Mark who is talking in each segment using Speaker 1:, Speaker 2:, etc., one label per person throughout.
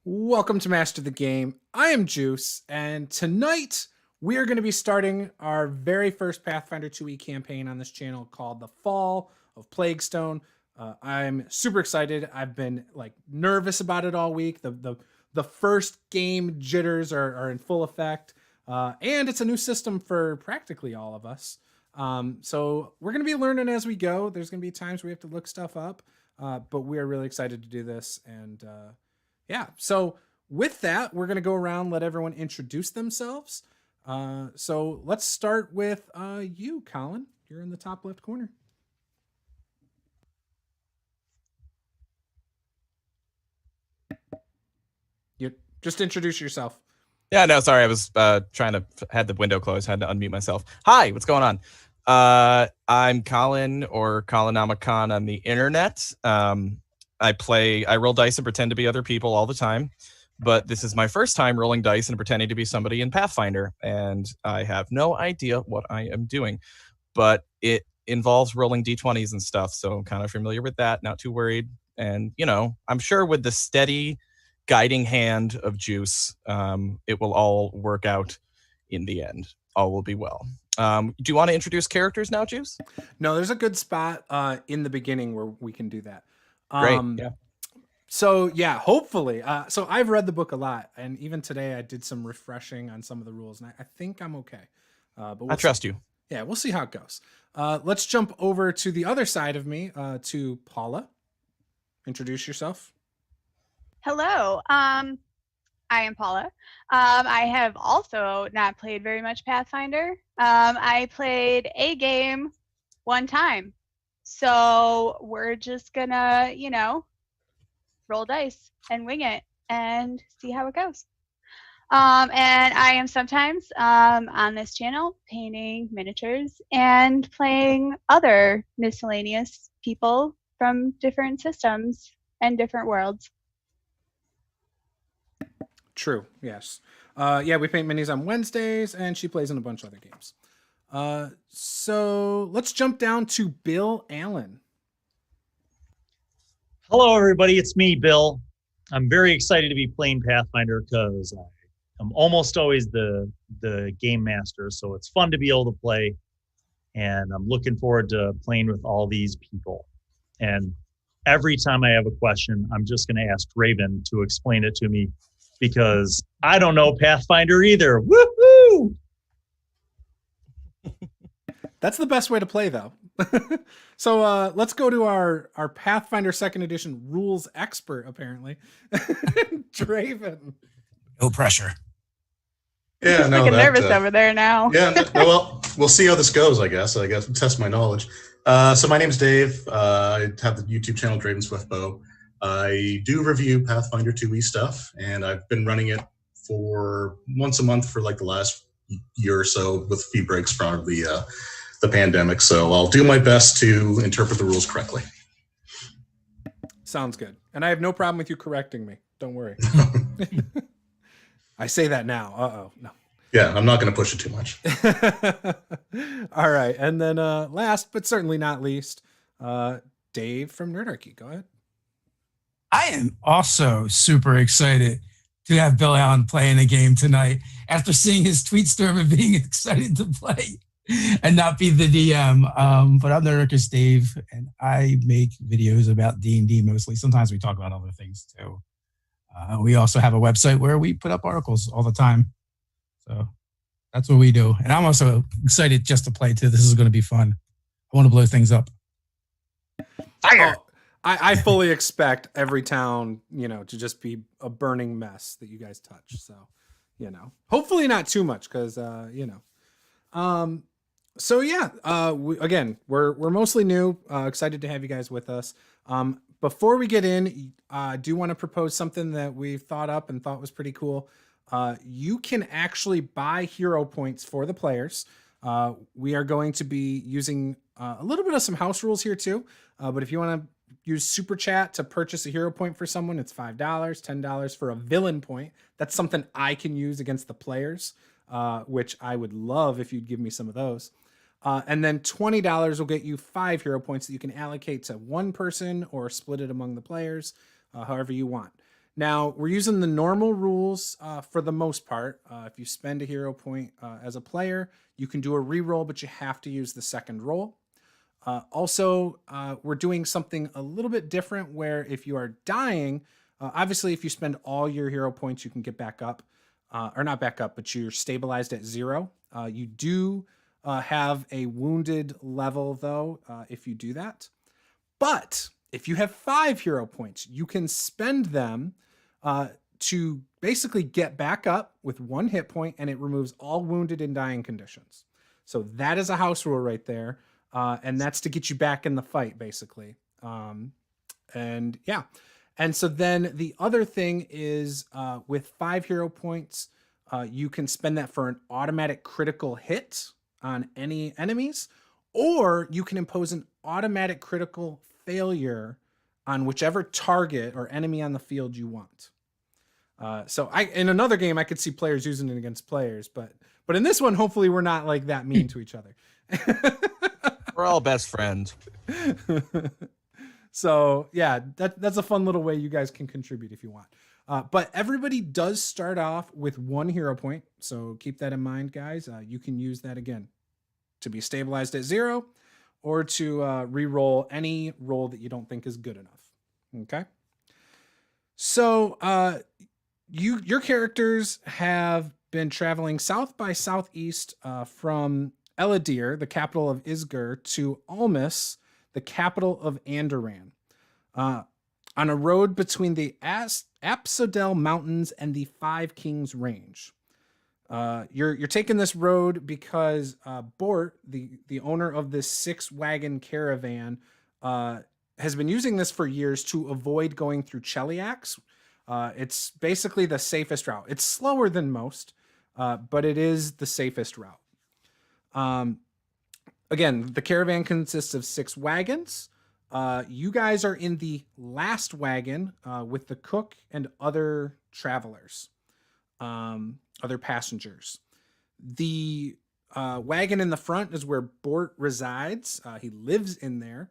Speaker 1: Welcome to Master the Game. I am Juice, and tonight we are going to be starting our very first Pathfinder 2e campaign on this channel called The Fall of Plaguestone. I'm super excited. I've been nervous about it all week. The first game jitters are in full effect, and it's a new system for practically all of us. So we're going to be learning as we go. There's going to be times we have to look stuff up, but we are really excited to do this. And yeah, so with that, we're going to go around, let everyone introduce themselves. So let's start with you, Colin. You're in the top left corner. You just introduce yourself.
Speaker 2: Yeah, no, sorry. I was had the window closed, had to unmute myself. Hi, what's going on? I'm Colin, or Colinomicon on the internet. I roll dice and pretend to be other people all the time, but this is my first time rolling dice and pretending to be somebody in Pathfinder, and I have no idea what I am doing, but it involves rolling d20s and stuff, so I'm kind of familiar with that, not too worried, and, I'm sure with the steady guiding hand of Juice, it will all work out in the end. All will be well. Do you want to introduce characters now, Juice?
Speaker 1: No, there's a good spot in the beginning where we can do that.
Speaker 2: Great. Yeah.
Speaker 1: So yeah, hopefully. So I've read the book a lot, and even today I did some refreshing on some of the rules, and I think I'm okay.
Speaker 2: But I trust you.
Speaker 1: Yeah, we'll see how it goes. Let's jump over to the other side of me, to Paula. Introduce yourself.
Speaker 3: Hello. I am Paula. I have also not played very much Pathfinder. I played a game one time. So we're just gonna, roll dice and wing it and see how it goes. And I am sometimes on this channel painting miniatures and playing other miscellaneous people from different systems and different worlds.
Speaker 1: True. Yes. Yeah, we paint minis on Wednesdays, and she plays in a bunch of other games. So let's jump down to Bill Allan.
Speaker 4: Hello, everybody. It's me, Bill. I'm very excited to be playing Pathfinder because I'm almost always the game master, so it's fun to be able to play, and I'm looking forward to playing with all these people. And every time I have a question, I'm just going to ask Draven to explain it to me, because I don't know Pathfinder either. Woohoo!
Speaker 1: That's the best way to play, though. So let's go to our Pathfinder 2nd Edition rules expert, apparently. Draven.
Speaker 5: No pressure.
Speaker 3: Yeah, no, looking nervous over there now.
Speaker 6: Yeah, no, well, we'll see how this goes, I guess. Test my knowledge. So my name's Dave. I have the YouTube channel Draven Swiftbow. I do review Pathfinder 2e stuff, and I've been running it for once a month for the last year or so, with a few breaks from the pandemic. So I'll do my best to interpret the rules correctly.
Speaker 1: Sounds good. And I have no problem with you correcting me. Don't worry. I say that now. Uh-oh. No.
Speaker 6: Yeah, I'm not going to push it too much.
Speaker 1: All right. And then last, but certainly not least, Dave from Nerdarchy. Go ahead.
Speaker 5: I am also super excited to have Bill Allan playing a game tonight after seeing his tweet storm and being excited to play and not be the DM. But I'm Nerdarchy Dave, and I make videos about D&D mostly. Sometimes we talk about other things too. We also have a website where we put up articles all the time. So that's what we do. And I'm also excited just to play too. This is going to be fun. I want to blow things up.
Speaker 1: Fire! I fully expect every town, to just be a burning mess that you guys touch. So, hopefully not too much, because, So yeah, we're mostly new. Excited to have you guys with us. Before we get in, I do want to propose something that we've thought up and thought was pretty cool. You can actually buy hero points for the players. We are going to be using a little bit of some house rules here too. But if you want to use Super Chat to purchase a hero point for someone, it's $5, $10 for a villain point. That's something I can use against the players, which I would love if you'd give me some of those. And then $20 will get you 5 hero points that you can allocate to one person or split it among the players, however you want. Now, we're using the normal rules for the most part. If you spend a hero point as a player, you can do a reroll, but you have to use the second roll. Also, we're doing something a little bit different where if you are dying, obviously if you spend all your hero points, you can get back up. Or not back up, but you're stabilized at 0. You do have a wounded level, though, if you do that. But if you have 5 hero points, you can spend them to basically get back up with 1 hit point, and it removes all wounded and dying conditions. So that is a house rule right there. And that's to get you back in the fight, basically. And yeah. And so then the other thing is with 5 hero points, you can spend that for an automatic critical hit on any enemies, or you can impose an automatic critical failure on whichever target or enemy on the field you want. So in another game, I could see players using it against players, but in this one, hopefully we're not like that mean to each other.
Speaker 2: We're all best friends.
Speaker 1: So yeah, that's a fun little way you guys can contribute if you want. But everybody does start off with 1 hero point. So keep that in mind, guys. You can use that again to be stabilized at 0 or to re-roll any roll that you don't think is good enough. Okay. So your characters have been traveling south by southeast from Eladir, the capital of Isgur, to Almus, the capital of Andoran, on a road between the Apsodel Mountains and the Five Kings Range. You're taking this road because Bort, the owner of this 6-wagon caravan, has been using this for years to avoid going through Cheliax. It's basically the safest route. It's slower than most, but it is the safest route. Again, the caravan consists of 6 wagons. You guys are in the last wagon with the cook and other travelers, other passengers. The wagon in the front is where Bort resides. He lives in there.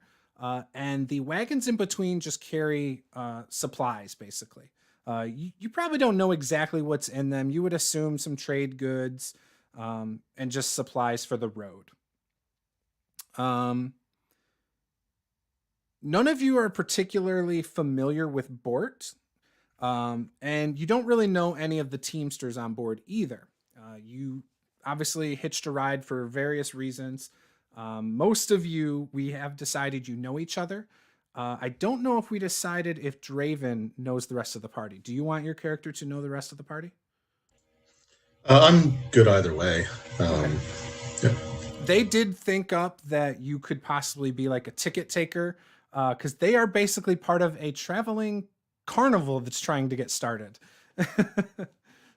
Speaker 1: And the wagons in between just carry supplies, basically. You probably don't know exactly what's in them. You would assume some trade goods and just supplies for the road. None of you are particularly familiar with Bort, and you don't really know any of the Teamsters on board either. You obviously hitched a ride for various reasons. Most of you, we have decided you know each other. I don't know if we decided if Draven knows the rest of the party. Do you want your character to know the rest of the party?
Speaker 6: I'm good either way.
Speaker 1: Okay.
Speaker 6: Yeah.
Speaker 1: They did think up that you could possibly be like a ticket taker, because they are basically part of a traveling carnival that's trying to get started.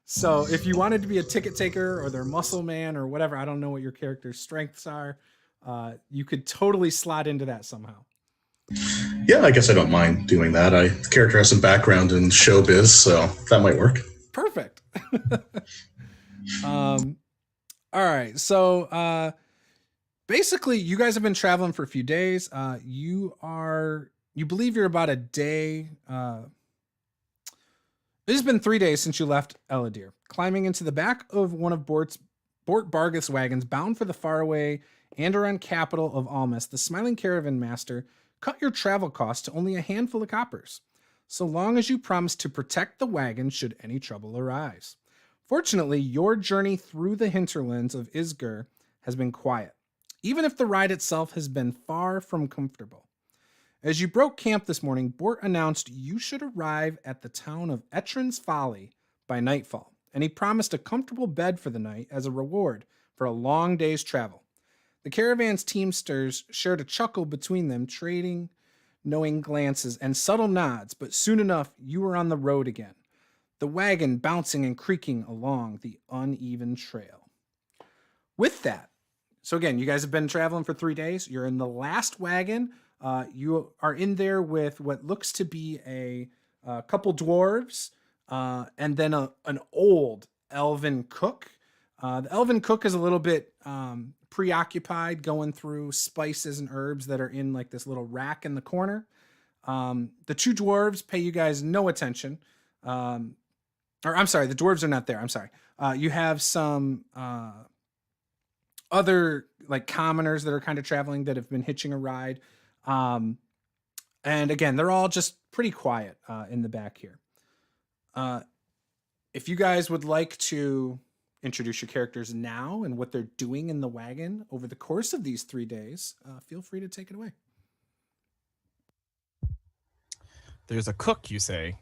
Speaker 1: So if you wanted to be a ticket taker or their muscle man or whatever, I don't know what your character's strengths are, you could totally slot into that somehow.
Speaker 6: Yeah, I guess I don't mind doing that. The character has some background in showbiz, so that might work.
Speaker 1: Perfect. All right. So basically, you guys have been traveling for a few days. You believe you're about a day. It has been 3 days since you left Eladir, climbing into the back of one of Bort Bargith's wagons, bound for the faraway Andoran capital of Almus. The smiling caravan master cut your travel costs to only a handful of coppers, so long as you promise to protect the wagon should any trouble arise. Fortunately, your journey through the hinterlands of Isgur has been quiet, even if the ride itself has been far from comfortable. As you broke camp this morning, Bort announced you should arrive at the town of Etran's Folly by nightfall, and he promised a comfortable bed for the night as a reward for a long day's travel. The caravan's teamsters shared a chuckle between them, trading knowing glances and subtle nods, but soon enough you were on the road again, the wagon bouncing and creaking along the uneven trail. With that, so again, you guys have been traveling for 3 days. You're in the last wagon. You are in there with what looks to be a couple dwarves and then an old elven cook. The elven cook is a little bit preoccupied going through spices and herbs that are in like this little rack in the corner. The 2 dwarves pay you guys no attention. Or I'm sorry, the dwarves are not there. I'm sorry. You have some other like commoners that are kind of traveling that have been hitching a ride. And again, they're all just pretty quiet in the back here. If you guys would like to introduce your characters now and what they're doing in the wagon over the course of these 3 days, feel free to take it away.
Speaker 2: There's a cook, you say,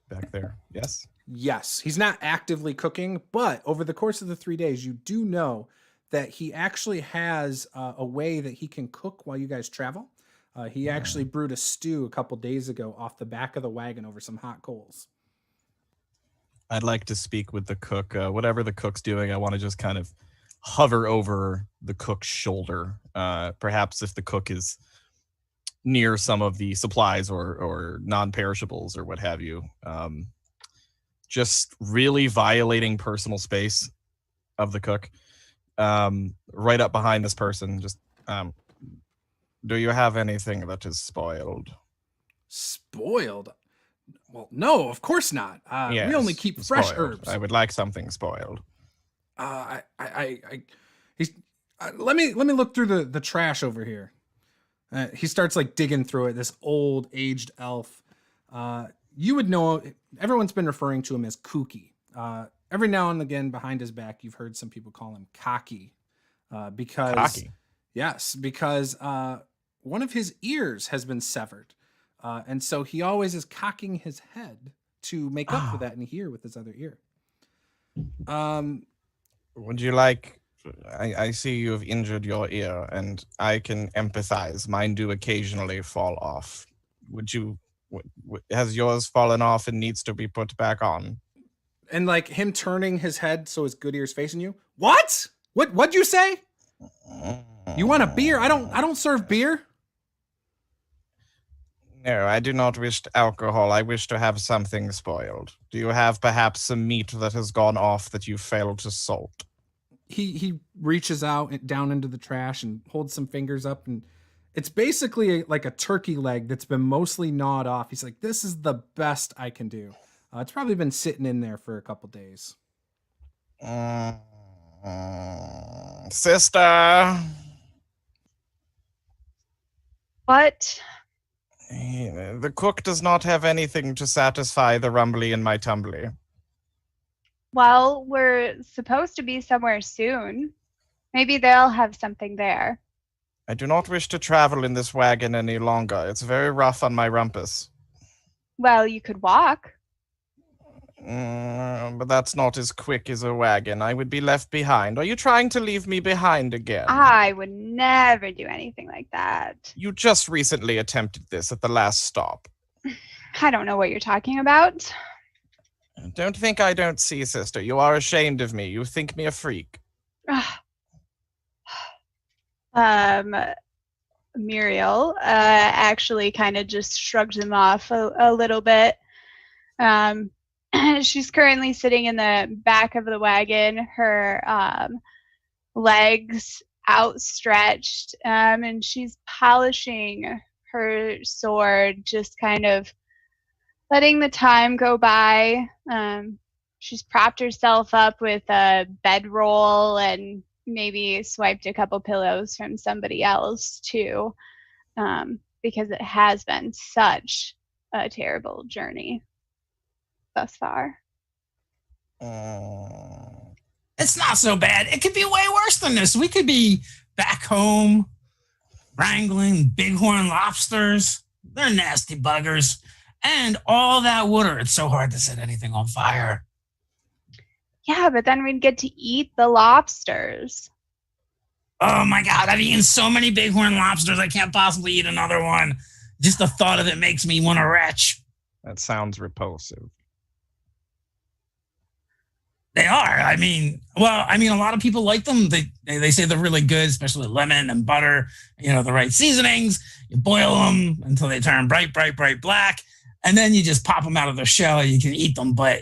Speaker 2: back there. Yes?
Speaker 1: Yes. He's not actively cooking, but over the course of the 3 days, you do know that he actually has a way that he can cook while you guys travel. He actually brewed a stew a couple days ago off the back of the wagon over some hot coals.
Speaker 2: I'd like to speak with the cook. Whatever the cook's doing, I want to just kind of hover over the cook's shoulder. Perhaps if the cook is near some of the supplies or non-perishables or what have you. Just really violating personal space of the cook. Right up behind this person. Just, do you have anything that is spoiled?
Speaker 1: Spoiled? Well, no, of course not.
Speaker 2: Yes,
Speaker 1: we only keep fresh
Speaker 2: spoiled.
Speaker 1: herbs.
Speaker 2: I would like something spoiled.
Speaker 1: Let me look through the trash over here. He starts like digging through it. This old aged elf. You would know. Everyone's been referring to him as Kooky. Every now and again, behind his back, you've heard some people call him Cocky, because
Speaker 2: Cocky.
Speaker 1: Yes, because one of his ears has been severed. And so he always is cocking his head to make up for that and hear with his other ear.
Speaker 2: Would you like... I see you have injured your ear, and I can empathize. Mine do occasionally fall off. Would you... has yours fallen off and needs to be put back on?
Speaker 1: And like him turning his head so his good ear's facing you. What? What'd you say? You want a beer? I don't serve beer.
Speaker 2: No, I do not wish alcohol. I wish to have something spoiled. Do you have perhaps some meat that has gone off that you failed to salt?
Speaker 1: He reaches out down into the trash and holds some fingers up, and it's basically like a turkey leg that's been mostly gnawed off. He's like, this is the best I can do. It's probably been sitting in there for a couple days.
Speaker 2: Sister!
Speaker 3: What?
Speaker 2: The cook does not have anything to satisfy the rumbly in my tumbly.
Speaker 3: Well, we're supposed to be somewhere soon. Maybe they'll have something there.
Speaker 2: I do not wish to travel in this wagon any longer. It's very rough on my rumpus.
Speaker 3: Well, you could walk.
Speaker 2: But that's not as quick as a wagon. I would be left behind. Are you trying to leave me behind again?
Speaker 3: I would never do anything like that.
Speaker 2: You just recently attempted this at the last stop.
Speaker 3: I don't know what you're talking about.
Speaker 2: Don't think I don't see, sister. You are ashamed of me. You think me a freak.
Speaker 3: Muriel actually kind of just shrugs him off a little bit. She's currently sitting in the back of the wagon, her legs outstretched, and she's polishing her sword, just kind of letting the time go by. She's propped herself up with a bedroll and maybe swiped a couple pillows from somebody else too, because it has been such a terrible journey thus far.
Speaker 5: It's not so bad. It could be way worse than this. We could be back home wrangling bighorn lobsters. They're nasty buggers. And all that water. It's so hard to set anything on fire.
Speaker 3: Yeah, but then we'd get to eat the lobsters.
Speaker 5: Oh my God, I've eaten so many bighorn lobsters, I can't possibly eat another one. Just the thought of it makes me want to retch.
Speaker 2: That sounds repulsive.
Speaker 5: They are. I mean, a lot of people like them. They say they're really good, especially with lemon and butter, the right seasonings. You boil them until they turn bright black. And then you just pop them out of their shell. You can eat them, but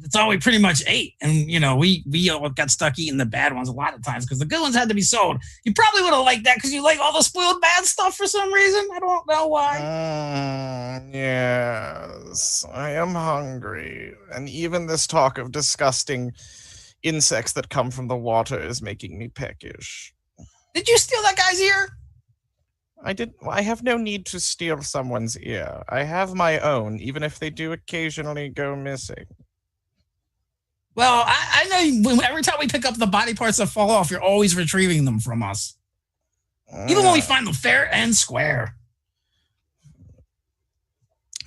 Speaker 5: That's all we pretty much ate. And, we all got stuck eating the bad ones a lot of times because the good ones had to be sold. You probably would have liked that because you like all the spoiled bad stuff for some reason. I don't know why.
Speaker 2: Yes, I am hungry. And even this talk of disgusting insects that come from the water is making me peckish.
Speaker 5: Did you steal that guy's ear?
Speaker 2: I have no need to steal someone's ear. I have my own, even if they do occasionally go missing.
Speaker 5: Well, I know every time we pick up the body parts that fall off, you're always retrieving them from us. Even when we find them fair and square.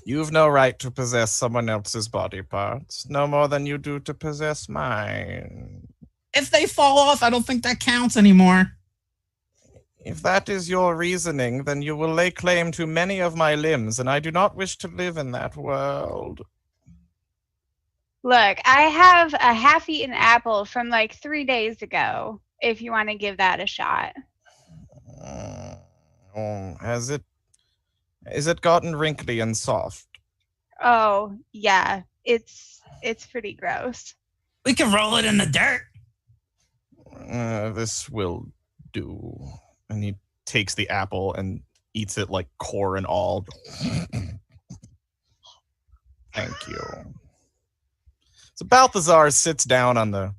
Speaker 2: You've no right to possess someone else's body parts, no more than you do to possess mine.
Speaker 5: If they fall off, I don't think that counts anymore.
Speaker 2: If that is your reasoning, then you will lay claim to many of my limbs, and I do not wish to live in that world.
Speaker 3: Look, I have a half-eaten apple from like 3 days ago, if you want to give that a shot.
Speaker 2: Has it gotten wrinkly and soft?
Speaker 3: Oh, yeah. It's pretty gross.
Speaker 5: We can roll it in the dirt.
Speaker 2: This will do. And he takes the apple and eats it like core and all. Thank you. So Balthazar sits down on the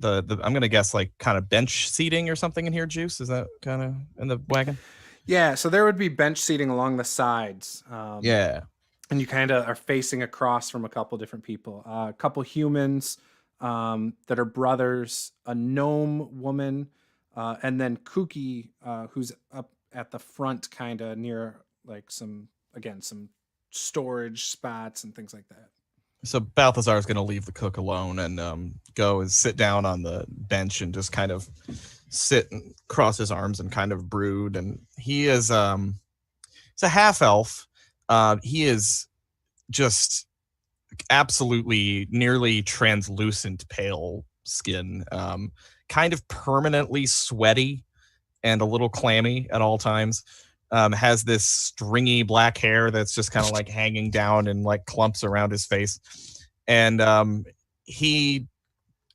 Speaker 2: I'm gonna guess like kind of bench seating or something in here. Juice, is that kind of in the wagon?
Speaker 1: Yeah, so there would be bench seating along the sides.
Speaker 2: Yeah.
Speaker 1: And you kind of are facing across from a couple different people. A couple humans that are brothers, a gnome woman, and then Kooky, who's up at the front kind of near like some storage spots and things like that.
Speaker 2: So Balthazar is going to leave the cook alone and go and sit down on the bench and just kind of sit and cross his arms and kind of brood. And he is he's a half elf. He is just absolutely nearly translucent pale skin, kind of permanently sweaty and a little clammy at all times. Has this stringy black hair that's just kind of like hanging down in like clumps around his face. And he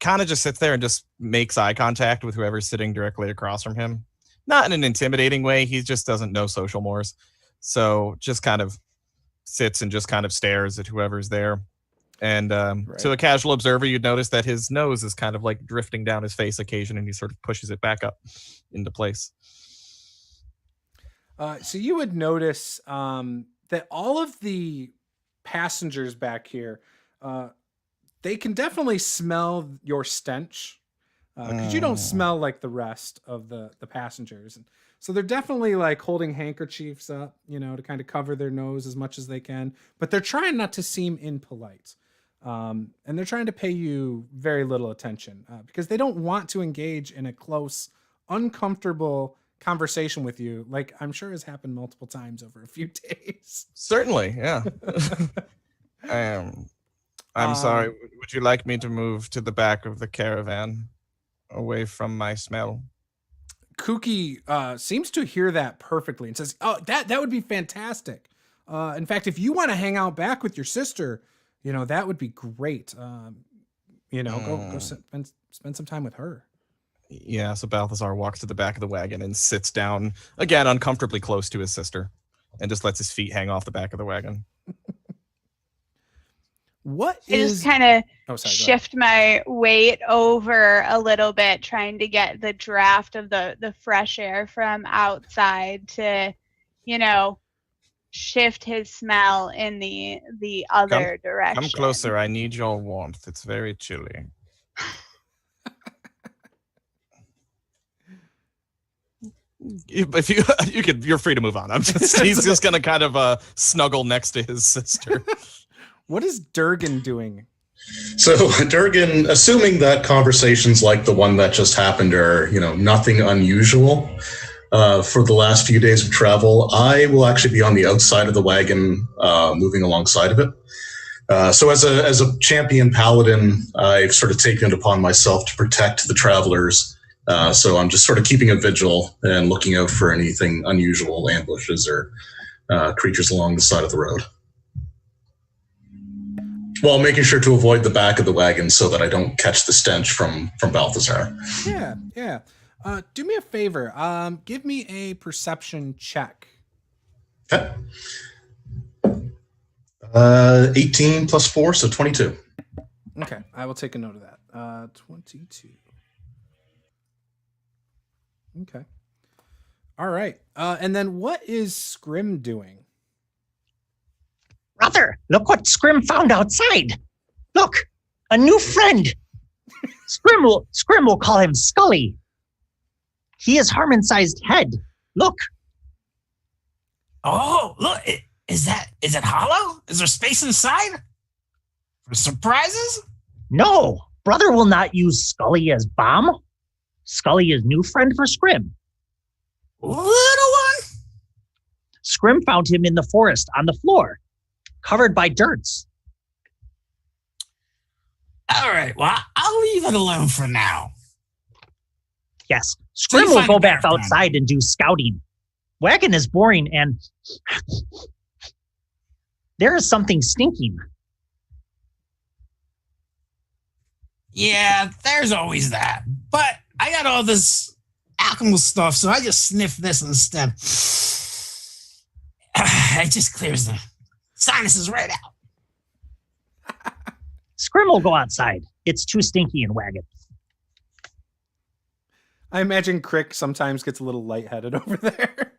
Speaker 2: kind of just sits there and just makes eye contact with whoever's sitting directly across from him. Not in an intimidating way. He just doesn't know social mores. So just kind of sits and just kind of stares at whoever's there. And to a casual observer, you'd notice that his nose is kind of like drifting down his face occasionally, and he sort of pushes it back up into place.
Speaker 1: So you would notice that all of the passengers back here, they can definitely smell your stench because you don't smell like the rest of the passengers. And so they're definitely like holding handkerchiefs up, to kind of cover their nose as much as they can. But they're trying not to seem impolite. And they're trying to pay you very little attention because they don't want to engage in a close, uncomfortable conversation with you, like I'm sure has happened multiple times over a few days.
Speaker 2: Certainly, yeah. I'm sorry. Would you like me to move to the back of the caravan, away from my smell?
Speaker 1: Kooky seems to hear that perfectly and says, "Oh, that would be fantastic. In fact, if you want to hang out back with your sister, that would be great. Go spend some time with her."
Speaker 2: Yeah, so Balthazar walks to the back of the wagon and sits down, again, uncomfortably close to his sister, and just lets his feet hang off the back of the wagon.
Speaker 1: I
Speaker 3: just kind of shift my weight over a little bit, trying to get the draft of the fresh air from outside to, shift his smell in the other direction.
Speaker 2: Come closer. I need your warmth. It's very chilly. If you're free to move on. He's just gonna kind of snuggle next to his sister.
Speaker 1: What is Durgan doing?
Speaker 6: So Durgan, assuming that conversations like the one that just happened are nothing unusual for the last few days of travel, I will actually be on the outside of the wagon, moving alongside of it. So as a champion paladin, I've sort of taken it upon myself to protect the travelers. So I'm just sort of keeping a vigil and looking out for anything unusual, ambushes or creatures along the side of the road. Well, making sure to avoid the back of the wagon so that I don't catch the stench from Balthazar.
Speaker 1: Yeah. Do me a favor. Give me a perception check.
Speaker 6: Okay. 18 plus 4, so 22.
Speaker 1: Okay, I will take a note of that. 22. Okay. All right. And then what is Scrim doing?
Speaker 7: Brother, look what Scrim found outside. Look, a new friend. Scrim will call him Scully. He has Harmon-sized head. Look.
Speaker 5: Oh, look. Is it hollow? Is there space inside? For surprises?
Speaker 7: No, brother will not use Scully as bomb. Scully is new friend for Scrim.
Speaker 5: Little one?
Speaker 7: Scrim found him in the forest on the floor, covered by dirts.
Speaker 5: All right, well, I'll leave it alone for now.
Speaker 7: Yes, Scrim will go back outside and do scouting. Wagon is boring and there is something stinking.
Speaker 5: Yeah, there's always that. But I got all this alchemical stuff, so I just sniff this instead. It just clears the sinuses right out.
Speaker 7: Scrim will go outside. It's too stinky in Wagon.
Speaker 1: I imagine Crick sometimes gets a little lightheaded over there.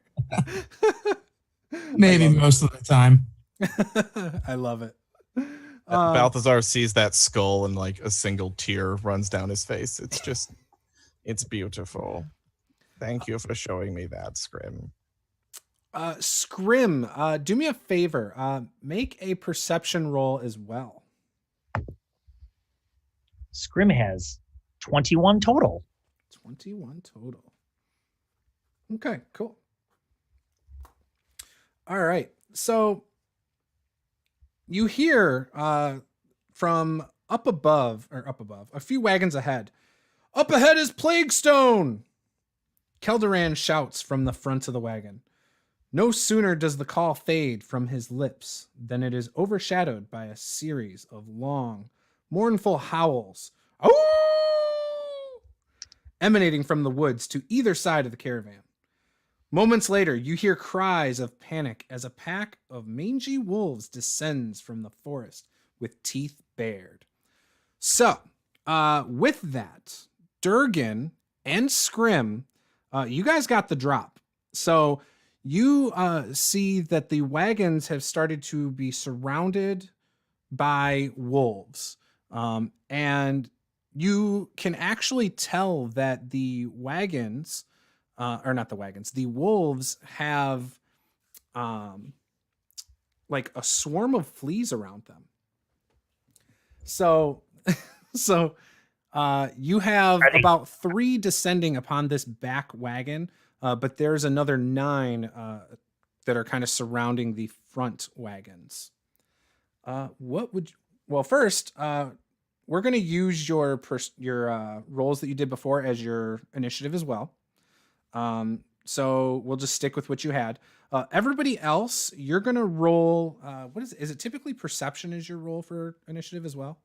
Speaker 5: Maybe most of the time.
Speaker 1: I love it.
Speaker 2: Balthazar sees that skull and like a single tear runs down his face. It's beautiful. Thank you for showing me that, Scrim.
Speaker 1: Scrim, do me a favor. Make a perception roll as well.
Speaker 7: Scrim has 21 total.
Speaker 1: 21 total. Okay, cool. All right. So you hear from up above, a few wagons ahead. Up ahead is Plaguestone! Kelderan shouts from the front of the wagon. No sooner does the call fade from his lips than it is overshadowed by a series of long, mournful howls, emanating from the woods to either side of the caravan. Moments later, you hear cries of panic as a pack of mangy wolves descends from the forest with teeth bared. So, with that, Durgan and Scrim, you guys got the drop. So you see that the wagons have started to be surrounded by wolves. And you can actually tell that the wagons, the wolves have like a swarm of fleas around them. So you have about 3 descending upon this back wagon, but there's another 9 that are kind of surrounding the front wagons. First, we're going to use your rolls that you did before as your initiative as well. So we'll just stick with what you had. Everybody else, you're going to roll. Is it typically perception is your roll for initiative as well?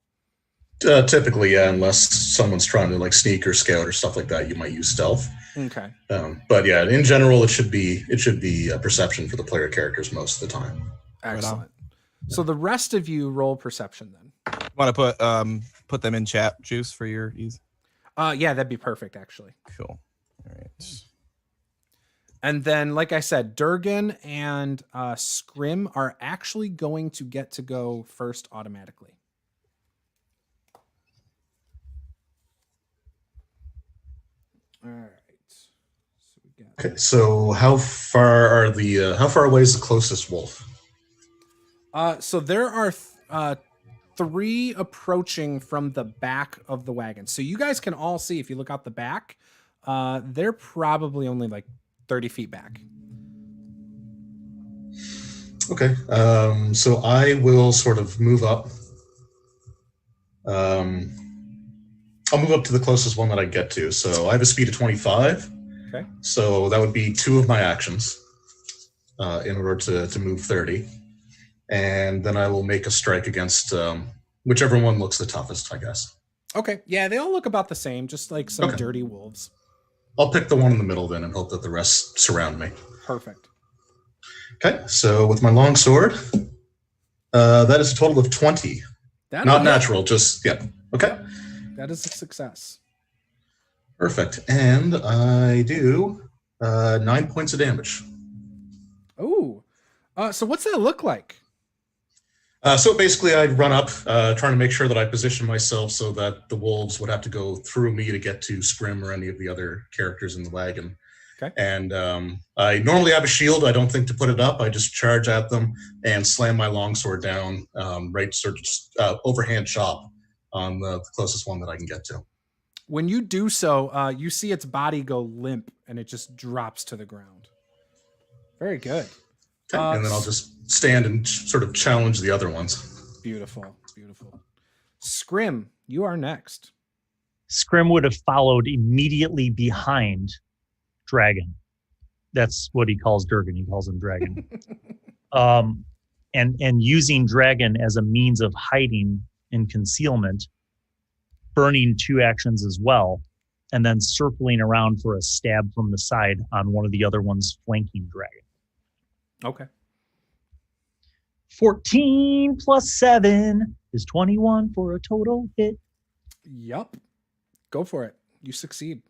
Speaker 6: Typically, yeah, unless someone's trying to like sneak or scout or stuff like that, you might use stealth.
Speaker 1: Okay.
Speaker 6: But yeah, in general, it should be perception for the player characters most of the time.
Speaker 1: Excellent. So the rest of you roll perception then.
Speaker 2: Want to put them in chat, Juice, for your ease?
Speaker 1: Yeah, that'd be perfect actually.
Speaker 2: Cool. All right.
Speaker 1: And then, like I said, Durgan and Scrim are actually going to get to go first automatically. All right. So we got.
Speaker 6: Okay. So how far away is the closest wolf?
Speaker 1: So there are 3 approaching from the back of the wagon. So you guys can all see if you look out the back. They're probably only like 30 feet back.
Speaker 6: Okay. So I will sort of move up. I'll move up to the closest one that I get to. So I have a speed of 25.
Speaker 1: Okay.
Speaker 6: So that would be 2 of my actions in order to move 30. And then I will make a strike against whichever one looks the toughest, I guess.
Speaker 1: Okay. Yeah, they all look about the same, just like some
Speaker 6: Okay.
Speaker 1: dirty wolves.
Speaker 6: I'll pick the one in the middle then and hope that the rest surround me.
Speaker 1: Perfect.
Speaker 6: Okay, so with my longsword, that is a total of 20. Not natural, just, yeah. Okay.
Speaker 1: That is a success.
Speaker 6: Perfect. And I do 9 points of damage.
Speaker 1: Oh. So what's that look like?
Speaker 6: So basically, I'd run up, trying to make sure that I position myself so that the wolves would have to go through me to get to Scrim or any of the other characters in the wagon.
Speaker 1: Okay.
Speaker 6: And I normally have a shield. I don't think to put it up. I just charge at them and slam my longsword down, right sort of overhand chop on the closest one that I can get to.
Speaker 1: When you do so, you see its body go limp and it just drops to the ground. Very good.
Speaker 6: Okay. And then I'll just stand and sort of challenge the other ones.
Speaker 1: Beautiful, beautiful. Scrim, you are next.
Speaker 4: Scrim would have followed immediately behind Dragon. That's what he calls Durgan. He calls him Dragon. And using Dragon as a means of hiding and concealment, burning 2 actions as well, and then circling around for a stab from the side on one of the other ones flanking Dragon.
Speaker 1: Okay.
Speaker 4: 14 plus 7 is 21 for a total hit.
Speaker 1: Yup. Go for it. You succeed.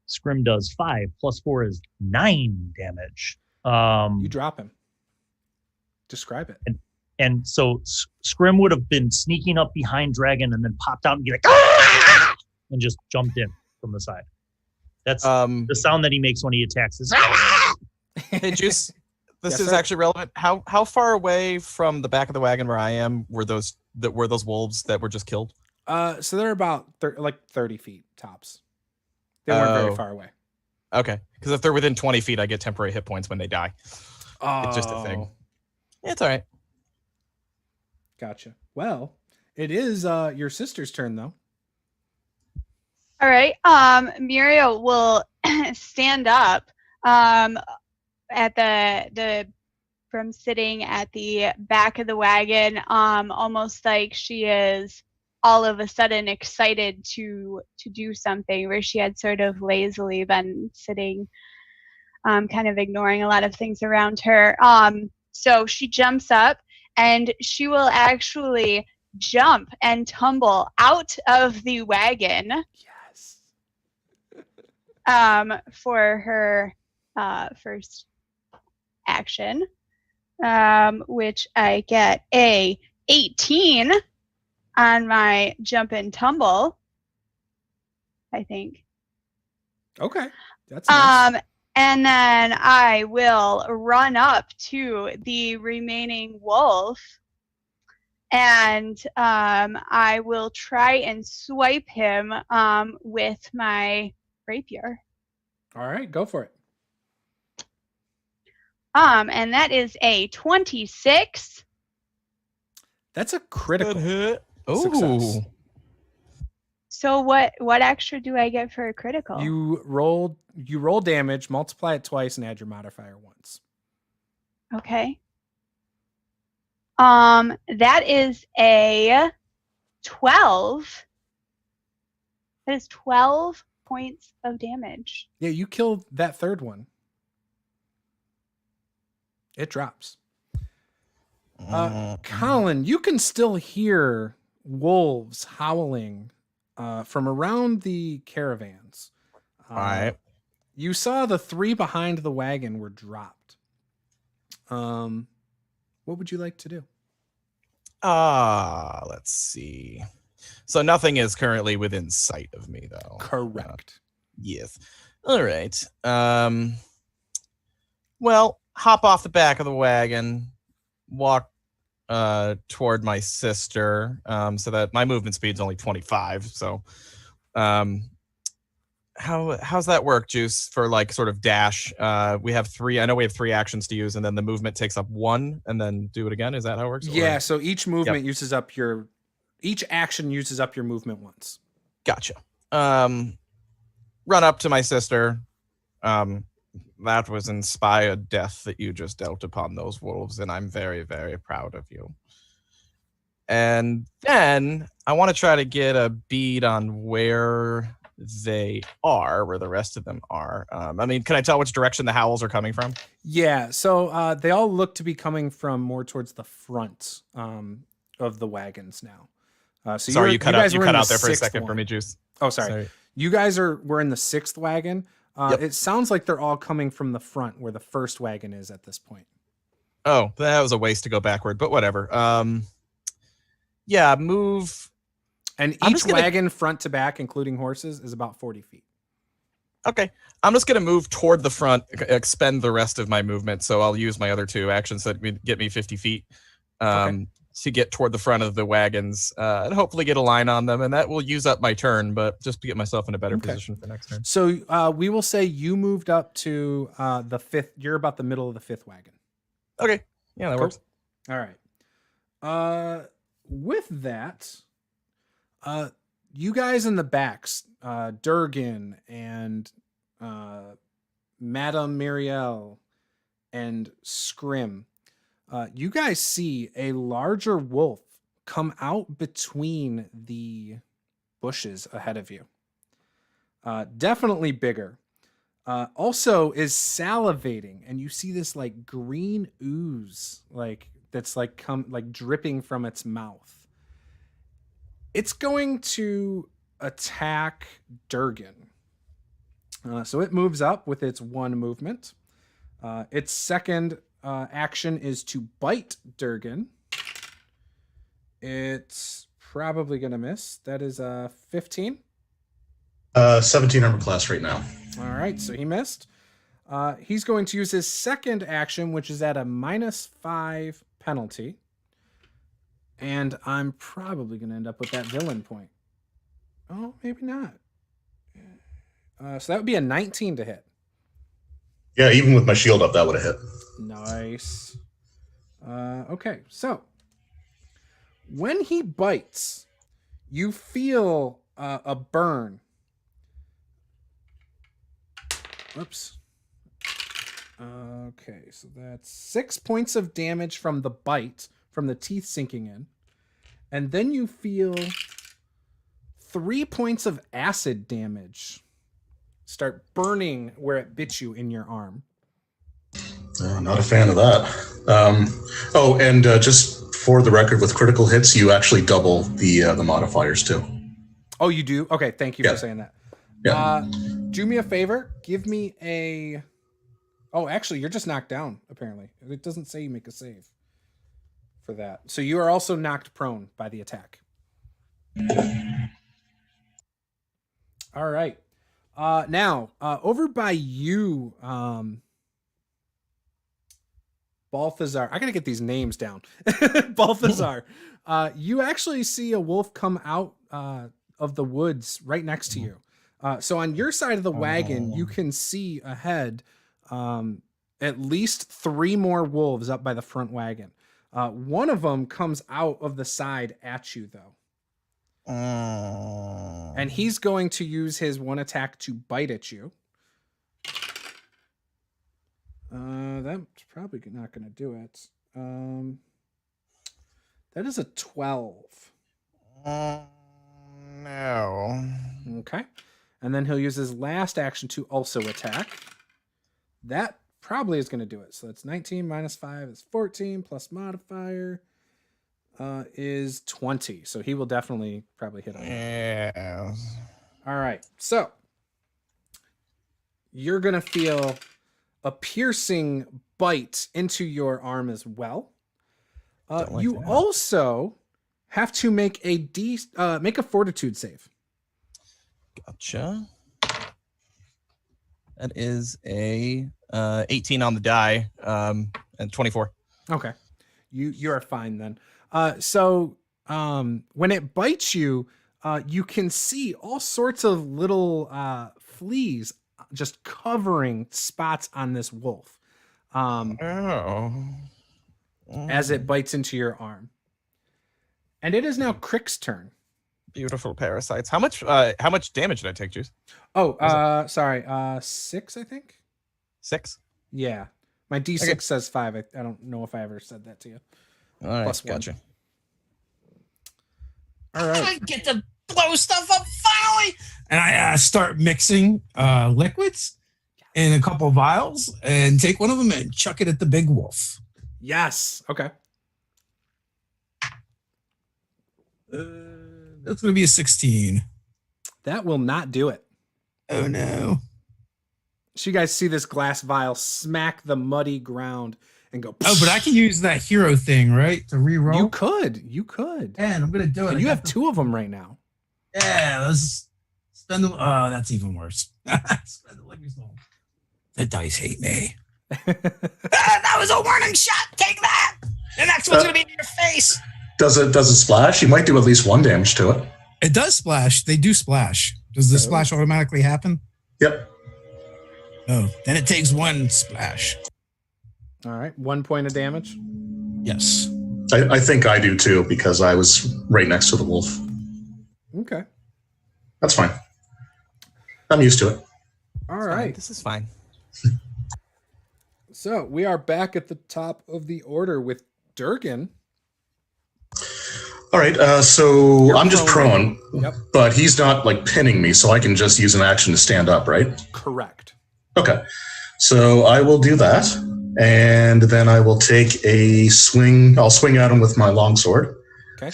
Speaker 4: Scrim does 5 plus 4 is 9 damage.
Speaker 1: You drop him. Describe it.
Speaker 4: And so Scrim would have been sneaking up behind Dragon and then popped out and be like, "Ah!" and just jumped in from the side. That's the sound that he makes when he attacks. Is "Ah!"
Speaker 2: Hey, Juice, this
Speaker 1: Yes,
Speaker 2: is
Speaker 1: sir?
Speaker 2: actually relevant. How far away from the back of the wagon where I am were those wolves that were just killed?
Speaker 1: So they're about 30 feet tops. They weren't very far away.
Speaker 2: Okay, because if they're within 20 feet, I get temporary hit points when they die.
Speaker 1: Oh,
Speaker 2: It's just a thing. It's all right.
Speaker 1: Gotcha. Well, it is your sister's turn though.
Speaker 3: All right. Muriel will stand up at the from sitting at the back of the wagon, almost like she is all of a sudden excited to do something, where she had sort of lazily been sitting, kind of ignoring a lot of things around her. So she jumps up and she will actually jump and tumble out of the wagon.
Speaker 1: Yes.
Speaker 3: For her first action, which I get a 18 on my jump and tumble, I think.
Speaker 1: Okay. That's nice.
Speaker 3: And then I will run up to the remaining wolf and I will try and swipe him with my rapier.
Speaker 1: All right, go for it.
Speaker 3: And that is a 26.
Speaker 1: That's a critical
Speaker 2: hit.
Speaker 1: success.
Speaker 2: Ooh.
Speaker 3: So what extra do I get for a critical?
Speaker 1: You roll damage, multiply it twice, and add your modifier once.
Speaker 3: Okay. That is a 12. That is 12 points of damage.
Speaker 1: Yeah, you killed that third one. It drops. Colin, you can still hear wolves howling from around the caravans.
Speaker 2: All right.
Speaker 1: You saw the 3 behind the wagon were dropped. What would you like to do?
Speaker 2: Let's see. So nothing is currently within sight of me, though.
Speaker 1: Correct.
Speaker 2: Yes. All right. Well, hop off the back of the wagon, walk toward my sister, so that my movement speed's only 25. So, how's that work, Juice? For like sort of dash, we have 3. I know we have 3 actions to use, and then the movement takes up 1, and then do it again. Is that how it works?
Speaker 1: Yeah. So each movement uses up each action uses up your movement once.
Speaker 2: Gotcha. Run up to my sister. That was inspired death that you just dealt upon those wolves, and I'm very, very proud of you. And then I want to try to get a bead on where they are, where the rest of them are. I mean, can I tell which direction the howls are coming from?
Speaker 1: Yeah, so they all look to be coming from more towards the front of the wagons now. So
Speaker 2: Sorry, you cut out there for a
Speaker 1: sixth
Speaker 2: second for
Speaker 1: one.
Speaker 2: me, Juice.
Speaker 1: Oh, sorry. You guys were in the 6th wagon.
Speaker 2: Yep.
Speaker 1: It sounds like they're all coming from the front where the first wagon is at this point.
Speaker 2: Oh, that was a waste to go backward, but whatever. Yeah, move.
Speaker 1: And each wagon front to back, including horses, is about 40 feet.
Speaker 2: Okay. I'm just going to move toward the front, expend the rest of my movement. So I'll use my other 2 actions that get me 50 feet to get toward the front of the wagons and hopefully get a line on them. And that will use up my turn, but just to get myself in a better position for next turn.
Speaker 1: So we will say you moved up to the 5th. You're about the middle of the 5th wagon.
Speaker 2: Okay. Yeah, that works.
Speaker 1: All right. With that, you guys in the backs, Durgan and Madame Muriel and Scrim, you guys see a larger wolf come out between the bushes ahead of you. Definitely bigger. Also is salivating, and you see this like green ooze, that's dripping from its mouth. It's going to attack Durgan. So it moves up with its 1 movement. Its second action is to bite Durgan. It's probably going to miss. That is 15.
Speaker 6: 17 armor class right now.
Speaker 1: All right, so he missed. He's going to use his second action, which is at a -5 penalty. And I'm probably going to end up with that villain point. Oh, maybe not. So that would be a 19 to hit.
Speaker 6: Yeah, even with my shield up, that would have hit.
Speaker 1: Nice. Okay, so when he bites, you feel a burn. Oops. Okay, so that's 6 points of damage from the bite, from the teeth sinking in. And then you feel 3 points of acid damage start burning where it bit you in your arm.
Speaker 6: Not a fan of that. And just for the record, with critical hits, you actually double the modifiers too.
Speaker 1: Oh, you do? Okay, thank you for saying that.
Speaker 6: Yeah.
Speaker 1: Do me a favor. Give me a... Oh, actually, you're just knocked down, apparently. It doesn't say you make a save for that. So you are also knocked prone by the attack. All right. Now, over by you, Balthazar. I gotta get these names down. Balthazar. You actually see a wolf come out of the woods right next to you. So on your side of the wagon, you can see ahead at least 3 more wolves up by the front wagon. One of them comes out of the side at you, though. And he's going to use his 1 attack to bite at you. That's probably not going to do it. That is a 12.
Speaker 2: No.
Speaker 1: Okay. And then he'll use his last action to also attack. That probably is going to do it. So that's 19 minus 5 is 14 plus modifier is 20. So he will definitely probably hit on you.
Speaker 2: Yeah.
Speaker 1: All right. So you're going to feel a piercing bite into your arm as well. You also have to make a fortitude save.
Speaker 2: Gotcha. That is a 18 on the die, and 24.
Speaker 1: Okay. You are fine then. So when it bites you, you can see all sorts of little fleas just covering spots on this wolf. As it bites into your arm. And it is now Crick's turn.
Speaker 2: Beautiful parasites. How much damage did I take, Juice?
Speaker 1: Oh, sorry. 6, I think.
Speaker 2: 6?
Speaker 1: Yeah. My D6 says 5. I don't know if I ever said that to you.
Speaker 2: All right,
Speaker 1: Plus 1.
Speaker 2: gotcha.
Speaker 1: All right.
Speaker 5: I get to blow stuff up finally. And I start mixing liquids in a couple vials and take one of them and chuck it at the big wolf.
Speaker 1: Yes. Okay.
Speaker 5: That's going to be a 16.
Speaker 1: That will not do it.
Speaker 5: Oh, no.
Speaker 1: So you guys see this glass vial smack the muddy ground and go.
Speaker 5: Oh, but I can use that hero thing, right? To reroll.
Speaker 1: You could. You could.
Speaker 5: And I'm going to do it.
Speaker 1: And you have 2 of them right now.
Speaker 5: Yeah, let's spend the. Oh, that's even worse. Spend the liquor soul. The dice hate me. That was a warning shot. Take that. The next one's going to be in your face.
Speaker 6: Does it splash? You might do at least 1 damage to it.
Speaker 5: It does splash. They do splash. Does the splash automatically happen?
Speaker 6: Yep.
Speaker 5: Oh, then it takes 1 splash.
Speaker 1: All right. 1 point of damage.
Speaker 5: Yes.
Speaker 6: I think I do too, because I was right next to the wolf.
Speaker 1: Okay.
Speaker 6: That's fine. I'm used to it.
Speaker 1: All right.
Speaker 2: This is fine.
Speaker 1: So we are back at the top of the order with Durgan.
Speaker 6: All right, so
Speaker 1: You're
Speaker 6: I'm just prone,
Speaker 1: Yep.
Speaker 6: but he's not like pinning me, so I can just use an action to stand up, right?
Speaker 1: Correct.
Speaker 6: Okay, so I will do that, and then I will take a swing. I'll swing at him with my longsword.
Speaker 1: Okay.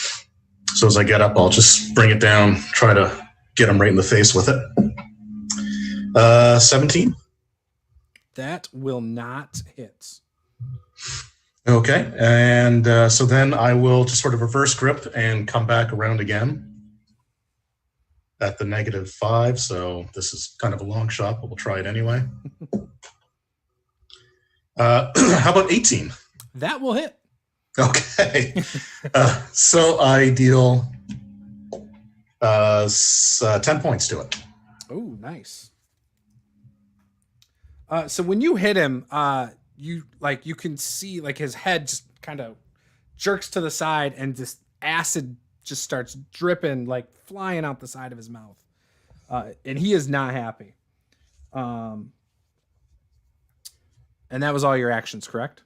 Speaker 6: So as I get up, I'll just bring it down, try to get him right in the face with it. 17.
Speaker 1: That will not hit.
Speaker 6: Okay, and so then I will just sort of reverse grip and come back around again at the -5. So this is kind of a long shot, but we'll try it anyway. How about 18?
Speaker 1: That will hit.
Speaker 6: Okay, so I deal 10 points to it.
Speaker 1: Oh, nice. So when you hit him, you can see like his head just kind of jerks to the side and this acid just starts dripping, like flying out the side of his mouth. And he is not happy. And that was all your actions, correct?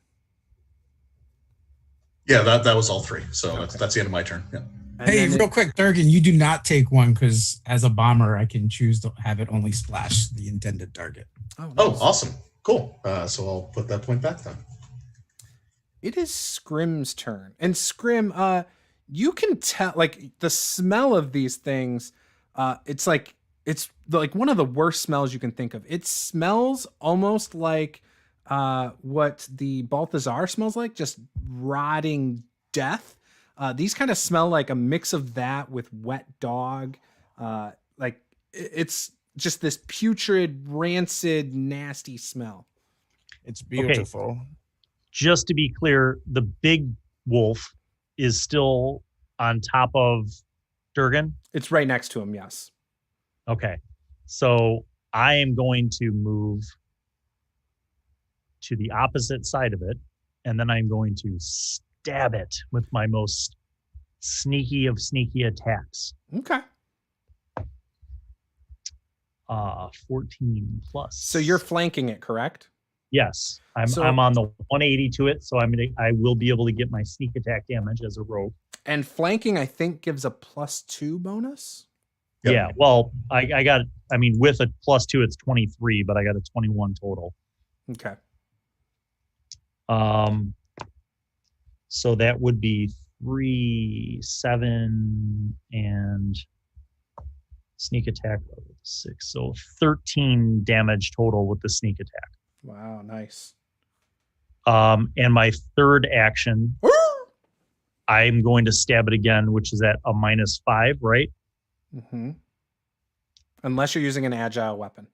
Speaker 6: Yeah, that was all 3. So okay. That's the end of my turn. Yeah.
Speaker 5: Hey, real quick, Durgan, you do not take 1 because as a bomber, I can choose to have it only splash the intended target.
Speaker 1: Oh, nice.
Speaker 6: Oh, awesome. Cool. So I'll put that point back then.
Speaker 1: It is Scrim's turn. And Scrim, you can tell, like, the smell of these things, it's like one of the worst smells you can think of. It smells almost like what the Balthazar smells like, just rotting death. These kind of smell like a mix of that with wet dog. Like, it's just this putrid, rancid, nasty smell.
Speaker 2: It's beautiful.
Speaker 4: Okay. Just to be clear, the big wolf is still on top of Durgan?
Speaker 1: It's right next to him, yes.
Speaker 4: Okay. So I am going to move to the opposite side of it, and then I'm going to stab it with my most sneaky of sneaky attacks.
Speaker 1: Okay.
Speaker 4: 14 plus.
Speaker 1: So you're flanking it, correct?
Speaker 4: Yes, I'm on the 180 to it, so I will be able to get my sneak attack damage as a rogue.
Speaker 1: And flanking, I think, gives a +2 bonus.
Speaker 6: Yep.
Speaker 4: Yeah, well, I got. I mean, with a +2, it's 23, but I got a 21 total.
Speaker 1: Okay.
Speaker 4: So that would be 3, 7, and sneak attack 6. So 13 damage total with the sneak attack.
Speaker 1: Wow, nice.
Speaker 4: And my third action, I'm going to stab it again, which is at a -5, right?
Speaker 1: Mm-hmm. Unless you're using an agile weapon.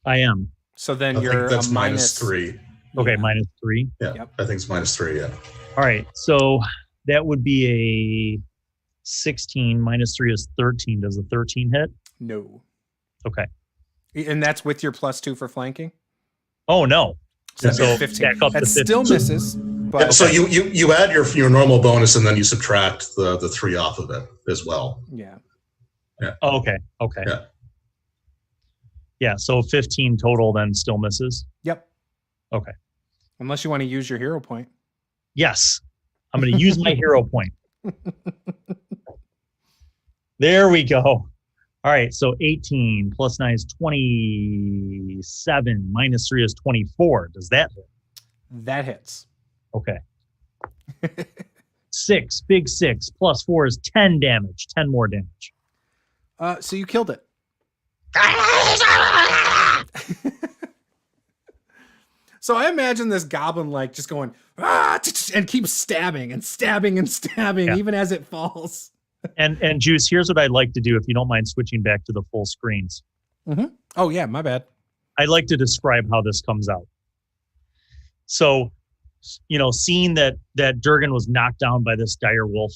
Speaker 4: I am.
Speaker 1: So then
Speaker 6: I
Speaker 1: you're
Speaker 6: think that's
Speaker 1: a
Speaker 6: -3.
Speaker 4: Okay,
Speaker 1: Yeah.
Speaker 4: -3.
Speaker 6: Yeah,
Speaker 1: Yep.
Speaker 6: I think it's -3, yeah.
Speaker 4: All right, so that would be a 16 -3 is 13. Does a 13 hit?
Speaker 1: No.
Speaker 4: Okay.
Speaker 1: And that's with your +2 for flanking?
Speaker 4: Oh, no.
Speaker 6: Yeah.
Speaker 4: So
Speaker 1: 15.
Speaker 4: back up to
Speaker 1: That
Speaker 4: 15.
Speaker 1: still misses. But
Speaker 6: Yeah, so you add your normal bonus and then you subtract the 3 off of it as well.
Speaker 1: yeah.
Speaker 4: Oh, okay.
Speaker 6: Yeah.
Speaker 4: Yeah, so 15 total then still misses.
Speaker 1: Yep.
Speaker 4: Okay.
Speaker 1: Unless you want to use your hero point.
Speaker 4: Yes. I'm going to use my hero point. There we go. All right, so 18 plus 9 is 27. Minus 3 is 24. Does that hit?
Speaker 1: That hits.
Speaker 4: Okay. 6, big 6, plus 4 is 10 damage. 10 more damage.
Speaker 1: So you killed it. So I imagine this goblin like just going and keeps stabbing and stabbing and stabbing even as it falls.
Speaker 4: And Juice, here's what I'd like to do if you don't mind switching back to the full screens.
Speaker 1: Mm-hmm. Oh yeah, my bad.
Speaker 4: I'd like to describe how this comes out. So, seeing that Durgan was knocked down by this dire wolf,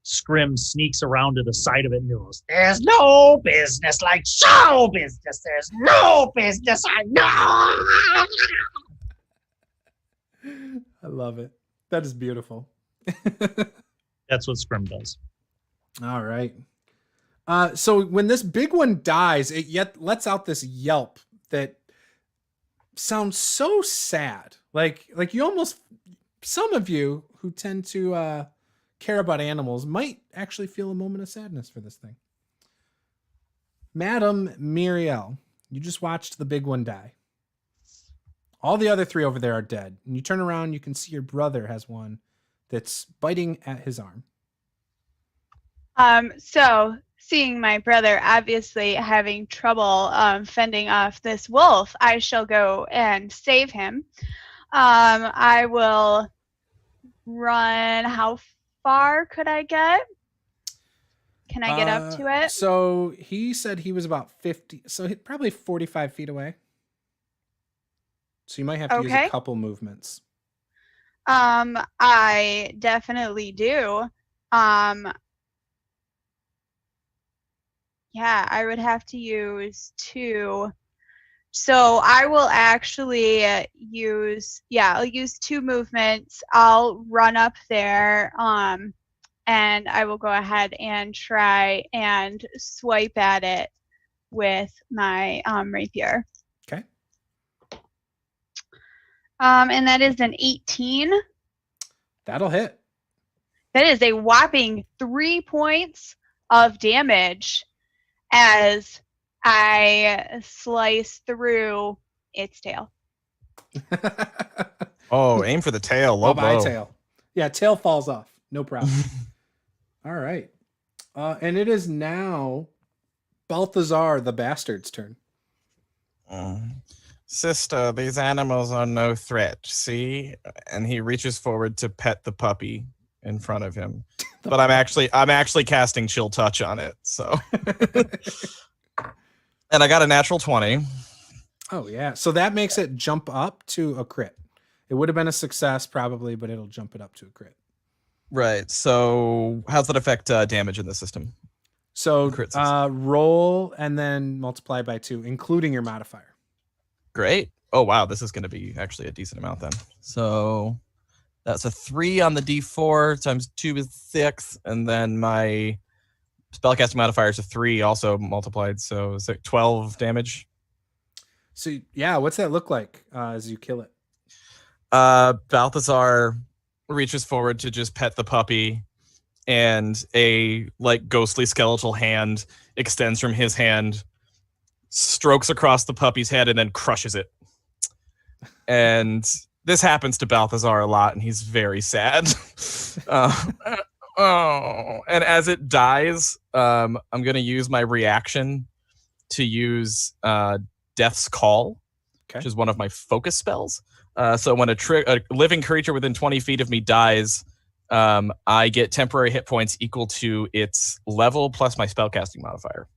Speaker 4: Scrim sneaks around to the side of it and goes,
Speaker 7: There's no business like show business. There's no business I know.
Speaker 1: I love it. That is beautiful.
Speaker 4: That's what Scrim does.
Speaker 1: All right. So when this big one dies, it yet lets out this yelp that sounds so sad. Like you almost, some of you who tend to care about animals might actually feel a moment of sadness for this thing. Madam Muriel, you just watched the big one die. All the other 3 over there are dead. And you turn around, you can see your brother has one that's biting at his arm.
Speaker 3: So seeing my brother obviously having trouble fending off this wolf, I shall go and save him. I will run. How far could I get? Can I get up to it?
Speaker 1: So he said he was about 50, so probably 45 feet away. So you might have to use a couple movements.
Speaker 3: I definitely do. Yeah, I would have to use 2. So I will actually I'll use 2 movements. I'll run up there, and I will go ahead and try and swipe at it with my rapier.
Speaker 1: Okay.
Speaker 3: And that is an 18.
Speaker 1: That'll hit.
Speaker 3: That is a whopping 3 points of damage as I slice through its tail.
Speaker 2: Oh, aim for the tail. Low
Speaker 1: my
Speaker 2: blow.
Speaker 1: tail. Yeah, tail falls off. No problem. All right. And it is now Balthazar the Bastard's turn.
Speaker 2: Sister, these animals are no threat, see? And he reaches forward to pet the puppy in front of him. But I'm actually casting Chill Touch on it, so. And I got a natural 20.
Speaker 1: Oh, yeah. So that makes it jump up to a crit. It would have been a success probably, but it'll jump it up to a crit.
Speaker 2: Right. So how's that affect damage in the system?
Speaker 1: So roll and then multiply by 2, including your modifier.
Speaker 2: Great. Oh, wow. This is going to be actually a decent amount then. So that's a 3 on the D4 times 2 is 6. And then my spellcasting modifier is a 3 also multiplied. So is it 12 damage?
Speaker 1: So, yeah, what's that look like as you kill it?
Speaker 2: Balthazar reaches forward to just pet the puppy, and a ghostly skeletal hand extends from his hand, strokes across the puppy's head, and then crushes it. And this happens to Balthazar a lot, and he's very sad. And as it dies, I'm going to use my reaction to use Death's Call, which is one of my focus spells. So when a living creature within 20 feet of me dies, I get temporary hit points equal to its level plus my spellcasting modifier.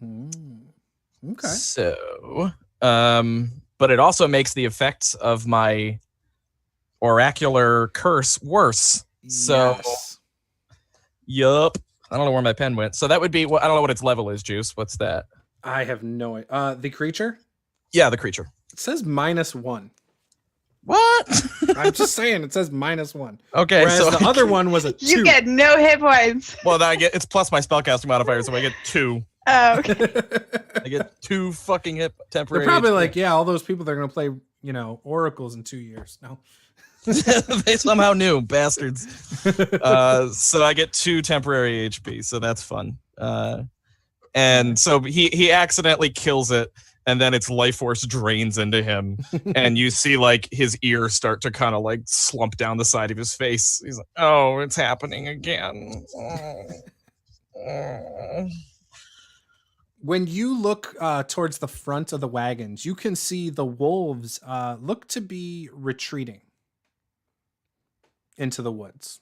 Speaker 1: Okay.
Speaker 2: So, but it also makes the effects of my oracular curse worse. So, yup. I don't know where my pen went. So that would be, I don't know what its level is, Juice. What's that?
Speaker 1: I have no idea. The creature?
Speaker 2: Yeah, the creature.
Speaker 1: It says -1.
Speaker 2: What?
Speaker 1: I'm just saying, it says -1.
Speaker 2: Okay.
Speaker 1: Whereas the other one was a 2.
Speaker 3: You get no hit points.
Speaker 2: Well, it's plus my spellcasting modifier, so I get 2.
Speaker 3: Oh, okay.
Speaker 2: I get 2 fucking hit temporary.
Speaker 1: They're probably all those people that are going to play, oracles in 2 years. No.
Speaker 2: They somehow knew, bastards. So I get 2 temporary HP, so that's fun. And so he accidentally kills it, and then its life force drains into him, and you see like his ears start to kind of like slump down the side of his face. He's like, "Oh, it's happening again."
Speaker 1: When you look towards the front of the wagons, you can see the wolves look to be retreating into the woods.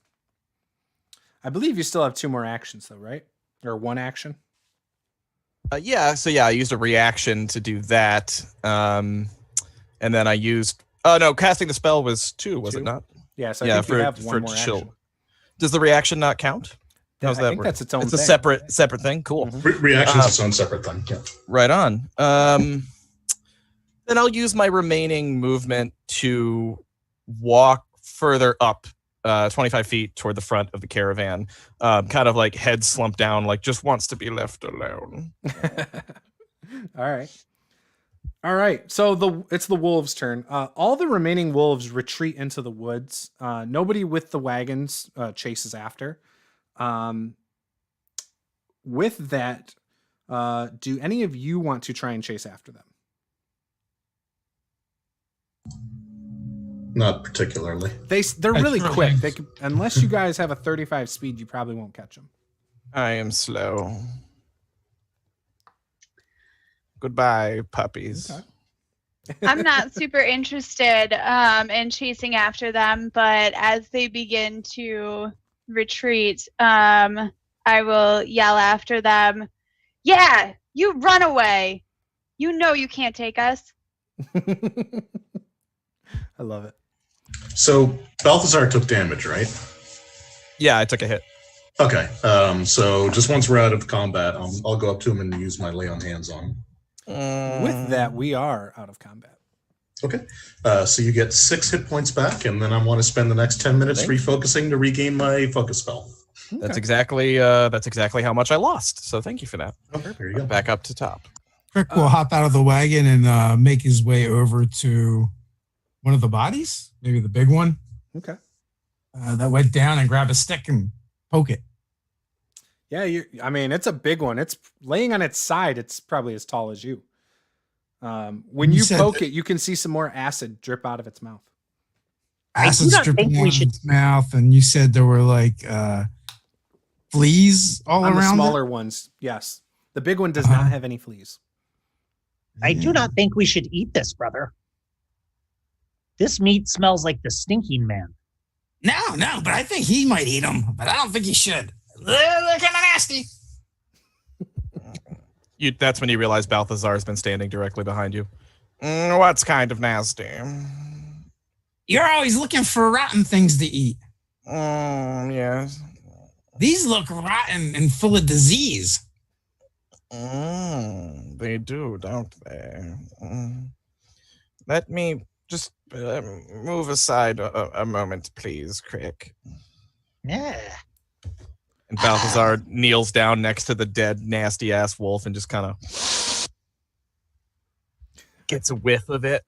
Speaker 1: I believe you still have 2 more actions, though, right? Or 1 action?
Speaker 2: Yeah, so I used a reaction to do that. And then I used... Oh, no, casting the spell was 2, was it not?
Speaker 1: Yeah, so I think you have 1 more action.
Speaker 2: Does the reaction not count?
Speaker 1: I think that's its own
Speaker 2: It's
Speaker 1: thing.
Speaker 2: a separate thing? Cool.
Speaker 1: Mm-hmm.
Speaker 6: Reaction's its own separate thing, yeah.
Speaker 2: Right on. Then I'll use my remaining movement to walk further up 25 feet toward the front of the caravan, kind of like head slumped down, like just wants to be left alone.
Speaker 1: All right. So it's the wolves' turn. All the remaining wolves retreat into the woods. Nobody with the wagons chases after. With that, do any of you want to try and chase after them?
Speaker 6: Not particularly.
Speaker 1: They're really quick. Unless you guys have a 35 speed, you probably won't catch them.
Speaker 2: I am slow. Goodbye, puppies.
Speaker 1: Okay.
Speaker 3: I'm not super interested in chasing after them, but as they begin to retreat, I will yell after them. Yeah, you run away. You know you can't take us.
Speaker 1: I love it.
Speaker 6: So Balthazar took damage, right?
Speaker 2: Yeah, I took a hit.
Speaker 6: Okay. So just once we're out of combat, I'll go up to him and use my lay on hands on him.
Speaker 1: With that, we are out of combat.
Speaker 6: Okay. So you get 6 hit points back, and then I want to spend the next 10 minutes refocusing to regain my focus spell.
Speaker 1: Okay.
Speaker 2: That's exactly how much I lost. So thank you for that.
Speaker 6: Okay, there you go.
Speaker 2: Back up to top.
Speaker 5: Crick will hop out of the wagon and make his way over to one of the bodies, maybe the big one.
Speaker 1: Okay.
Speaker 5: That went down, and grab a stick and poke it.
Speaker 1: Yeah, it's a big one. It's laying on its side. It's probably as tall as you. When you poke it, you can see some more acid drip out of its mouth.
Speaker 5: Acid dripping out of its mouth, and you said there were like fleas all
Speaker 1: on
Speaker 5: around.
Speaker 1: The smaller ones, yes. The big one does not have any fleas.
Speaker 7: I do not think we should eat this, brother. This meat smells like the stinking man.
Speaker 5: No, but I think he might eat them, but I don't think he should. They're kind of nasty.
Speaker 2: That's when you realize Balthazar has been standing directly behind you. What's kind of nasty?
Speaker 5: You're always looking for rotten things to eat.
Speaker 2: Yes.
Speaker 5: These look rotten and full of disease.
Speaker 2: They do, don't they? Let me just move aside a moment, please, Crick.
Speaker 7: Yeah.
Speaker 2: And Balthazar kneels down next to the dead, nasty-ass wolf and just kind of gets a whiff of it.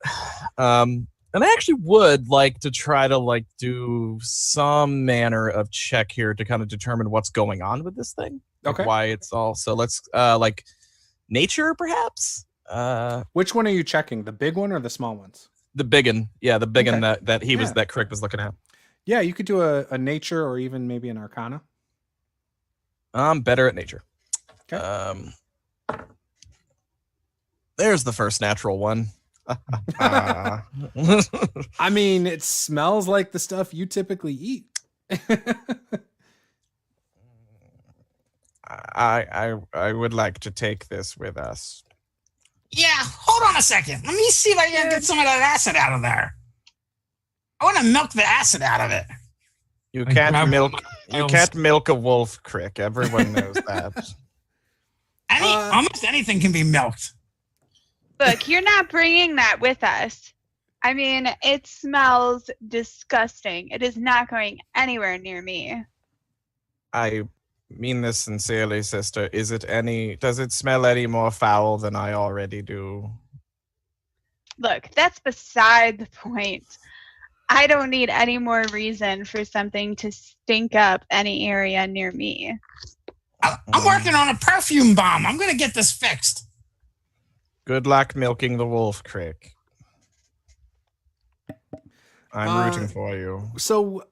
Speaker 2: And I actually would like to try to do some manner of check here to kind of determine what's going on with this thing.
Speaker 1: Okay.
Speaker 2: Why it's all so. Let's nature, perhaps.
Speaker 1: Which one are you checking? The big one or the small ones?
Speaker 2: The biggin, yeah, the biggin that
Speaker 1: Yeah.
Speaker 2: that Crick was looking at.
Speaker 1: Yeah, you could do a nature or even maybe an arcana.
Speaker 2: I'm better at nature.
Speaker 1: Okay.
Speaker 2: There's the first natural one.
Speaker 1: I mean, it smells like the stuff you typically eat.
Speaker 2: I would like to take this with us.
Speaker 5: Yeah, hold on a second. Let me see if I can get some of that acid out of there. I want to milk the acid out of it.
Speaker 2: You can't milk a wolf, Crick. Everyone knows that.
Speaker 5: Almost anything can be milked.
Speaker 3: Look, you're not bringing that with us. I mean, it smells disgusting. It is not going anywhere near me.
Speaker 2: I mean this sincerely, sister. Does it smell any more foul than I already do?
Speaker 3: Look, that's beside the point. I don't need any more reason for something to stink up any area near me.
Speaker 5: I'm working on a perfume bomb. I'm gonna get this fixed.
Speaker 2: Good luck milking the wolf, Crick. I'm rooting for you.
Speaker 1: So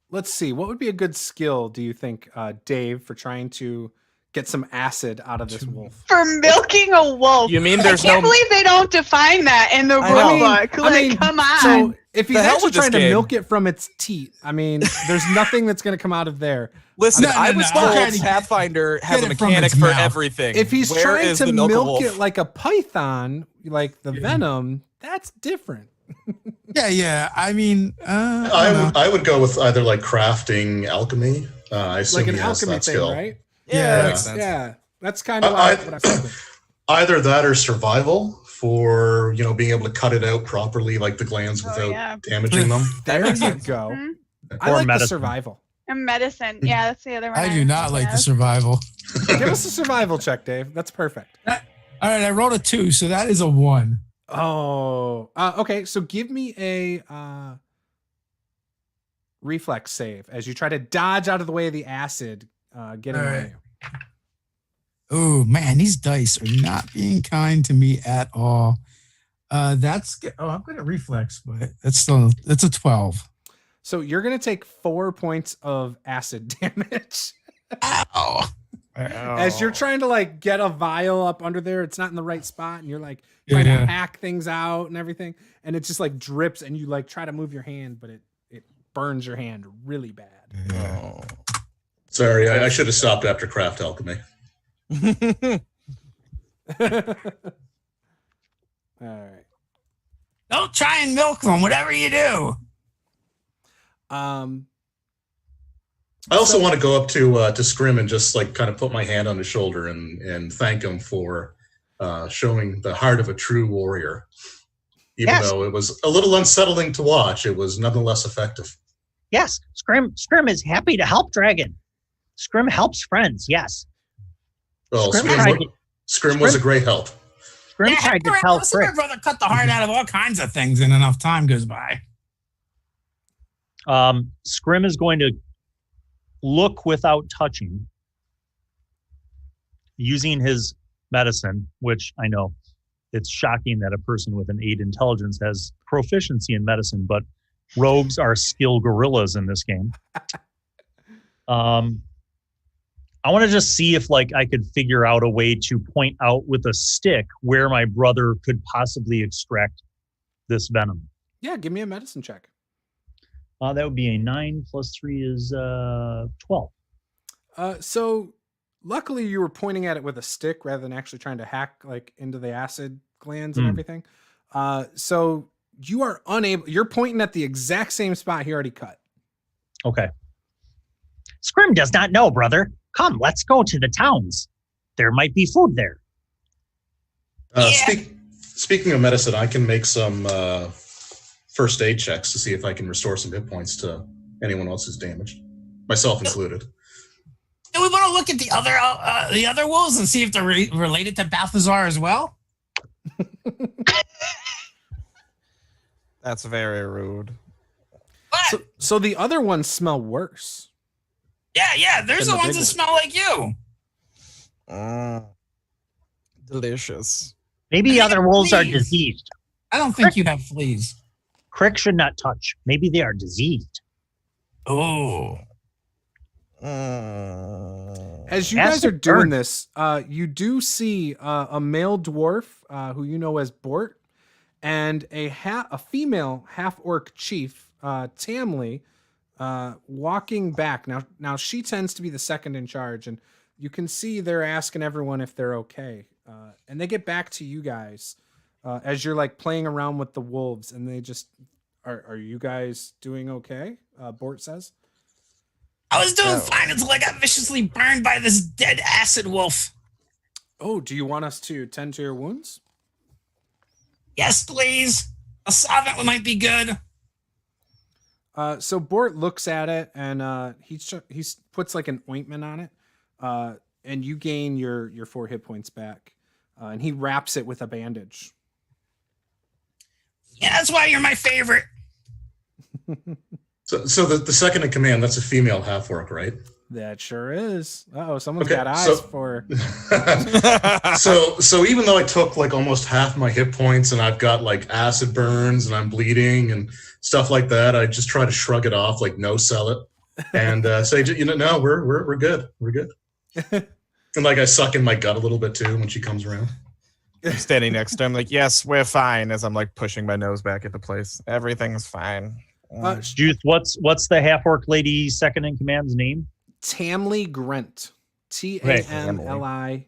Speaker 1: let's see. What would be a good skill, do you think, Dave, for trying to get some acid out of this wolf?
Speaker 3: For milking a wolf.
Speaker 2: You mean
Speaker 3: I
Speaker 2: there's
Speaker 3: can't
Speaker 2: no...
Speaker 3: believe they don't define that in the rulebook. Like, come on.
Speaker 1: So if he's
Speaker 2: The hell
Speaker 1: actually
Speaker 2: with this
Speaker 1: trying to
Speaker 2: game.
Speaker 1: milk it from its teat, I mean, there's nothing that's going to come out of there.
Speaker 2: Listen,
Speaker 5: No,
Speaker 2: I
Speaker 5: no,
Speaker 2: was
Speaker 5: no, I'm
Speaker 2: told
Speaker 5: trying to
Speaker 2: Pathfinder has a
Speaker 5: get it from
Speaker 2: mechanic
Speaker 5: its
Speaker 2: for
Speaker 5: mouth.
Speaker 2: everything.
Speaker 1: If he's
Speaker 2: Where
Speaker 1: trying
Speaker 2: is
Speaker 1: to
Speaker 2: the
Speaker 1: milk
Speaker 2: wolf?
Speaker 1: it like a python, like the venom, that's different.
Speaker 5: Yeah. I mean, I don't know.
Speaker 6: I would go with either like crafting alchemy. I assume
Speaker 1: Like an
Speaker 6: he has
Speaker 1: alchemy
Speaker 6: that
Speaker 1: thing,
Speaker 6: skill.
Speaker 1: right?
Speaker 2: Yeah, that
Speaker 5: Yeah.
Speaker 2: makes sense.
Speaker 1: Yeah, that's kind of
Speaker 6: I-
Speaker 1: what I figured.
Speaker 6: Either that or survival for being able to cut it out properly, like the glands,
Speaker 3: Oh,
Speaker 6: without
Speaker 3: yeah.
Speaker 6: damaging them.
Speaker 1: There
Speaker 2: makes
Speaker 1: you
Speaker 2: sense.
Speaker 1: go.
Speaker 3: Mhm.
Speaker 1: I
Speaker 4: Or
Speaker 1: like the
Speaker 4: medicine.
Speaker 1: survival.
Speaker 3: And medicine. Yeah, that's the other one.
Speaker 5: I do not like the
Speaker 3: was
Speaker 5: survival.
Speaker 1: Give us a survival check, Dave. That's perfect.
Speaker 5: All right, I rolled a 2, so that is a 1.
Speaker 1: Oh, okay. So give me a reflex save as you try to dodge out of the way of the acid getting
Speaker 5: All
Speaker 1: on
Speaker 5: right.
Speaker 1: you.
Speaker 5: Oh man, these dice are not being kind to me at all. I'm good at reflex, but that's a 12.
Speaker 1: So you're gonna take 4 points of acid damage
Speaker 5: Ow.
Speaker 1: as you're trying to like get a vial up under there. It's not in the right spot, and you're like
Speaker 5: Yeah,
Speaker 1: trying to
Speaker 5: yeah.
Speaker 1: hack things out and everything, and it just like drips, and you like try to move your hand, but it burns your hand really bad.
Speaker 2: Oh.
Speaker 6: Sorry, I should have stopped after craft alchemy.
Speaker 1: All right.
Speaker 5: Don't try and milk them, whatever you do.
Speaker 6: I also want to go up to Scrim and just like kind of put my hand on his shoulder and thank him for showing the heart of a true warrior. Even
Speaker 7: Yes.
Speaker 6: though it was a little unsettling to watch, it was nonetheless effective.
Speaker 7: Yes, Scrim is happy to help Dragon. Scrim helps friends. Yes,
Speaker 6: Well,
Speaker 7: Scrim
Speaker 6: Scrim,
Speaker 7: tried to-
Speaker 6: Scrim was a great help.
Speaker 7: Scrim tried to tell
Speaker 5: listen, my
Speaker 7: Frick.
Speaker 5: brother cut the heart out of all kinds of things, and enough time goes by.
Speaker 4: Scrim is going to look without touching, using his medicine, which I know it's shocking that a person with an 8 intelligence has proficiency in medicine, but rogues are skill gorillas in this game. I want to just see if like I could figure out a way to point out with a stick where my brother could possibly extract this venom.
Speaker 1: Yeah, give me a medicine check.
Speaker 4: That would be a 9 plus 3 is 12.
Speaker 1: So luckily you were pointing at it with a stick rather than actually trying to hack like into the acid glands and everything. So you are unable, you're pointing at the exact same spot he already cut.
Speaker 4: Okay.
Speaker 7: Scrim does not know, brother. Come, let's go to the towns. There might be food there.
Speaker 6: Speaking of medicine, I can make some first aid checks to see if I can restore some hit points to anyone else who's damaged, myself included.
Speaker 5: Do we want to look at the other wolves and see if they're related to Balthazar as well?
Speaker 2: That's very rude.
Speaker 5: What?
Speaker 1: So the other ones smell worse.
Speaker 5: Yeah. There's
Speaker 1: And
Speaker 5: the
Speaker 1: the
Speaker 5: ones
Speaker 1: big
Speaker 5: that smell like you.
Speaker 2: Delicious.
Speaker 7: Maybe the other wolves are
Speaker 5: Please.
Speaker 7: diseased.
Speaker 5: I don't think you have fleas.
Speaker 7: Crick should not touch. Maybe they are diseased.
Speaker 5: Oh.
Speaker 1: As you
Speaker 7: Ask
Speaker 1: guys are
Speaker 7: the
Speaker 1: doing
Speaker 7: bird.
Speaker 1: this, you do see a male dwarf who you know as Bort, and a female half-orc chief, Tamley, walking back. Now she tends to be the second in charge, and you can see they're asking everyone if they're okay. And they get back to you guys as you're like playing around with the wolves, and they just are you guys doing okay? Bort says.
Speaker 5: I was doing fine until I got viciously burned by this dead acid wolf.
Speaker 1: Oh, do you want us to tend to your wounds?
Speaker 5: Yes, please. A solvent might be good.
Speaker 1: So Bort looks at it and he puts like an ointment on it, and you gain your 4 hit points back. And he wraps it with a bandage.
Speaker 5: Yeah, that's why you're my favorite.
Speaker 6: So the second in command, that's a female half-orc, right?
Speaker 1: That sure is. Someone's
Speaker 6: Okay,
Speaker 1: got eyes
Speaker 6: so-
Speaker 1: for.
Speaker 6: So even though I took like almost half my hit points and I've got like acid burns and I'm bleeding and stuff like that, I just try to shrug it off, like no sell it, and say, no, we're good, we're good. And like I suck in my gut a little bit too when she comes around.
Speaker 2: I'm standing next to him, like, yes, we're fine. As I'm like pushing my nose back at the place, everything's fine.
Speaker 4: Juice, what's the half orc lady second in command's name?
Speaker 1: Tamli Grent. TAMLIGRENT.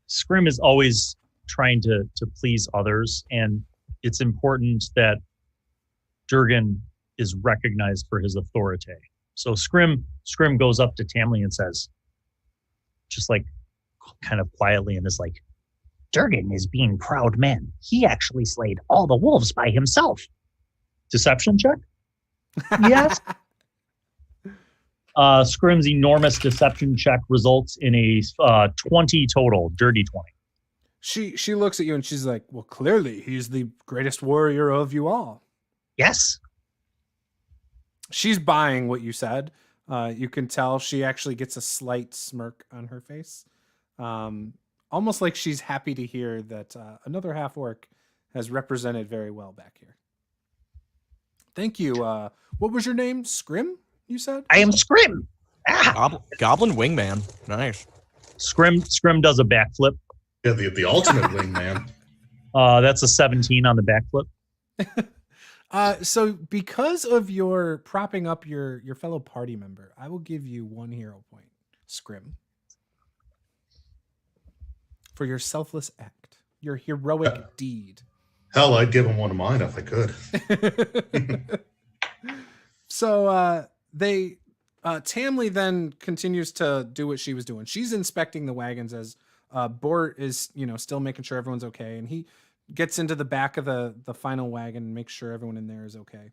Speaker 4: Scrim is always trying to please others, and it's important that Durgan is recognized for his authority. So Scrim goes up to Tamli and says, just like kind of quietly, and is like,
Speaker 7: Durgan is being proud man. He actually slayed all the wolves by himself.
Speaker 4: deception check?
Speaker 7: Yes.
Speaker 4: Scrim's enormous deception check results in a 20 total, dirty 20.
Speaker 1: She looks at you and she's like, well, clearly he's the greatest warrior of you all.
Speaker 7: Yes.
Speaker 1: She's buying what you said. You can tell she actually gets a slight smirk on her face. Almost like she's happy to hear that another half orc has represented very well back here. Thank you. What was your name? Scrim, you said?
Speaker 7: I am Scrim. Ah.
Speaker 2: Goblin wingman. Nice.
Speaker 4: Scrim does a backflip.
Speaker 6: Yeah, the ultimate wingman.
Speaker 4: That's a 17 on the backflip.
Speaker 1: So because of your propping up your fellow party member, I will give you 1 hero point, Scrim, for your selfless act, your heroic deed.
Speaker 6: Hell, I'd give him one of mine if I could.
Speaker 1: So Tamli then continues to do what she was doing. She's inspecting the wagons as Bort is, still making sure everyone's okay, and he gets into the back of the final wagon and makes sure everyone in there is okay.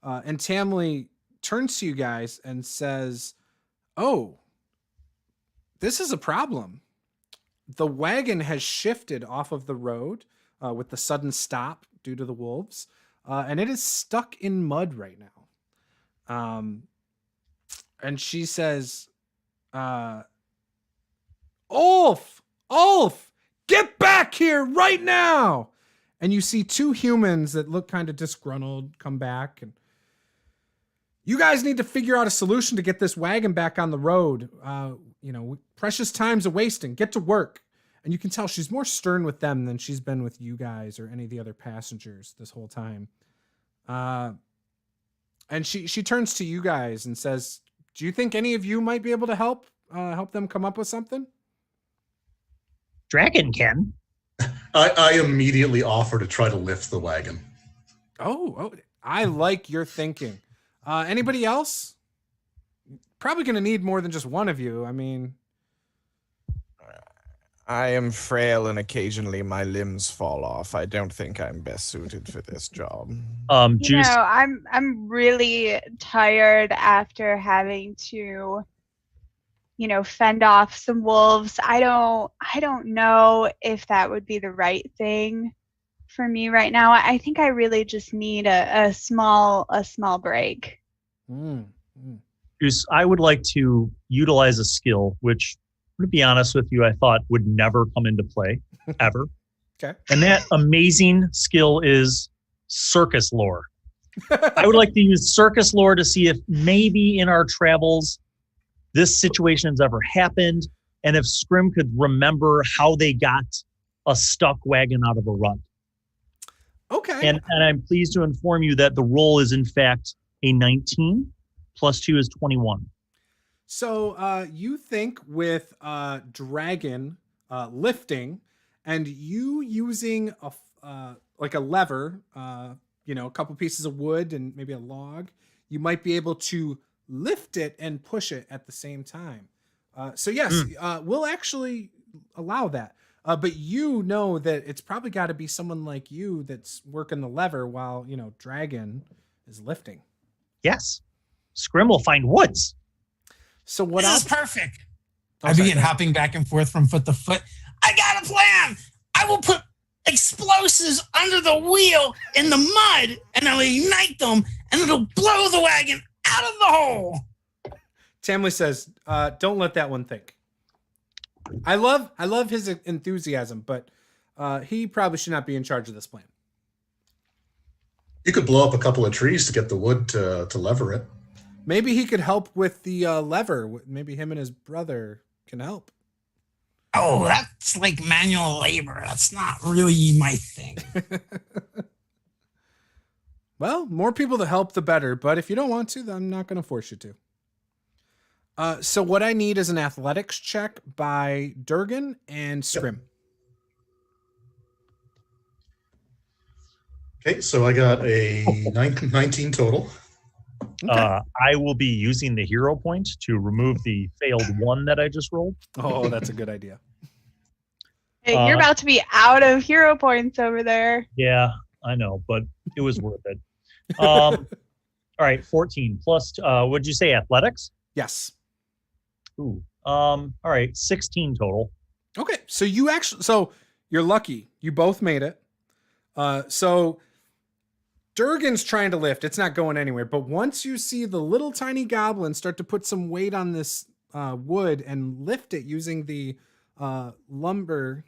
Speaker 1: And Tamli turns to you guys and says, "Oh, this is a problem. The wagon has shifted off of the road with the sudden stop due to the wolves, and it is stuck in mud right now." And she says, Ulf, get back here right now. And you see 2 humans that look kind of disgruntled come back, and you guys need to figure out a solution to get this wagon back on the road. Precious time's a wasting. Get to work. And you can tell she's more stern with them than she's been with you guys or any of the other passengers this whole time. And she turns to you guys and says, do you think any of you might be able to help them come up with something?
Speaker 7: Dragon can.
Speaker 6: I immediately offer to try to lift the wagon.
Speaker 1: Oh, I like your thinking. Anybody else? Probably going to need more than just one of you. I mean,
Speaker 2: I am frail and occasionally my limbs fall off. I don't think I'm best suited for this job.
Speaker 4: Juice.
Speaker 3: I'm really tired after having to, fend off some wolves. I don't know if that would be the right thing for me right now. I think I really just need a small break.
Speaker 4: Juice, I would like to utilize a skill which, to be honest with you, I thought would never come into play, ever.
Speaker 1: Okay.
Speaker 4: And that amazing skill is circus lore. I would like to use circus lore to see if maybe in our travels this situation has ever happened, and if Scrim could remember how they got a stuck wagon out of a rut.
Speaker 1: Okay.
Speaker 4: And I'm pleased to inform you that the roll is in fact a 19, plus 2 is 21.
Speaker 1: So you think with dragon lifting and you using a lever, a couple pieces of wood and maybe a log, you might be able to lift it and push it at the same time. So yes, we'll actually allow that. But you know that it's probably got to be someone like you that's working the lever while, dragon is lifting.
Speaker 7: Yes. Scrim will find woods.
Speaker 1: So what
Speaker 5: This
Speaker 1: else?
Speaker 5: is perfect.
Speaker 1: Oh,
Speaker 5: I
Speaker 1: sorry,
Speaker 5: begin hopping back and forth from foot to foot. I got a plan. I will put a explosives under the wheel in the mud, and I'll ignite them, and it'll blow the wagon out of the hole.
Speaker 1: Tamley says, don't let that one think. I love his enthusiasm, but he probably should not be in charge of this plan.
Speaker 6: You could blow up a couple of trees to get the wood to lever it.
Speaker 1: Maybe he could help with the lever. Maybe him and his brother can help.
Speaker 5: Oh, that's like manual labor. That's not really my thing.
Speaker 1: Well, more people to help, the better. But if you don't want to, then I'm not going to force you to. So what I need is an athletics check by Durgan and Scrim.
Speaker 6: Okay, so I got a 19 total.
Speaker 1: Okay.
Speaker 4: I will be using the hero point to remove the failed one that I just rolled.
Speaker 1: Oh, that's a good idea.
Speaker 3: Hey, you're about to be out of hero points over there.
Speaker 4: Yeah, I know, but it was worth it. All right, 14 plus, what'd you say, athletics?
Speaker 1: Yes.
Speaker 4: Ooh. All right, 16 total.
Speaker 1: Okay, so you're lucky. You both made it. So Durgan's trying to lift. It's not going anywhere. But once you see the little tiny goblin start to put some weight on this wood and lift it using the lumber,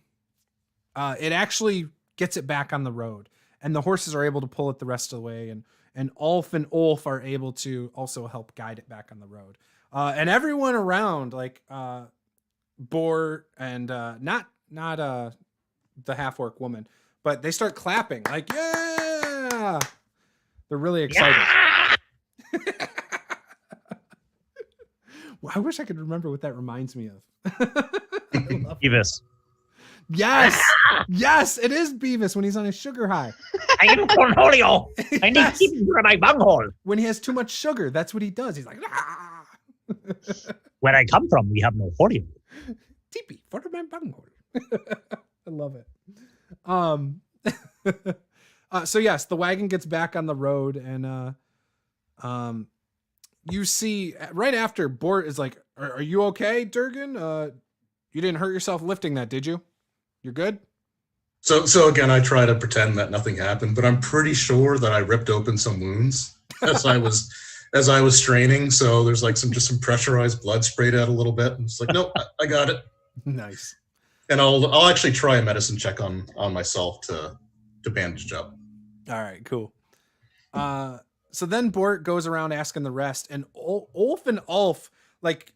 Speaker 1: it actually gets it back on the road. And the horses are able to pull it the rest of the way. And Ulf and Ulf are able to also help guide it back on the road. And everyone around, like Boar and not the half-orc woman, but they start clapping like, yeah, they're really excited. Yeah! Well, I wish I could remember what that reminds me of.
Speaker 4: Beavis.
Speaker 1: Yes. Yes, it is Beavis when he's on his sugar high.
Speaker 7: I am Cornholio. I need to keep you in my bunghole.
Speaker 1: When he has too much sugar, that's what he does. He's like, ah.
Speaker 7: Where I come from, we have no folio.
Speaker 1: Teepee for my bunghole. I love it. So yes, the wagon gets back on the road, and you see right after Bort is like, "Are you okay, Durgan? You didn't hurt yourself lifting that, did you? You're good?"
Speaker 6: So again, I try to pretend that nothing happened, but I'm pretty sure that I ripped open some wounds as I was straining. So there's like some pressurized blood sprayed out a little bit, and it's like, nope, I got it.
Speaker 1: Nice.
Speaker 6: And I'll actually try a medicine check on myself to bandage up.
Speaker 1: All right, cool. So then Bort goes around asking the rest, and Ulf and Ulf like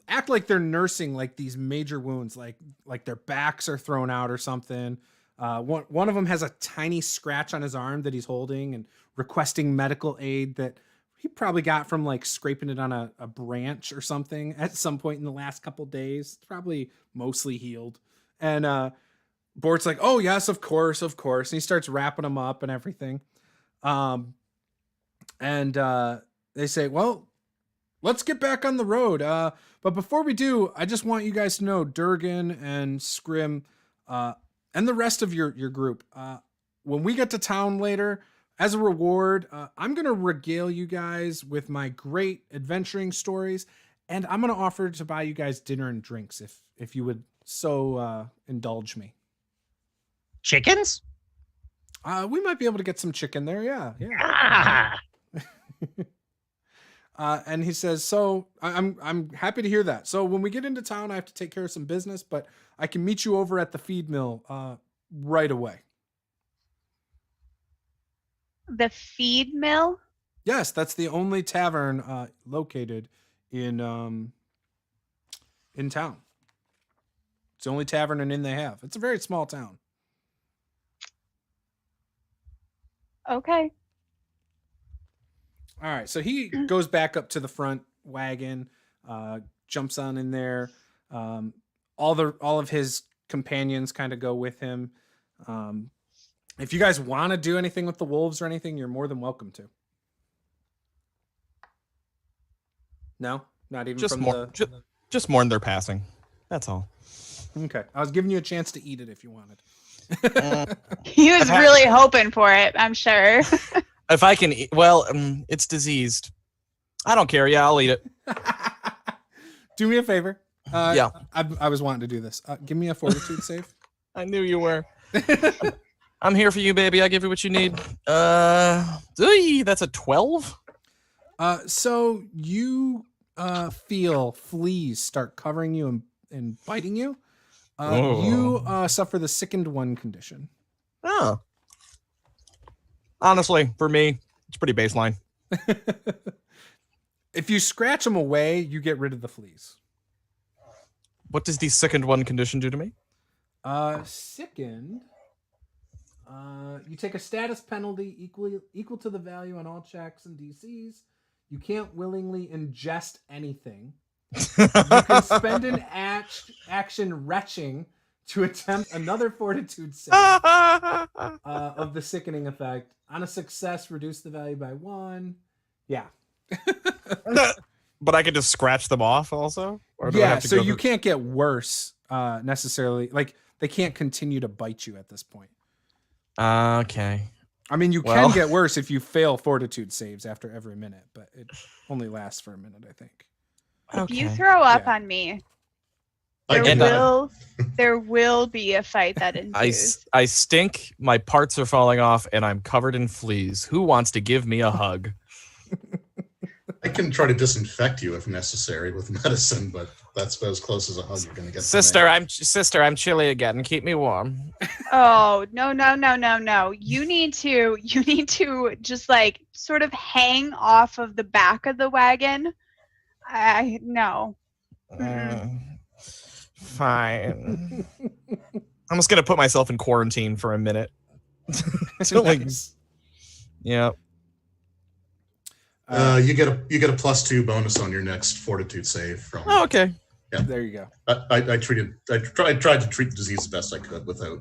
Speaker 1: act like they're nursing like these major wounds, like their backs are thrown out or something. One of them has a tiny scratch on his arm that he's holding and requesting medical aid that he probably got from like scraping it on a branch or something at some point in the last couple days. It's probably mostly healed. And Bort's like, "Oh yes, of course." And he starts wrapping them up and everything. And they say, "Well, let's get back on the road. But before we do, I just want you guys to know, Durgan and Scrim, and the rest of your group, when we get to town later, as a reward, I'm going to regale you guys with my great adventuring stories, and I'm going to offer to buy you guys dinner and drinks if you would so indulge me."
Speaker 7: Chickens?
Speaker 1: We might be able to get some chicken there. Yeah.
Speaker 7: Ah.
Speaker 1: And he says, "So I'm happy to hear that. So when we get into town, I have to take care of some business, but I can meet you over at the feed mill right away."
Speaker 3: The feed mill?
Speaker 1: Yes, that's the only tavern located in town. It's the only tavern and inn they have. It's a very small town.
Speaker 3: Okay.
Speaker 1: All right, so he goes back up to the front wagon, jumps on in there. All of his companions kind of go with him. If you guys want to do anything with the wolves or anything, you're more than welcome to. No, not even
Speaker 2: Just
Speaker 1: from
Speaker 2: just mourn their passing. That's all.
Speaker 1: Okay, I was giving you a chance to eat it if you wanted.
Speaker 3: He was really hoping for it, I'm sure.
Speaker 2: If I can eat, well, it's diseased. I don't care. Yeah, I'll eat it.
Speaker 1: Do me a favor.
Speaker 2: Yeah.
Speaker 1: I was wanting to do this. Give me a fortitude save.
Speaker 2: I knew you were. I'm here for you, baby. I give you what you need. That's a 12.
Speaker 1: So you feel fleas start covering you and biting you. You suffer the sickened one condition.
Speaker 2: Oh. Honestly, for me, it's pretty baseline.
Speaker 1: If you scratch them away, you get rid of the fleas.
Speaker 2: What does the sickened one condition do to me?
Speaker 1: Sickened. You take a status penalty equal to the value on all checks and DCs. You can't willingly ingest anything. You can spend an action retching to attempt another fortitude save of the sickening effect. On a success, reduce the value by 1. Yeah.
Speaker 2: But I can just scratch them off also? Or do I
Speaker 1: Yeah,
Speaker 2: have to
Speaker 1: so
Speaker 2: go
Speaker 1: you
Speaker 2: through-
Speaker 1: can't get worse necessarily. Like, they can't continue to bite you at this point.
Speaker 2: Okay.
Speaker 1: I mean, you can get worse if you fail fortitude saves after every minute, but it only lasts for a minute, I think.
Speaker 3: If you throw up on me, there will be a fight that ensues.
Speaker 2: I stink, my parts are falling off, and I'm covered in fleas. Who wants to give me a hug?
Speaker 6: I can try to disinfect you if necessary with medicine, but that's about as close as a hug you're going to get.
Speaker 2: Sister, I'm chilly again. Keep me warm.
Speaker 3: Oh, no. You need to just like sort of hang off of the back of the wagon. No.
Speaker 2: Fine. I'm just gonna put myself in quarantine for a minute.
Speaker 1: Nice.
Speaker 2: Yeah.
Speaker 6: You get a +2 bonus on your next fortitude save from.
Speaker 2: Oh, okay.
Speaker 6: Yeah.
Speaker 1: There you go.
Speaker 6: I tried to treat the disease the best I could without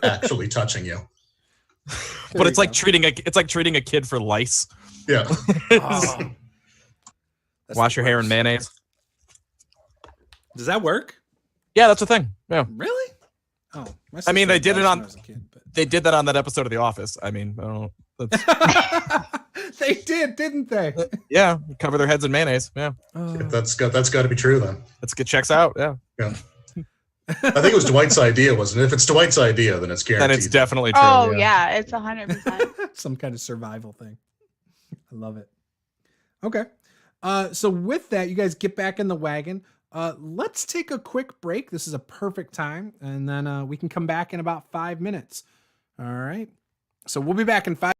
Speaker 6: actually touching you.
Speaker 2: But it's like treating a kid for lice.
Speaker 6: Yeah.
Speaker 1: Oh.
Speaker 2: Wash your hair in mayonnaise.
Speaker 1: Does that work?
Speaker 2: Yeah, that's the thing. Yeah.
Speaker 1: Really? Oh,
Speaker 2: I mean, they did it on.
Speaker 1: Kid,
Speaker 2: They did that on that episode of The Office. I mean, I don't know.
Speaker 1: They did, didn't they?
Speaker 2: Yeah, cover their heads in mayonnaise. Yeah.
Speaker 6: That's got to be true then.
Speaker 2: Let's get checks out. Yeah.
Speaker 6: Yeah. I think it was Dwight's idea, wasn't it? If it's Dwight's idea, then it's guaranteed.
Speaker 2: Then it's definitely true.
Speaker 3: Oh yeah, it's 100%.
Speaker 1: Some kind of survival thing. I love it. Okay. So with that, you guys get back in the wagon. Let's take a quick break. This is a perfect time. And then we can come back in about 5 minutes. All right. So we'll be back in 5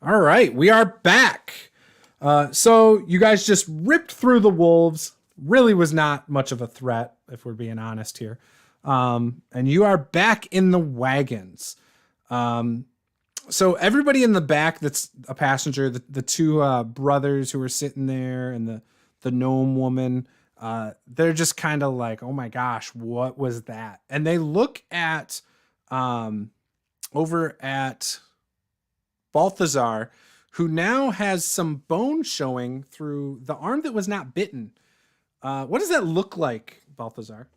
Speaker 1: All right, we are back. So you guys just ripped through the wolves. Really was not much of a threat, if we're being honest here. And you are back in the wagons. So everybody in the back that's a passenger, the two brothers who were sitting there and the gnome woman, they're just kind of like, oh my gosh, what was that? And they look at over at Balthazar, who now has some bone showing through the arm that was not bitten. What does that look like, Balthazar?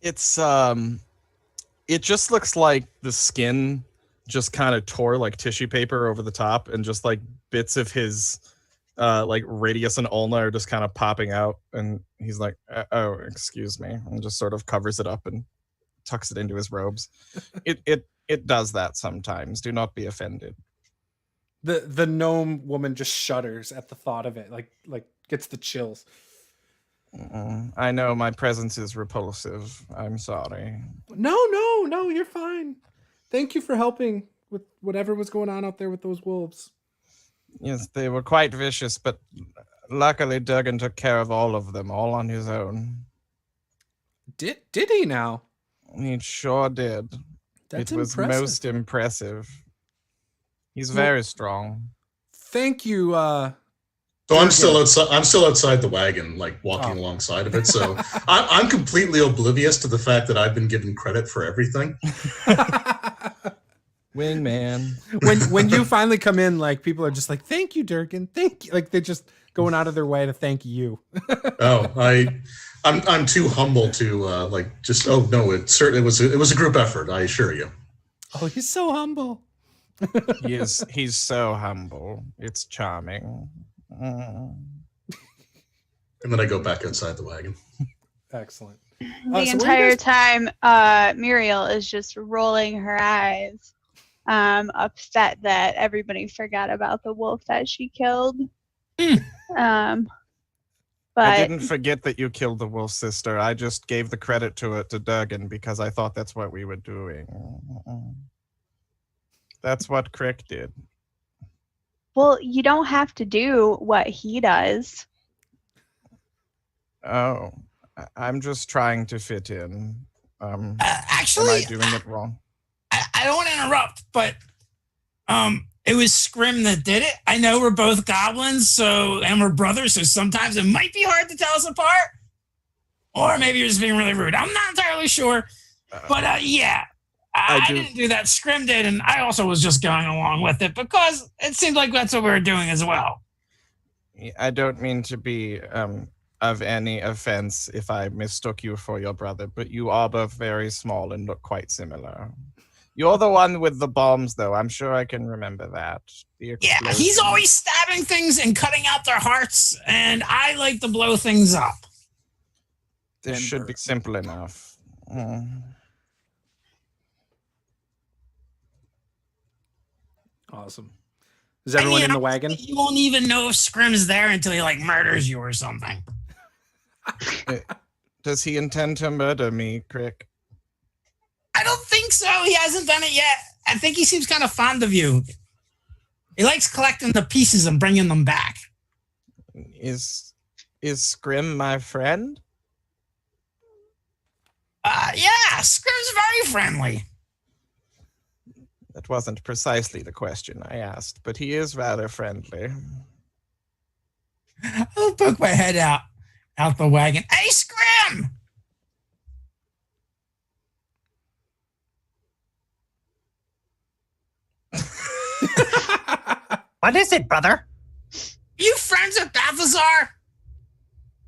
Speaker 2: It's it just looks like the skin just kind of tore like tissue paper over the top, and just like bits of his like radius and ulna are just kind of popping out, and he's like, oh, excuse me, and just sort of covers it up and tucks it into his robes. It does that sometimes. Do not be offended.
Speaker 1: The gnome woman just shudders at the thought of it, like gets the chills.
Speaker 2: I know my presence is repulsive. I'm sorry.
Speaker 1: No, you're fine. Thank you for helping with whatever was going on out there with those wolves.
Speaker 2: Yes, they were quite vicious, but luckily Durgan took care of all of them, all on his own.
Speaker 1: Did he now?
Speaker 2: He sure did.
Speaker 1: That's
Speaker 2: it was
Speaker 1: impressive.
Speaker 2: most impressive. He's very strong.
Speaker 1: Thank you.
Speaker 6: So I'm still outside the wagon, like walking alongside of it. So I'm completely oblivious to the fact that I've been given credit for everything.
Speaker 2: Wingman.
Speaker 1: When you finally come in, like people are just like, "Thank you, Durgan. Thank you." Like they're just going out of their way to thank you.
Speaker 6: I'm too humble to like just. Oh no, it certainly was. It was a group effort. I assure you.
Speaker 1: Oh, he's so humble.
Speaker 2: He's so humble. It's charming.
Speaker 6: And then I go back inside the wagon.
Speaker 1: Excellent.
Speaker 3: The entire time, Muriel is just rolling her eyes, upset that everybody forgot about the wolf that she killed. But
Speaker 2: I didn't forget that you killed the wolf, sister. I just gave the credit to Durgan because I thought that's what we were doing. That's what Crick did.
Speaker 3: well, you don't have to do what he does.
Speaker 2: Oh, I'm just trying to fit in.
Speaker 5: Actually,
Speaker 2: am I doing it wrong?
Speaker 5: I don't want to interrupt, but it was Scrim that did it. I know we're both goblins, and we're brothers, so sometimes it might be hard to tell us apart. Or maybe you're just being really rude. I'm not entirely sure. But yeah, I didn't do that. Scrim did, and I also was just going along with it because it seemed like that's what we were doing as well.
Speaker 2: I don't mean to be of any offense if I mistook you for your brother, but you are both very small and look quite similar. You're the one with the bombs, though. I'm sure I can remember that. Yeah,
Speaker 5: he's always stabbing things and cutting out their hearts, and I like to blow things up.
Speaker 2: This should be simple enough.
Speaker 1: Awesome. Is everyone in the wagon?
Speaker 5: You won't even know if Scrim's there until he like murders you or something.
Speaker 2: Does he intend to murder me, Crick?
Speaker 5: I don't think so. He hasn't done it yet. I think he seems kind of fond of you. He likes collecting the pieces and bringing them back.
Speaker 2: Is Scrim my friend?
Speaker 5: Yeah, Scrim's very friendly.
Speaker 2: That wasn't precisely the question I asked, but he is rather friendly.
Speaker 5: I'll poke my head out the wagon. Hey, Scrim!
Speaker 7: What is it, brother?
Speaker 5: You friends with Balthazar?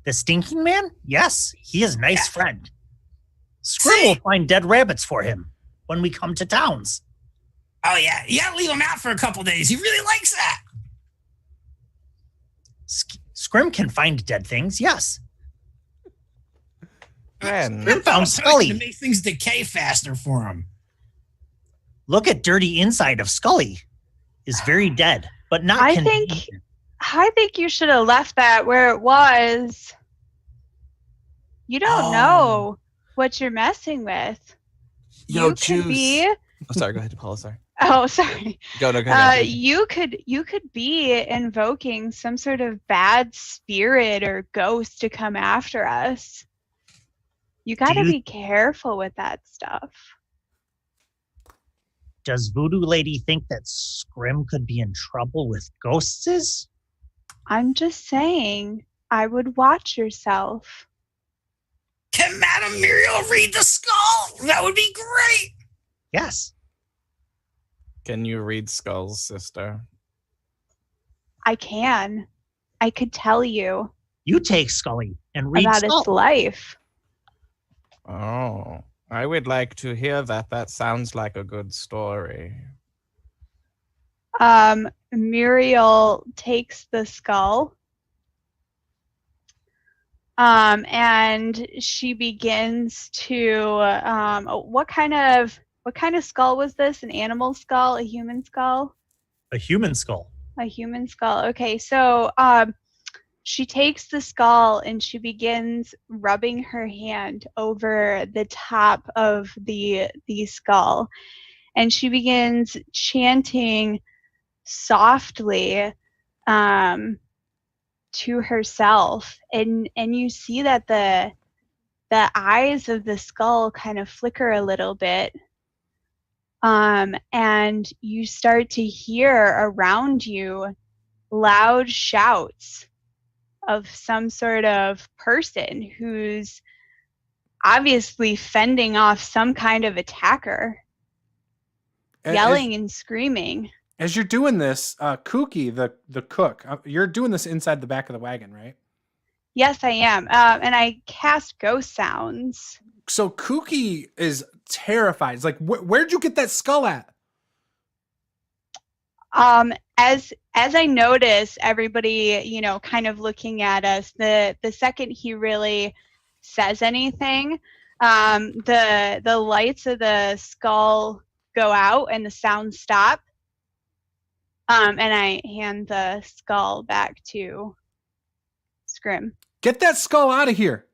Speaker 7: The stinking man? Yes, he is a nice friend. Scrim will find dead rabbits for him when we come to towns.
Speaker 5: Oh, yeah. You gotta leave him out for a couple days. He really likes that.
Speaker 7: Scrim can find dead things, yes.
Speaker 2: Friend.
Speaker 7: Found Scully.
Speaker 5: To make things decay faster for him.
Speaker 7: Look at dirty inside of Scully. Is very dead, but not
Speaker 3: I
Speaker 7: convenient.
Speaker 3: think you should have left that where it was. You don't know what you're messing with.
Speaker 2: Yo,
Speaker 3: You could be.
Speaker 2: Oh, sorry, go ahead, Paula. Sorry.
Speaker 3: Oh, sorry.
Speaker 2: Go ahead.
Speaker 3: You could be invoking some sort of bad spirit or ghost to come after us. You got to be careful with that stuff.
Speaker 7: Does Voodoo Lady think that Scrim could be in trouble with ghosts?
Speaker 3: I'm just saying, I would watch yourself.
Speaker 5: Can Madame Muriel read the skull? That would be great.
Speaker 7: Yes.
Speaker 2: Can you read skulls, sister?
Speaker 3: I can. I could tell you
Speaker 7: You take Scully and read
Speaker 3: about
Speaker 7: Skull.
Speaker 3: its life.
Speaker 2: Oh, I would like to hear that. That sounds like a good story.
Speaker 3: Muriel takes the skull. And she begins to what kind of skull was this? An animal skull? A human skull?
Speaker 4: A human skull.
Speaker 3: A human skull. Okay, so she takes the skull and she begins rubbing her hand over the top of the skull, and she begins chanting softly to herself, and you see that the eyes of the skull kind of flicker a little bit, and you start to hear around you loud shouts of some sort of person who's obviously fending off some kind of attacker, yelling and screaming.
Speaker 1: As you're doing this, Kooky, the cook, you're doing this inside the back of the wagon, right?
Speaker 3: Yes, I am. And I cast ghost sounds.
Speaker 1: So Kooky is terrified. It's like, where'd you get that skull at?
Speaker 3: As I notice everybody, kind of looking at us, the second he really says anything, the lights of the skull go out and the sounds stop. And I hand the skull back to Scrim.
Speaker 1: Get that skull out of here.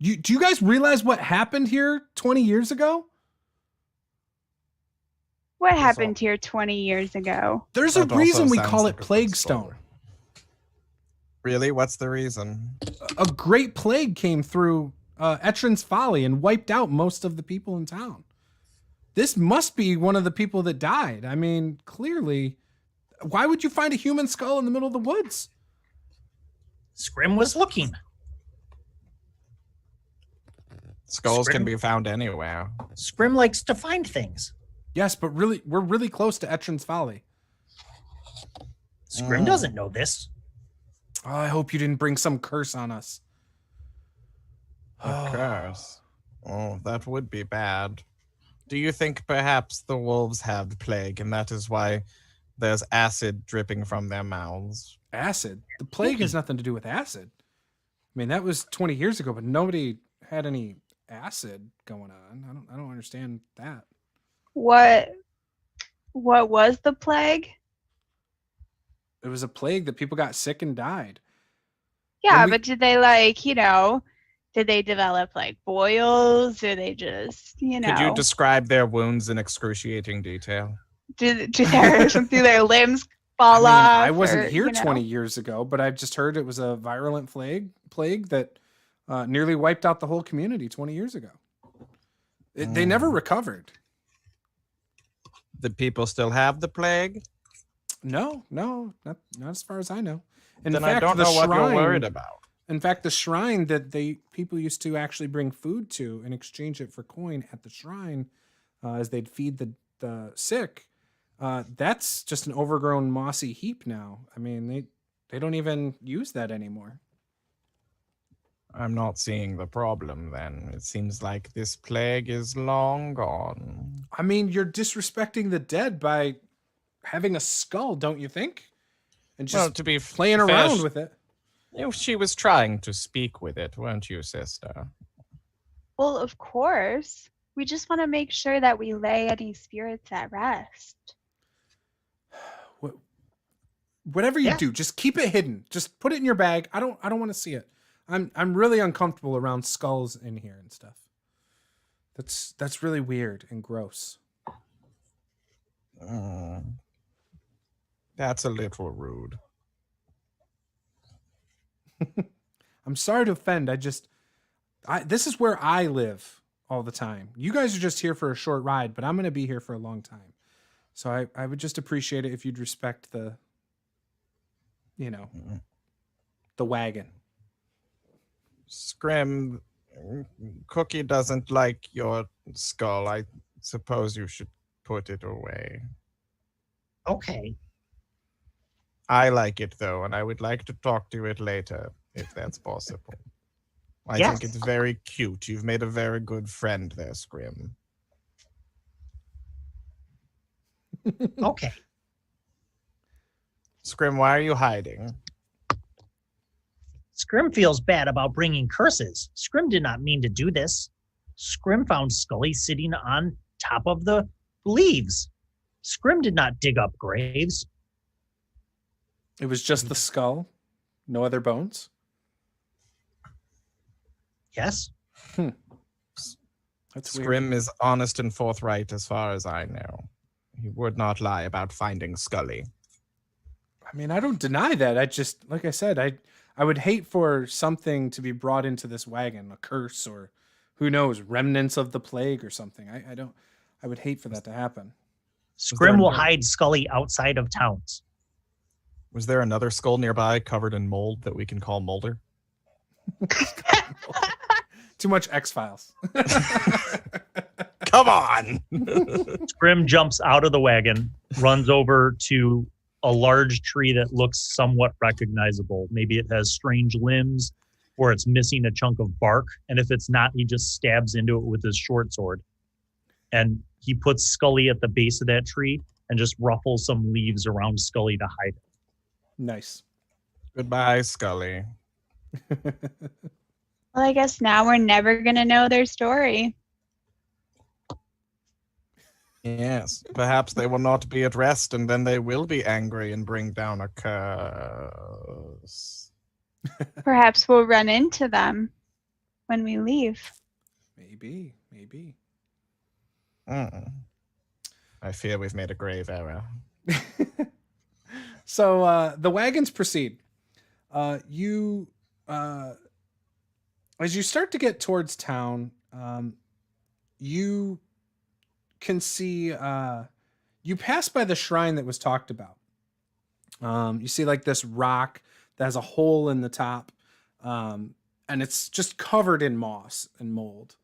Speaker 1: Do you guys realize what happened here 20 years ago?
Speaker 3: What happened here 20 years ago?
Speaker 1: There's a
Speaker 2: That
Speaker 1: reason
Speaker 2: also
Speaker 1: we
Speaker 2: sounds
Speaker 1: call
Speaker 2: like
Speaker 1: it
Speaker 2: a good
Speaker 1: Plaguestone.
Speaker 2: story. Really? What's the reason?
Speaker 1: A great plague came through Etran's Folly and wiped out most of the people in town. This must be one of the people that died. I mean, clearly, why would you find a human skull in the middle of the woods?
Speaker 7: Scrim was looking.
Speaker 2: Skulls
Speaker 7: Scrim?
Speaker 2: can be found anywhere.
Speaker 7: Scrim likes to find things.
Speaker 1: Yes, but really, we're really close to Etran's Folly.
Speaker 7: Scrim doesn't know this.
Speaker 1: Oh, I hope you didn't bring some curse on us.
Speaker 2: Of course. Oh, that would be bad. Do you think perhaps the wolves have plague, and that is why there's acid dripping from their mouths?
Speaker 1: Acid? The plague has nothing to do with acid. I mean, that was 20 years ago, but nobody had any acid going on. I don't understand that.
Speaker 3: What was the plague?
Speaker 1: It was a plague that people got sick and died.
Speaker 3: Yeah, but did they did they develop like boils? Did they just,
Speaker 2: Could you describe their wounds in excruciating detail?
Speaker 3: do their limbs fall off?
Speaker 1: I wasn't here 20 years ago, but I've just heard it was a virulent plague that nearly wiped out the whole community 20 years ago. They never recovered.
Speaker 2: Did people still have the plague?
Speaker 1: No, not as far as I know. In
Speaker 2: Then
Speaker 1: fact,
Speaker 2: I don't know what you're worried about.
Speaker 1: In fact, the shrine that people used to actually bring food to and exchange it for coin at the shrine, as they'd feed the sick, that's just an overgrown mossy heap now. I mean, they don't even use that anymore.
Speaker 2: I'm not seeing the problem then. It seems like this plague is long gone.
Speaker 1: I mean, you're disrespecting the dead by having a skull, don't you think? And just
Speaker 2: to be
Speaker 1: playing
Speaker 2: fair,
Speaker 1: around with it.
Speaker 2: She was trying to speak with it, weren't you, sister?
Speaker 3: Well, of course. We just want to make sure that we lay any spirits at rest.
Speaker 1: Whatever you do, just keep it hidden. Just put it in your bag. I don't want to see it. I'm really uncomfortable around skulls in here and stuff. That's really weird and gross.
Speaker 2: That's a little rude.
Speaker 1: I'm sorry to offend. This is where I live all the time. You guys are just here for a short ride, but I'm going to be here for a long time. So I would just appreciate it if you'd respect the wagon.
Speaker 2: Scrim, Cookie doesn't like your skull. I suppose you should put it away.
Speaker 7: Okay.
Speaker 2: I like it, though, and I would like to talk to it later, if that's possible. I
Speaker 7: Yes.
Speaker 2: think it's very cute. You've made a very good friend there, Scrim.
Speaker 7: Okay.
Speaker 2: Scrim, why are you hiding?
Speaker 7: Scrim feels bad about bringing curses. Scrim did not mean to do this. Scrim found Scully sitting on top of the leaves. Scrim did not dig up graves.
Speaker 1: It was just the skull, no other bones.
Speaker 7: Yes.
Speaker 1: That's weird.
Speaker 2: Scrim is honest and forthright as far as I know. He would not lie about finding Scully.
Speaker 1: I mean, I don't deny that. I just, like I said, I would hate for something to be brought into this wagon, a curse or who knows, remnants of the plague or something. I would hate for that to happen.
Speaker 7: Scrim will hide Scully outside of towns.
Speaker 2: Was there another skull nearby covered in mold that we can call Molder?
Speaker 1: Too much X-Files.
Speaker 2: Come on!
Speaker 4: Scrim jumps out of the wagon, runs over to a large tree that looks somewhat recognizable. Maybe it has strange limbs or it's missing a chunk of bark. And if it's not, he just stabs into it with his short sword. And he puts Scully at the base of that tree and just ruffles some leaves around Scully to hide it.
Speaker 1: Nice.
Speaker 2: Goodbye, Scully.
Speaker 3: Well, I guess now we're never going to know their story.
Speaker 2: Yes, perhaps they will not be at rest, and then they will be angry and bring down a curse.
Speaker 3: Perhaps we'll run into them when we leave.
Speaker 1: Maybe.
Speaker 2: I fear we've made a grave error.
Speaker 1: So the wagons proceed. As you start to get towards town, you can see you pass by the shrine that was talked about. You see like this rock that has a hole in the top, and it's just covered in moss and mold.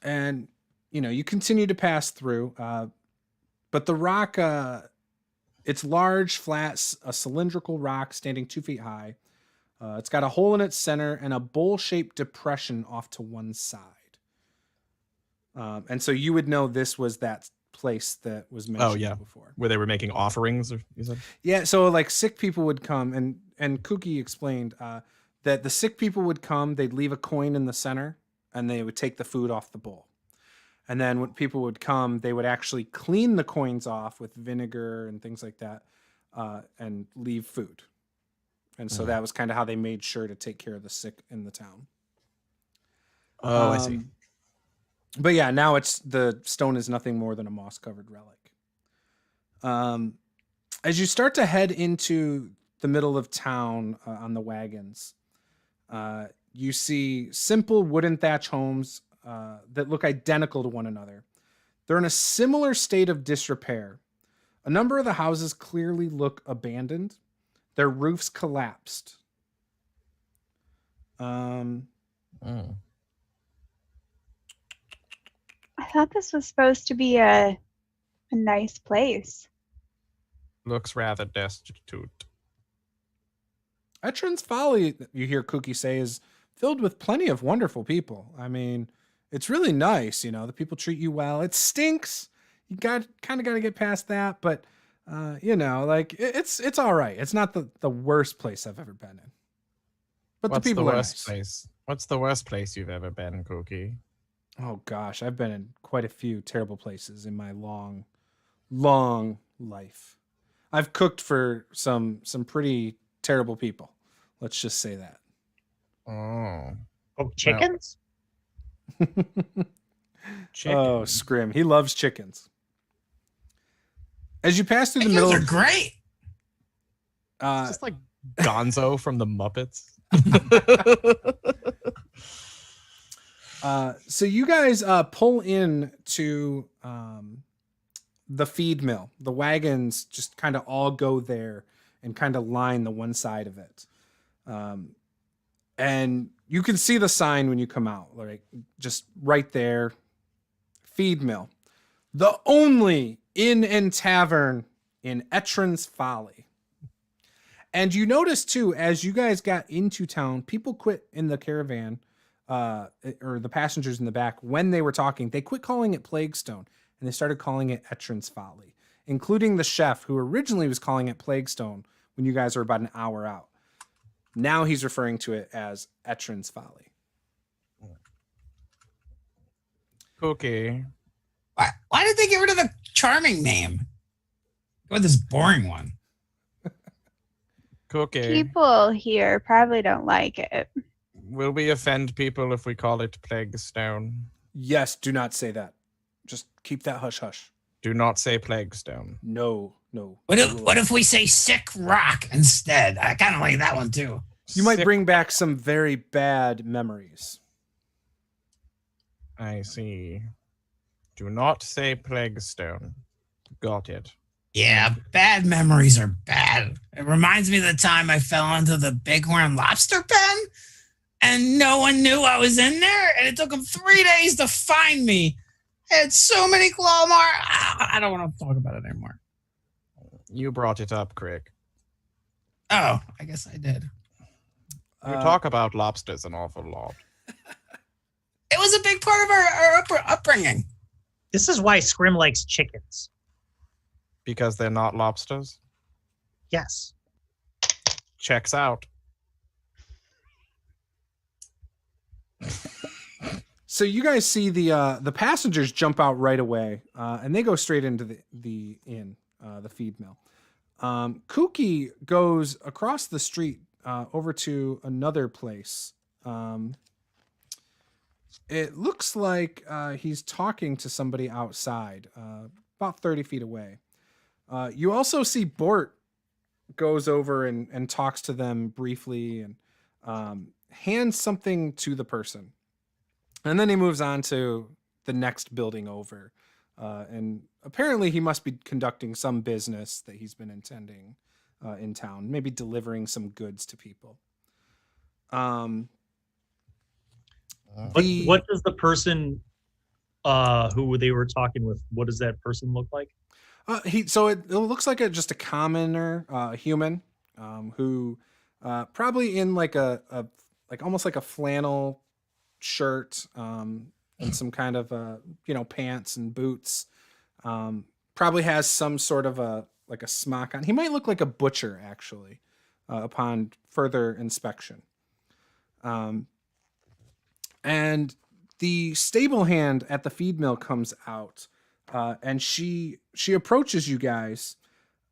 Speaker 1: And you continue to pass through, but the rock, it's large, flat, a cylindrical rock standing 2 feet high. It's got a hole in its center and a bowl-shaped depression off to one side. And so you would know this was that place that was mentioned before.
Speaker 2: Where they were making offerings, or you said?
Speaker 1: Yeah, so like sick people would come, and Cookie explained that the sick people would come, they'd leave a coin in the center, and they would take the food off the bowl. And then when people would come, they would actually clean the coins off with vinegar and things like that, and leave food. And so that was kind of how they made sure to take care of the sick in the town.
Speaker 2: Oh, I see.
Speaker 1: But yeah, now the stone is nothing more than a moss-covered relic. As you start to head into the middle of town on the wagons, you see simple wooden thatch homes that look identical to one another. They're in a similar state of disrepair. A number of the houses clearly look abandoned. Their roofs collapsed.
Speaker 3: I thought this was supposed to be a nice place.
Speaker 2: Looks rather destitute.
Speaker 1: Etran's Folly, you hear Cookie say, is filled with plenty of wonderful people. I mean, it's really nice, the people treat you well. It stinks. You kind of got to get past that, but it's all right. It's not the worst place I've ever been in. But
Speaker 2: What's
Speaker 1: the people
Speaker 2: the
Speaker 1: are
Speaker 2: worst
Speaker 1: nice.
Speaker 2: place? What's the worst place you've ever been, Cookie?
Speaker 1: Oh gosh, I've been in quite a few terrible places in my long, long life. I've cooked for some pretty terrible people. Let's just say that.
Speaker 2: Oh.
Speaker 7: Oh, chickens?
Speaker 1: Oh, Scrim. He loves chickens. As you pass through the
Speaker 5: Those
Speaker 1: middle,
Speaker 5: are great.
Speaker 2: It's just like Gonzo from the Muppets.
Speaker 1: So you guys pull in to the feed mill. The wagons just kind of all go there and kind of line the one side of it. And you can see the sign when you come out, like just right there. Feed mill. The only inn and tavern in Etran's Folly. And you notice too, as you guys got into town, people quit in the caravan, or the passengers in the back, when they were talking, they quit calling it Plaguestone and they started calling it Etran's Folly, including the chef who originally was calling it Plaguestone when you guys were about an hour out. Now he's referring to it as Etran's Folly.
Speaker 2: Cookie.
Speaker 5: Why did they get rid of the charming name? Go with this boring one.
Speaker 2: Cookie.
Speaker 3: People here probably don't like it.
Speaker 2: Will we offend people if we call it Plaguestone?
Speaker 1: Yes, do not say that. Just keep that hush hush.
Speaker 2: Do not say Plaguestone.
Speaker 1: No.
Speaker 5: What if we say sick rock instead? I kind of like that one too.
Speaker 1: You might
Speaker 2: Sick-
Speaker 1: bring back some very bad memories.
Speaker 2: I see. Do not say Plaguestone. Got it.
Speaker 5: Yeah, bad memories are bad. It reminds me of the time I fell into the bighorn lobster pen and no one knew I was in there and it took them 3 days to find me. I had so many claw marks. I don't want to talk about it anymore.
Speaker 2: You brought it up, Crick.
Speaker 5: Oh, I guess I did.
Speaker 2: You talk about lobsters an awful lot.
Speaker 5: It was a big part of our upbringing.
Speaker 7: This is why Scrim likes chickens.
Speaker 2: Because they're not lobsters?
Speaker 7: Yes.
Speaker 2: Checks out.
Speaker 1: So you guys see the passengers jump out right away, and they go straight into the inn, the feed mill. Kooky goes across the street over to another place. It looks like he's talking to somebody outside, about 30 feet away. You also see Bort goes over and talks to them briefly and hands something to the person. And then he moves on to the next building over. And apparently he must be conducting some business that he's been intending in town, maybe delivering some goods to people.
Speaker 4: What does the person who they were talking with, what does that person look like?
Speaker 1: So it looks like just a commoner, human, who probably in like almost like a flannel shirt, and some kind of pants and boots. Probably has some sort of a smock on. He might look like a butcher actually, upon further inspection. And the stable hand at the feed mill comes out. And she approaches you guys,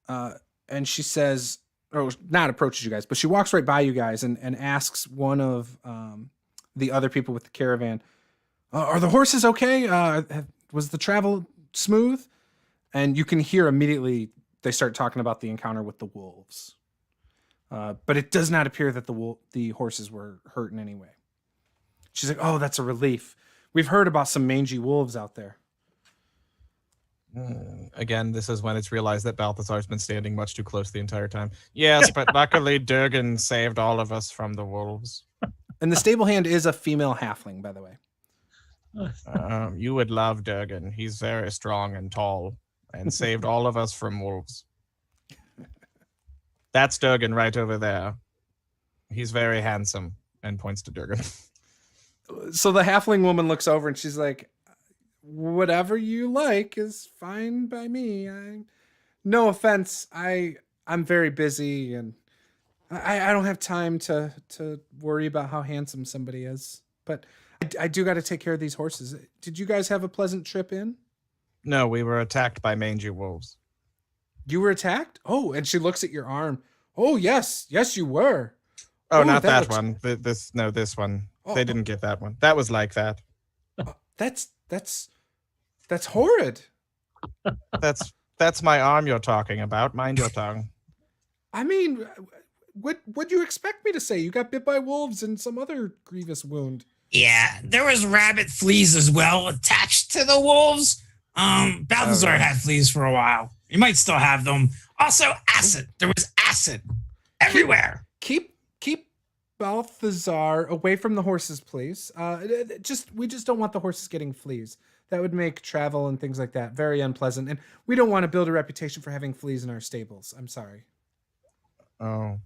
Speaker 1: and she says, or not approaches you guys, but she walks right by you guys and asks one of the other people with the caravan, are the horses okay? Was the travel smooth? And you can hear immediately they start talking about the encounter with the wolves. But it does not appear that the horses were hurt in any way. She's like, oh, that's a relief. We've heard about some mangy wolves out there.
Speaker 2: Again, this is when it's realized that Balthazar's been standing much too close the entire time. Yes, but luckily Durgan saved all of us from the wolves.
Speaker 1: And the stable hand is a female halfling, by the way.
Speaker 2: You would love Durgan. He's very strong and tall and saved all of us from wolves. That's Durgan right over there. He's very handsome and points to Durgan.
Speaker 1: So the halfling woman looks over and she's like, whatever you like is fine by me. No offense. I'm very busy and I don't have time to worry about how handsome somebody is. But I do got to take care of these horses. Did you guys have a pleasant trip in?
Speaker 2: No, we were attacked by mangy wolves.
Speaker 1: You were attacked? Oh, and she looks at your arm. Oh, yes, you were.
Speaker 2: Oh, not that
Speaker 1: looks...
Speaker 2: one. This one.
Speaker 1: Oh,
Speaker 2: they didn't get that one. That was like that.
Speaker 1: That's horrid.
Speaker 2: That's that's my arm you're talking about. Mind your tongue.
Speaker 1: I mean, what do you expect me to say? You got bit by wolves and some other grievous wound.
Speaker 5: Yeah, there was rabbit fleas as well attached to the wolves. Balthazar had fleas for a while. You might still have them. Also, acid. There was acid everywhere.
Speaker 1: Keep Balthazar away from the horses, please. We just don't want the horses getting fleas. That would make travel and things like that very unpleasant, and we don't want to build a reputation for having fleas in our stables. I'm sorry.
Speaker 2: Oh,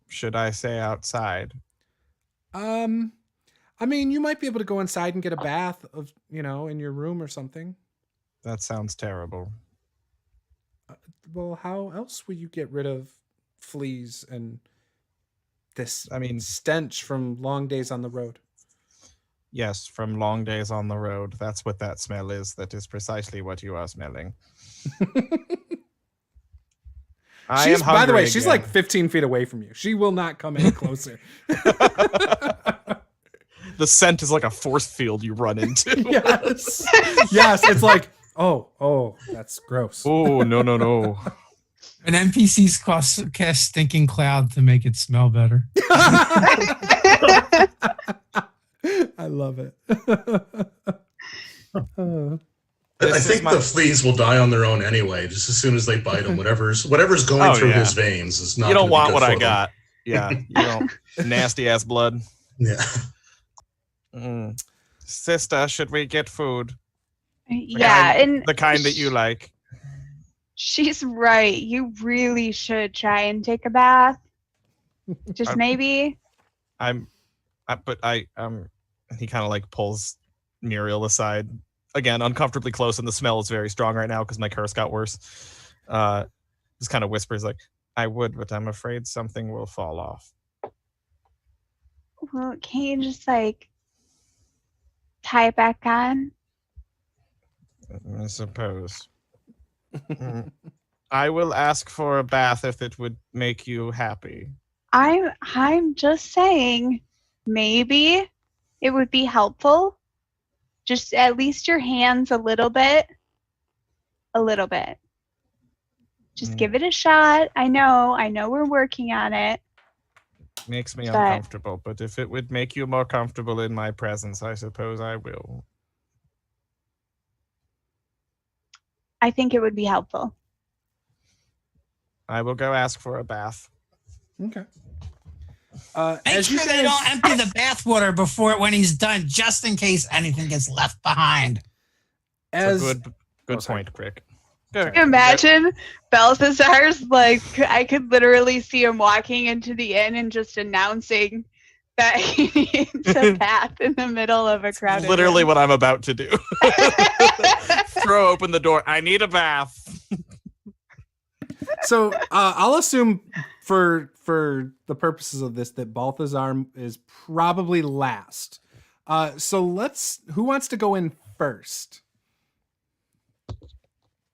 Speaker 2: should I say outside?
Speaker 1: I mean, you might be able to go inside and get a bath in your room or something.
Speaker 2: That sounds terrible.
Speaker 1: Well, how else would you get rid of fleas and this stench from long days on the road?
Speaker 2: Yes, from long days on the road. That's what that smell is. That is precisely what you are smelling.
Speaker 1: By the way, she's like 15 feet away from you. She will not come any closer.
Speaker 2: The scent is like a force field you run into.
Speaker 1: Yes. Yes, it's like, oh, that's gross.
Speaker 2: Oh, no.
Speaker 5: An NPC's cast stinking cloud to make it smell better.
Speaker 1: I love it.
Speaker 6: I think the fleas will die on their own anyway, just as soon as they bite him. Whatever's going through his veins is not.
Speaker 2: You don't want what I
Speaker 6: them.
Speaker 2: got. Yeah, you don't. Nasty ass blood.
Speaker 6: Yeah.
Speaker 2: Sister, should we get food? The kind that you like.
Speaker 3: She's right. You really should try and take a bath. Just maybe.
Speaker 2: He kind of like pulls Muriel aside again, uncomfortably close, and the smell is very strong right now because my curse got worse. Just kind of whispers like, "I would, but I'm afraid something will fall off."
Speaker 3: Well, can't you just like tie it back on?
Speaker 2: I suppose. I will ask for a bath if it would make you happy.
Speaker 3: I'm just saying, maybe it would be helpful. Just at least your hands a little bit. Just give it a shot. I know we're working on it.
Speaker 2: Makes me uncomfortable, but if it would make you more comfortable in my presence, I suppose I will.
Speaker 3: I think it would be helpful.
Speaker 2: I will go ask for a bath.
Speaker 1: Okay.
Speaker 5: Make sure they don't empty the bathwater when he's done, just in case anything gets left behind.
Speaker 2: Good point, Crick.
Speaker 3: Can you imagine Balthazar's like, I could literally see him walking into the inn and just announcing that he needs a bath in the middle of a crowded
Speaker 2: literally
Speaker 3: room.
Speaker 2: what I'm about to do. Throw open the door. I need a bath.
Speaker 1: So I'll assume for the purposes of this that Balthazar is probably last. So who wants to go in first?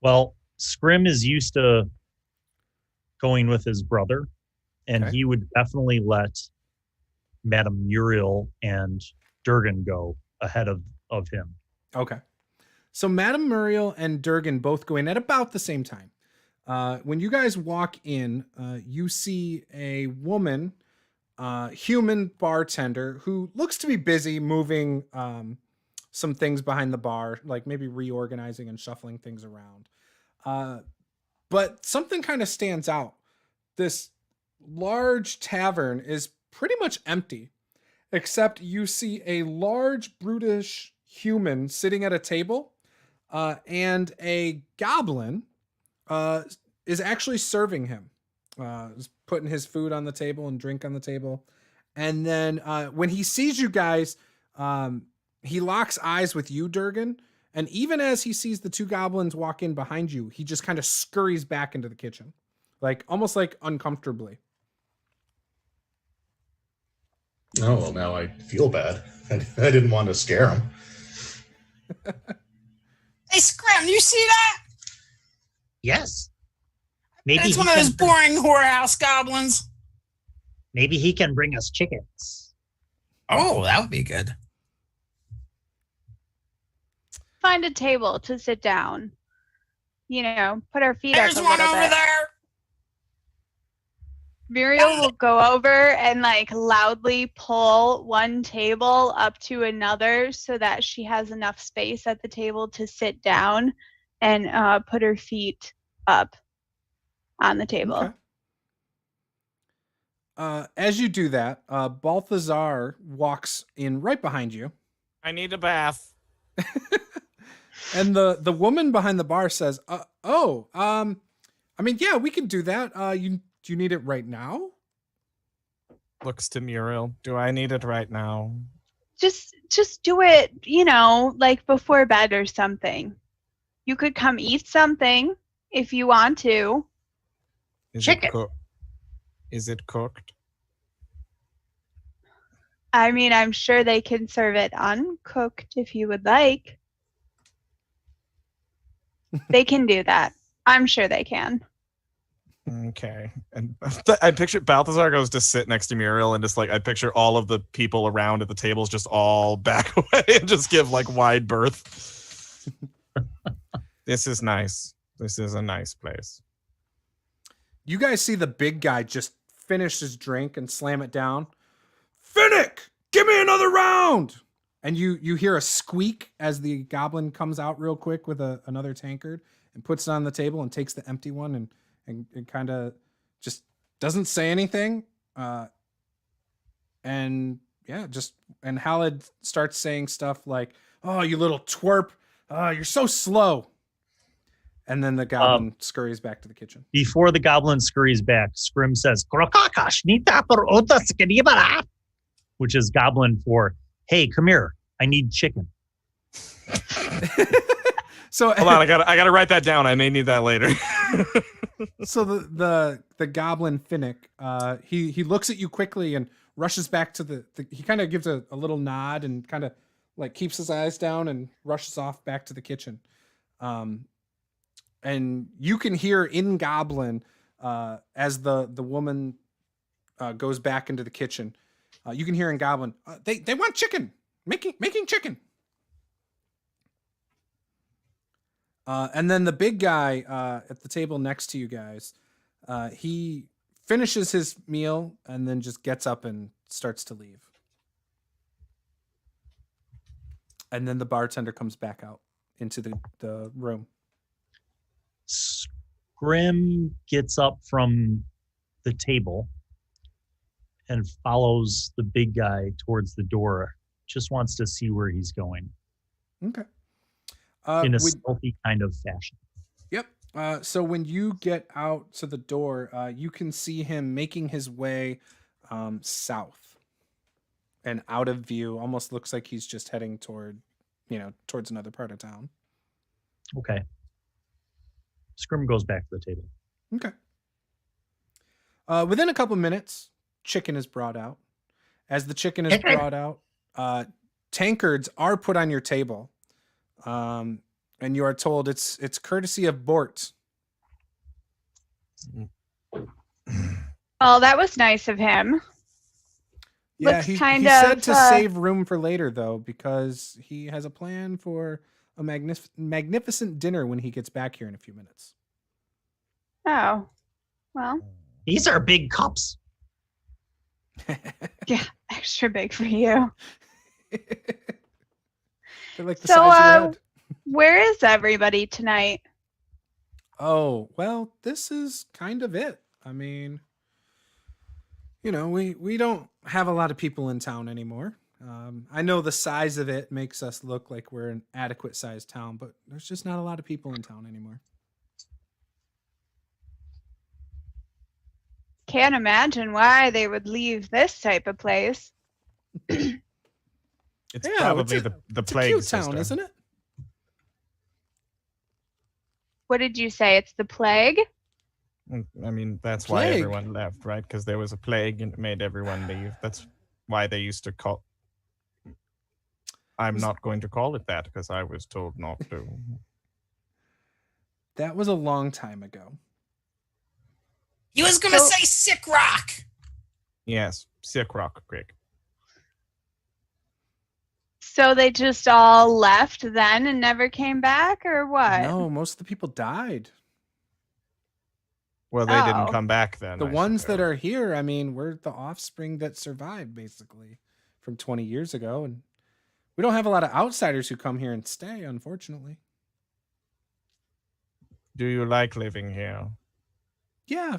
Speaker 4: Well, Scrim is used to going with his brother, and he would definitely let Madame Muriel and Durgan go ahead of him.
Speaker 1: Okay. So Madame Muriel and Durgan both go in at about the same time. When you guys walk in, you see a woman, human bartender who looks to be busy moving some things behind the bar, like maybe reorganizing and shuffling things around. But something kind of stands out. This large tavern is pretty much empty, except you see a large, brutish human sitting at a table, and a goblin is actually serving him, putting his food on the table and drink on the table. And then when he sees you guys, he locks eyes with you, Durgan. And even as he sees the two goblins walk in behind you, he just kind of scurries back into the kitchen, like almost like uncomfortably.
Speaker 6: Oh, well, now I feel bad. I didn't want to scare him.
Speaker 5: Hey, Scrim, you see that?
Speaker 7: Yes. Maybe
Speaker 5: it's one of those boring whorehouse goblins.
Speaker 7: Maybe he can bring us chickens.
Speaker 5: Oh, that would be good.
Speaker 3: Find a table to sit down. put our feet
Speaker 5: There's
Speaker 3: up a
Speaker 5: one
Speaker 3: little
Speaker 5: over
Speaker 3: bit.
Speaker 5: there.
Speaker 3: Muriel will go over and loudly pull one table up to another so that she has enough space at the table to sit down and put her feet up on the table.
Speaker 1: Okay. As you do that, Balthazar walks in right behind you.
Speaker 2: I need a bath.
Speaker 1: And the woman behind the bar says, yeah, we can do that. Do you need it right now?
Speaker 2: Looks to Muriel. Do I need it right now?
Speaker 3: Just do it, before bed or something. You could come eat something if you want to.
Speaker 7: Chicken.
Speaker 2: Is it cooked?
Speaker 3: I mean, I'm sure they can serve it uncooked if you would like. They can do that. I'm sure they can.
Speaker 2: Okay. And I picture Balthazar goes to sit next to Muriel and just I picture all of the people around at the tables just all back away and just give wide berth. This is nice. This is a nice place.
Speaker 1: You guys see the big guy just finish his drink and slam it down. Finnick, give me another round. And you hear a squeak as the goblin comes out real quick with another tankard and puts it on the table and takes the empty one and kind of just doesn't say anything. And Halid starts saying stuff like, "Oh, you little twerp. You're so slow." And then the goblin scurries back to the kitchen.
Speaker 4: Before the goblin scurries back, Scrim says, which is goblin for, hey, come here. I need chicken.
Speaker 1: So
Speaker 2: hold on, I gotta write that down. I may need that later.
Speaker 1: So the goblin Finnick, he looks at you quickly and rushes back to he kind of gives a little nod and kind of keeps his eyes down and rushes off back to the kitchen. And you can hear in Goblin as the woman goes back into the kitchen. You can hear in Goblin, they want chicken, making chicken. And then the big guy at the table next to you guys, he finishes his meal and then just gets up and starts to leave. And then the bartender comes back out into the room.
Speaker 4: Scrim gets up from the table and follows the big guy towards the door. Just wants to see where he's going.
Speaker 1: Okay.
Speaker 4: In a stealthy kind of fashion.
Speaker 1: Yep. So when you get out to the door, you can see him making his way south and out of view. Almost looks like he's just heading towards another part of town.
Speaker 4: Okay. Scrim goes back to the table.
Speaker 1: Okay. Within a couple minutes, chicken is brought out. As the chicken is brought out, tankards are put on your table. And you are told it's courtesy of Bort.
Speaker 3: Well, that was nice of him.
Speaker 1: Yeah, he said to save room for later, though, because he has a plan for a magnificent dinner when he gets back here in a few minutes.
Speaker 3: Oh, well.
Speaker 7: These are big cups.
Speaker 3: Yeah, extra big for you.
Speaker 1: They're like the size of your head.
Speaker 3: Where is everybody tonight?
Speaker 1: Oh, well, this is kind of it. I mean, we don't have a lot of people in town anymore. I know the size of it makes us look like we're an adequate sized town, but there's just not a lot of people in town anymore.
Speaker 3: Can't imagine why they would leave this type of place.
Speaker 2: It's probably the plague
Speaker 1: cute town, isn't it?
Speaker 3: What did you say? It's the plague?
Speaker 2: I mean, that's why everyone left, right? Because there was a plague and it made everyone leave. That's why they used to call... I'm not going to call it that because I was told not to.
Speaker 1: That was a long time ago.
Speaker 5: He was going to say sick rock.
Speaker 2: Yes, sick rock, Greg.
Speaker 3: So they just all left then and never came back, or what?
Speaker 1: No, most of the people died.
Speaker 2: Well, they didn't
Speaker 3: Oh.
Speaker 2: come back then.
Speaker 1: The
Speaker 2: I
Speaker 1: ones that
Speaker 2: suppose.
Speaker 1: are here, I mean, we're the offspring that survived basically from 20 years ago. And we don't have a lot of outsiders who come here and stay, unfortunately.
Speaker 2: Do you like living here?
Speaker 1: Yeah,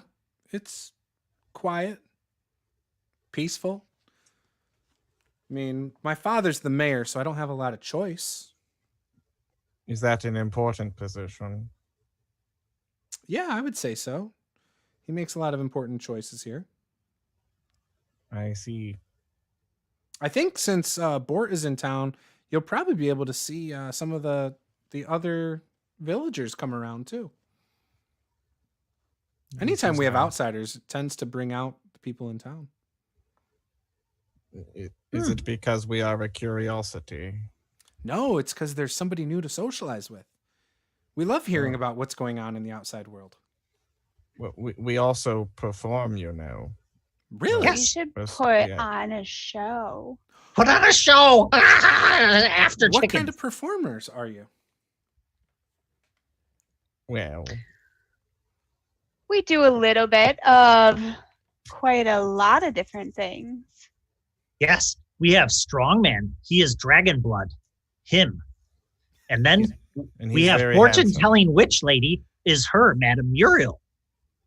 Speaker 1: it's quiet, peaceful. I mean, my father's the mayor, so I don't have a lot of choice.
Speaker 2: Is that an important position?
Speaker 1: Yeah, I would say so. He makes a lot of important choices here.
Speaker 2: I see.
Speaker 1: I think since Bort is in town, you'll probably be able to see some of the other villagers come around too. Anytime we have outsiders, it tends to bring out the people in town.
Speaker 2: Is it because we are a curiosity?
Speaker 1: No, it's because there's somebody new to socialize with. We love hearing about what's going on in the outside world.
Speaker 2: Well, we also perform, you know.
Speaker 1: Really?
Speaker 3: You should
Speaker 2: Yes,
Speaker 3: put
Speaker 2: yeah.
Speaker 3: on a show.
Speaker 7: Put on a show after
Speaker 1: What
Speaker 7: chicken.
Speaker 1: kind of performers are you?
Speaker 2: Well,
Speaker 3: We do a little bit of quite a lot of different things.
Speaker 7: Yes, we have Strongman. He is dragon blood. Him. And then
Speaker 2: and
Speaker 7: we
Speaker 2: he's
Speaker 7: have
Speaker 2: very
Speaker 7: fortune-telling witch lady is her, Madam Muriel.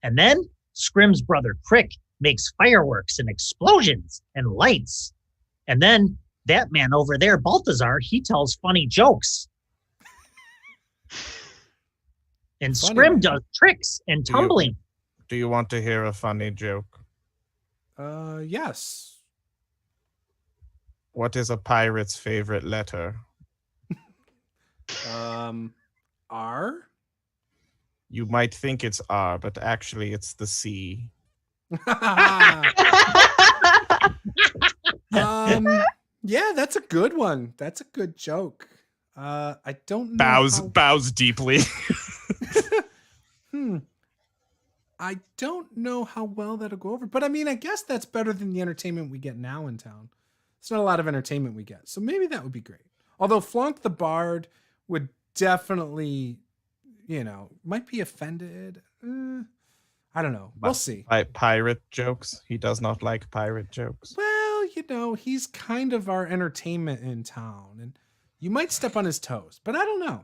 Speaker 7: And then Scrim's brother Crick makes fireworks and explosions and lights. And then that man over there, Balthazar, he tells funny jokes. And
Speaker 1: Funny,
Speaker 7: Scrim
Speaker 1: man.
Speaker 7: does tricks and
Speaker 2: Do you-
Speaker 7: tumbling.
Speaker 2: Do you want to hear a funny joke?
Speaker 1: Yes.
Speaker 2: What is a pirate's favorite letter?
Speaker 1: R?
Speaker 2: You might think it's R, but actually it's the C.
Speaker 1: Yeah, that's a good one. That's a good joke. I don't know.
Speaker 2: Bows deeply.
Speaker 1: I don't know how well that'll go over, but I mean, I guess that's better than the entertainment we get now in town. It's not a lot of entertainment we get, so maybe that would be great. Although Flonk the Bard would definitely, might be offended. I don't know. We'll see.
Speaker 2: Pirate jokes. He does not like pirate jokes.
Speaker 1: Well, he's kind of our entertainment in town, and you might step on his toes, but I don't know.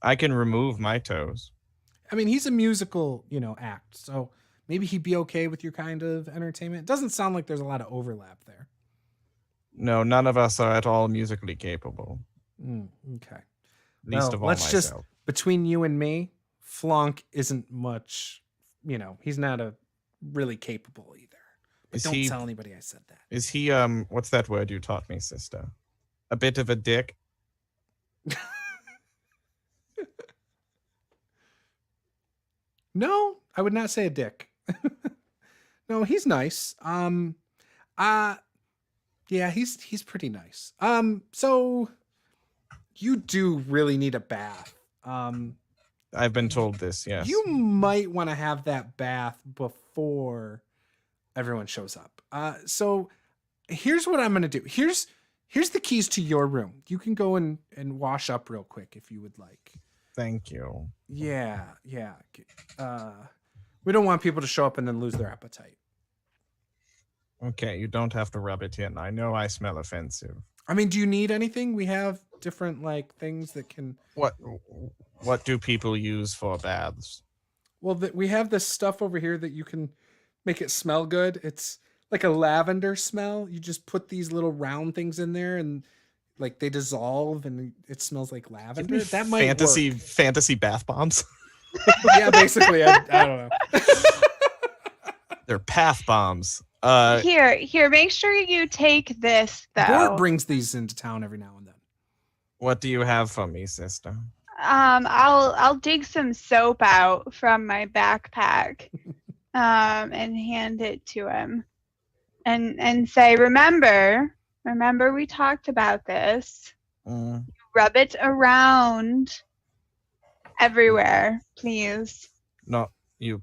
Speaker 2: I can remove my toes.
Speaker 1: I mean, he's a musical, act, so maybe he'd be okay with your kind of entertainment. It doesn't sound like there's a lot of overlap there.
Speaker 2: No, none of us are at all musically capable.
Speaker 1: Okay.
Speaker 2: Least
Speaker 1: Well,
Speaker 2: of all
Speaker 1: let's
Speaker 2: myself.
Speaker 1: just, between you and me, Flonk isn't much, he's not a really capable either. But don't tell anybody I said that.
Speaker 2: Is he, what's that word you taught me, sister? A bit of a dick?
Speaker 1: No, I would not say a dick. No, he's nice. Yeah, he's pretty nice. So you do really need a bath.
Speaker 2: I've been told this, yes.
Speaker 1: You might want to have that bath before everyone shows up. So here's what I'm going to do. Here's the keys to your room. You can go and wash up real quick if you would like.
Speaker 2: Thank you.
Speaker 1: Yeah. We don't want people to show up and then lose their appetite.
Speaker 2: Okay, you don't have to rub it in. I know I smell offensive.
Speaker 1: I mean, do you need anything? We have different things that can.
Speaker 2: What do people use for baths?
Speaker 1: Well, we have this stuff over here that you can make it smell good. It's like a lavender smell. You just put these little round things in there, and they dissolve, and it smells like lavender. That might work.
Speaker 2: Fantasy bath bombs.
Speaker 1: Yeah, basically. I don't know.
Speaker 2: They're path bombs.
Speaker 3: Here, make sure you take this though.
Speaker 1: Bort brings these into town every now and then.
Speaker 2: What do you have for me, sister?
Speaker 3: I'll dig some soap out from my backpack, and hand it to him, and say, remember we talked about this. Rub it around everywhere, please.
Speaker 2: No,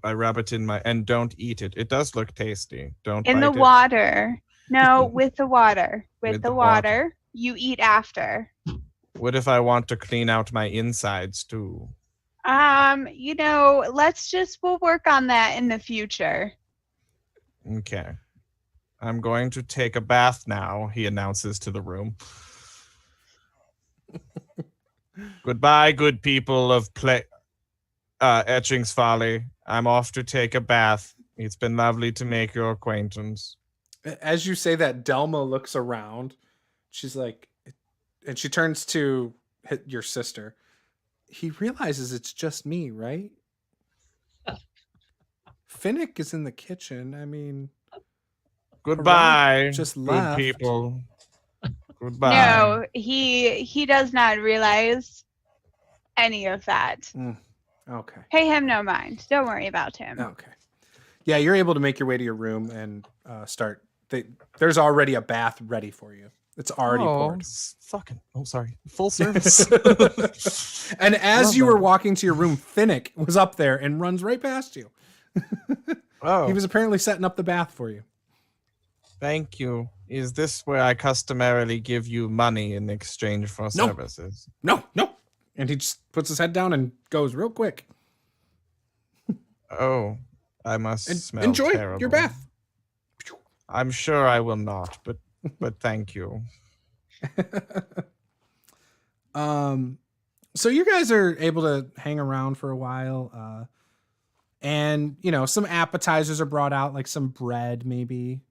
Speaker 2: I rub it in and don't eat it. It does look tasty. Don't
Speaker 3: In
Speaker 2: bite
Speaker 3: the
Speaker 2: it.
Speaker 3: water. No, with the water. With the water. you eat after.
Speaker 2: What if I want to clean out my insides too?
Speaker 3: We'll work on that in the future.
Speaker 2: Okay. I'm going to take a bath now, he announces to the room. Goodbye, good people of Etching's Folly. I'm off to take a bath. It's been lovely to make your acquaintance.
Speaker 1: As you say that, Delma looks around. She's like, and she turns to your sister. He realizes it's just me, right? Finnick is in the kitchen. I mean,
Speaker 2: goodbye,
Speaker 1: just
Speaker 2: good
Speaker 1: left.
Speaker 2: people. Goodbye.
Speaker 3: No, he does not realize any of that.
Speaker 1: Okay.
Speaker 3: Pay him no mind. Don't worry about him.
Speaker 1: Okay. Yeah, you're able to make your way to your room and start. There's already a bath ready for you. It's already poured.
Speaker 2: Full service.
Speaker 1: And as you were walking to your room, Finnick was up there and runs right past you.
Speaker 2: Oh.
Speaker 1: He was apparently setting up the bath for you.
Speaker 2: Thank you. Is this where I customarily give you money in exchange for services?
Speaker 1: No. And he just puts his head down and goes real quick.
Speaker 2: Oh, I must smell
Speaker 1: enjoy
Speaker 2: terrible.
Speaker 1: your bath.
Speaker 2: I'm sure I will not, but thank you.
Speaker 1: So you guys are able to hang around for a while, and some appetizers are brought out, like some bread maybe.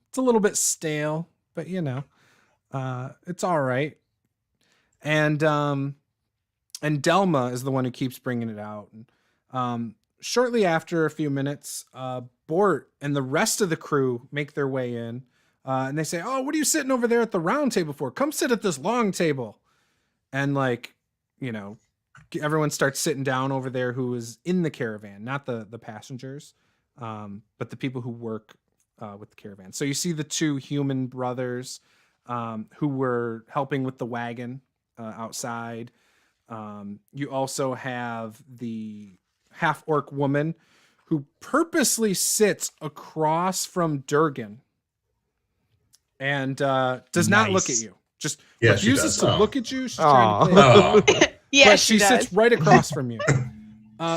Speaker 1: It's a little bit stale, but it's all right. And Delma is the one who keeps bringing it out. And shortly after a few minutes, Bort and the rest of the crew make their way in. And they say, "Oh, what are you sitting over there at the round table for? Come sit at this long table." And everyone starts sitting down over there who is in the caravan, not the passengers, but the people who work with the caravan. So you see the two human brothers who were helping with the wagon outside. You also have the half-orc woman who purposely sits across from Durgan and does not look at you. Just refuses to look at you. She's trying to play
Speaker 3: Yeah,
Speaker 1: but she sits right across from you.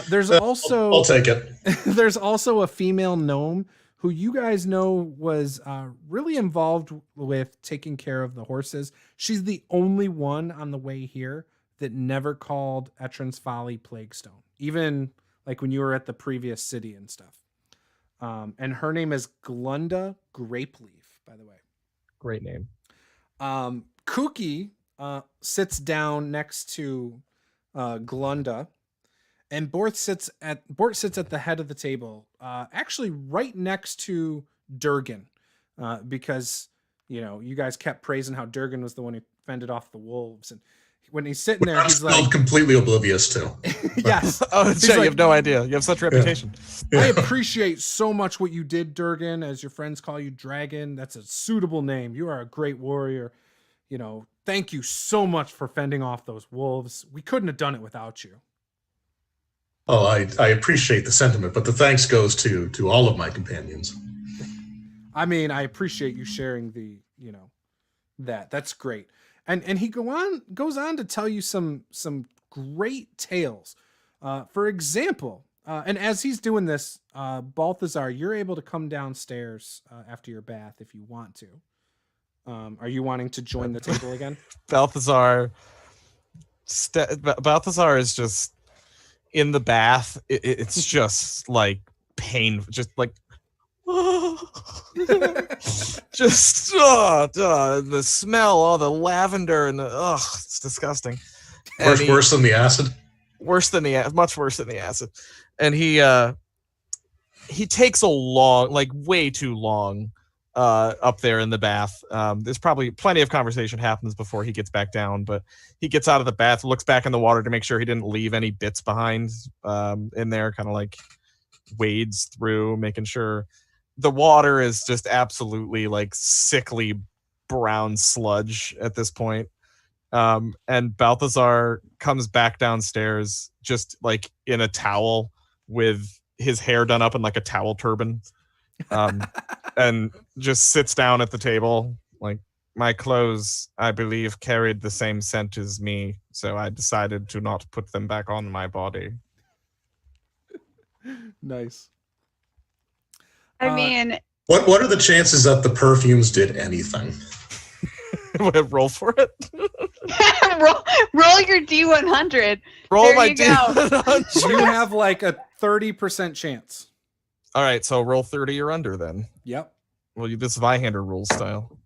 Speaker 1: There's also
Speaker 6: I'll take it.
Speaker 1: There's also a female gnome who you guys know was really involved with taking care of the horses. She's the only one on the way here that never called Etran's Folly Plaguestone, even like when you were at the previous city and stuff. And her name is Glunda Grapeleaf, by the way.
Speaker 2: Great name.
Speaker 1: Kooky sits down next to Glunda, and Bort sits at the head of the table, actually right next to Durgan, because you guys kept praising how Durgan was the one who fended off the wolves, and when he's sitting there, he's like
Speaker 6: completely oblivious to.
Speaker 1: Yes.
Speaker 2: Oh, you have no idea. You have such a reputation.
Speaker 1: I appreciate so much what you did, Durgan. As your friends call you, Dragon. That's a suitable name. You are a great warrior. Thank you so much for fending off those wolves. We couldn't have done it without you.
Speaker 6: Oh, I appreciate the sentiment, but the thanks goes to all of my companions.
Speaker 1: I mean, I appreciate you sharing the, that's great. And he goes on to tell you some great tales. For example, and as he's doing this, Balthazar, you're able to come downstairs after your bath if you want to. Are you wanting to join the table again?
Speaker 2: Balthazar is just in the bath. It's just like pain, just like just the smell, all the lavender and it's disgusting.
Speaker 6: Worse than the acid.
Speaker 2: Much worse than the acid. And he takes a long, like way too long, up there in the bath. There's probably plenty of conversation happens before he gets back down, but he gets out of the bath, looks back in the water to make sure he didn't leave any bits behind in there, kind of like wades through, making sure the water is just absolutely like sickly brown sludge at this point. And Balthazar comes back downstairs just like in a towel with his hair done up in like a towel turban, and just sits down at the table like, my clothes, I believe, carried the same scent as me, so I decided to not put them back on my body.
Speaker 1: Nice.
Speaker 3: I mean,
Speaker 6: What are the chances that the perfumes did anything?
Speaker 2: Roll for it.
Speaker 3: roll your D100.
Speaker 2: Roll
Speaker 3: There
Speaker 2: my
Speaker 3: you go.
Speaker 2: D100.
Speaker 1: You have like a 30% chance.
Speaker 2: All right, so roll 30 or under then.
Speaker 1: Yep.
Speaker 2: Well, this Vihander rule style.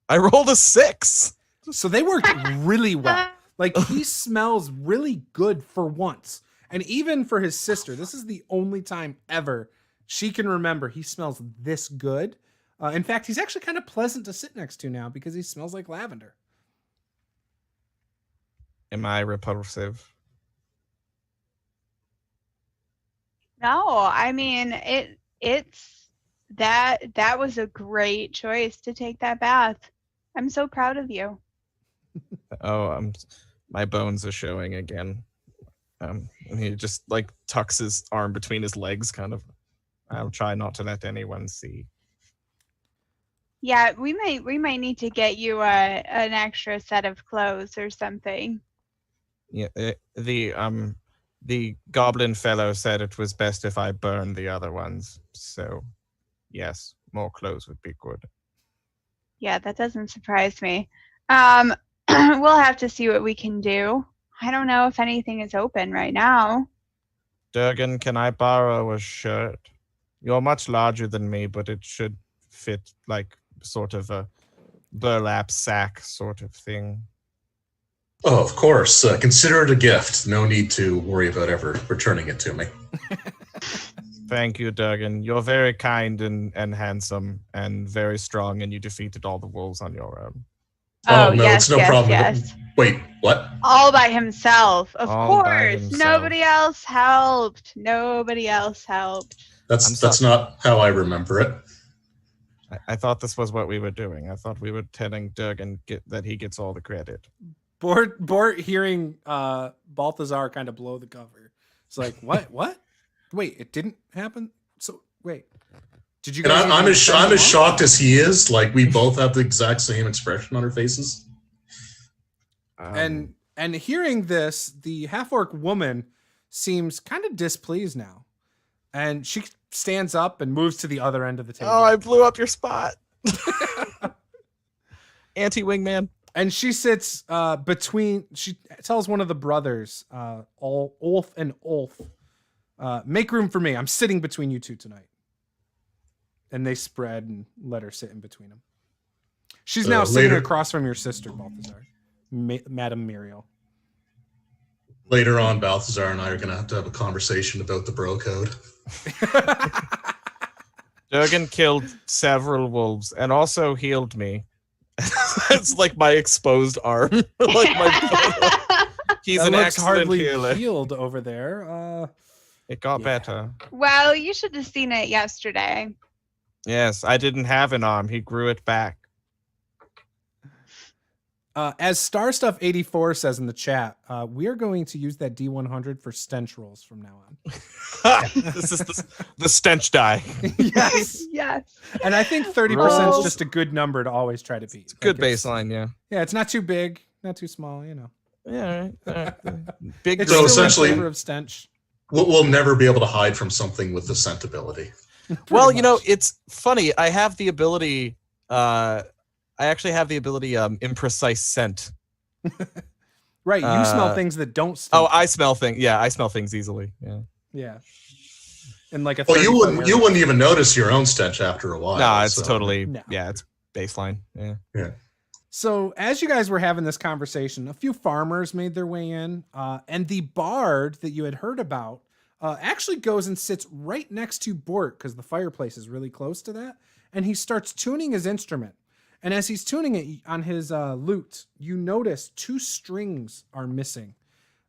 Speaker 2: I rolled a 6.
Speaker 1: So they worked really well. Like, he smells really good for once. And even for his sister, this is the only time ever she can remember he smells this good. In fact, he's actually kind of pleasant to sit next to now because he smells like lavender.
Speaker 2: Am I repulsive?
Speaker 3: No, I mean it's that was a great choice to take that bath. I'm so proud of you.
Speaker 2: Oh, my bones are showing again. And he just like tucks his arm between his legs, kind of. I'll try not to let anyone see.
Speaker 3: Yeah, we might need to get you an extra set of clothes or something.
Speaker 2: Yeah, the goblin fellow said it was best if I burned the other ones. So, yes, more clothes would be good.
Speaker 3: Yeah, that doesn't surprise me. We'll have to see what we can do. I don't know if anything is open right now.
Speaker 2: Durgan, can I borrow a shirt? You're much larger than me, but it should fit like sort of a burlap sack sort of thing.
Speaker 6: Oh, of course. Consider it a gift. No need to worry about ever returning it to me.
Speaker 2: Thank you, Durgan. You're very kind and handsome and very strong, and you defeated all the wolves on your own.
Speaker 3: Oh,
Speaker 6: no,
Speaker 3: yes,
Speaker 6: it's no
Speaker 3: yes,
Speaker 6: problem.
Speaker 3: yes.
Speaker 6: Wait, what?
Speaker 3: All by himself. Of
Speaker 2: All by
Speaker 3: course.
Speaker 2: himself.
Speaker 3: Nobody else helped. Nobody else helped.
Speaker 6: That's not how I remember it.
Speaker 2: I thought this was what we were doing. I thought we were telling Durgan that he gets all the credit.
Speaker 1: Bort hearing Balthazar kind of blow the cover. It's like, what? Wait, it didn't happen? So, wait. Did you
Speaker 6: And
Speaker 1: guys
Speaker 6: I'm
Speaker 1: even
Speaker 6: as shocked as he is. Like, we both have the exact same expression on our faces.
Speaker 1: And hearing this, the half-orc woman seems kind of displeased now. And she stands up and moves to the other end of the table.
Speaker 2: Oh, I blew up your spot. Anti-wingman.
Speaker 1: And she sits between, she tells one of the brothers, Ulf and Ulf, make room for me. I'm sitting between you two tonight. And they spread and let her sit in between them. She's now sitting across from your sister, Balthazar, Madame Muriel.
Speaker 6: Later on, Balthazar and I are going to have a conversation about the bro code.
Speaker 2: Durgan killed several wolves and also healed me. It's like my exposed arm. He's
Speaker 1: that
Speaker 2: an
Speaker 1: looks
Speaker 2: excellent
Speaker 1: hardly
Speaker 2: healer.
Speaker 1: healed over there.
Speaker 2: It got better.
Speaker 3: Well, you should have seen it yesterday.
Speaker 2: Yes, I didn't have an arm. He grew it back.
Speaker 1: As StarStuff84 says in the chat, we are going to use that D100 for stench rolls from now on.
Speaker 2: This is the stench die.
Speaker 1: Yes.
Speaker 3: Yes.
Speaker 1: And I think 30% is just a good number to always try to beat.
Speaker 2: Good baseline, yeah.
Speaker 1: Yeah, it's not too big, not too small, you know.
Speaker 2: Yeah, all right. Big.
Speaker 1: It's
Speaker 6: So
Speaker 1: still in
Speaker 6: essentially-
Speaker 1: favor of stench.
Speaker 6: We'll never be able to hide from something with the scent ability.
Speaker 2: Well, you know, it's funny. I have the ability. I actually have the ability imprecise scent.
Speaker 1: Right, you smell things that don't stink.
Speaker 2: Oh, I smell things. Yeah, I smell things easily. Yeah.
Speaker 1: Yeah. And like a
Speaker 6: Well, you wouldn't even notice your own stench after a while.
Speaker 2: No, it's
Speaker 6: so.
Speaker 2: totally.
Speaker 1: No.
Speaker 2: Yeah, it's baseline. Yeah.
Speaker 6: Yeah.
Speaker 1: So as you guys were having this conversation, a few farmers made their way in, and the bard that you had heard about actually goes and sits right next to Bort because the fireplace is really close to that, and he starts tuning his instrument. And as he's tuning it on his lute, you notice 2 strings are missing.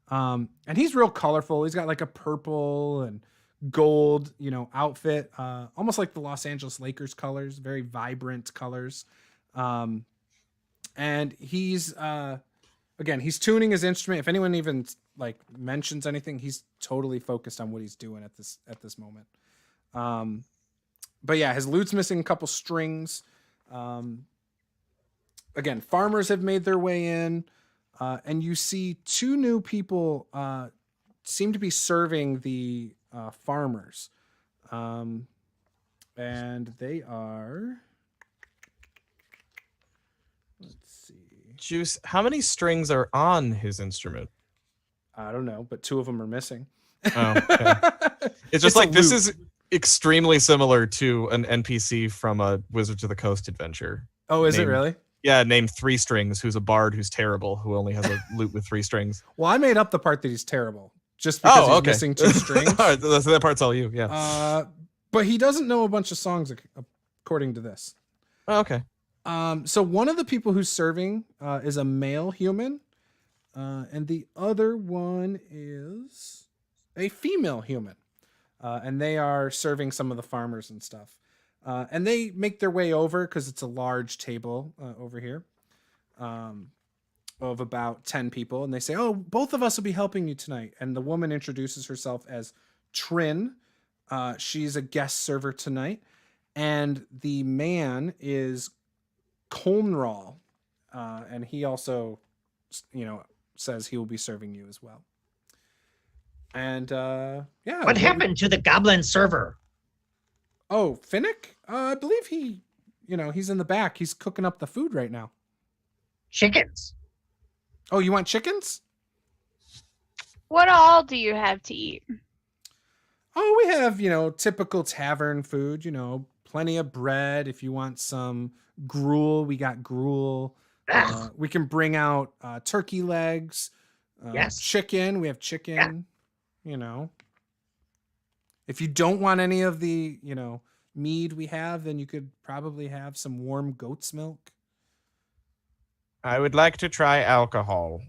Speaker 1: And he's real colorful. He's got like a purple and gold, outfit, almost like the Los Angeles Lakers colors, very vibrant colors. And he's he's tuning his instrument. If anyone even like mentions anything, he's totally focused on what he's doing at this moment. But yeah, his lute's missing a couple strings. Again, farmers have made their way in, and you see two new people seem to be serving the farmers. And they are... Let's see.
Speaker 2: Juice, how many strings are on his instrument?
Speaker 1: I don't know, but two of them are missing.
Speaker 2: Oh, okay. It's just like, this
Speaker 1: loop.
Speaker 2: is extremely similar to an NPC from a Wizards of the Coast adventure.
Speaker 1: Oh, is it really?
Speaker 2: Yeah, named Three Strings, who's a bard who's terrible, who only has a lute with 3 strings.
Speaker 1: Well, I made up the part that he's terrible, just because he's
Speaker 2: okay.
Speaker 1: missing 2 strings.
Speaker 2: All right, so that part's all you, yeah.
Speaker 1: But he doesn't know a bunch of songs according to this.
Speaker 2: Oh, okay.
Speaker 1: So one of the people who's serving is a male human, and the other one is a female human. And they are serving some of the farmers and stuff. And they make their way over because it's a large table over here of about 10 people. And they say, oh, both of us will be helping you tonight. And the woman introduces herself as Trin. She's a guest server tonight. And the man is Colnral. And he also, says he will be serving you as well. And yeah.
Speaker 7: What happened to the goblin server?
Speaker 1: Oh, Finnick? I believe he's in the back. He's cooking up the food right now.
Speaker 7: Chickens.
Speaker 1: Oh, you want chickens?
Speaker 3: What all do you have to eat?
Speaker 1: Oh, we have, typical tavern food, plenty of bread. If you want some gruel, we got gruel. We can bring out turkey legs.
Speaker 7: Yes.
Speaker 1: Chicken. We have chicken, If you don't want any of the, mead we have, then you could probably have some warm goat's milk.
Speaker 2: I would like to try alcohol.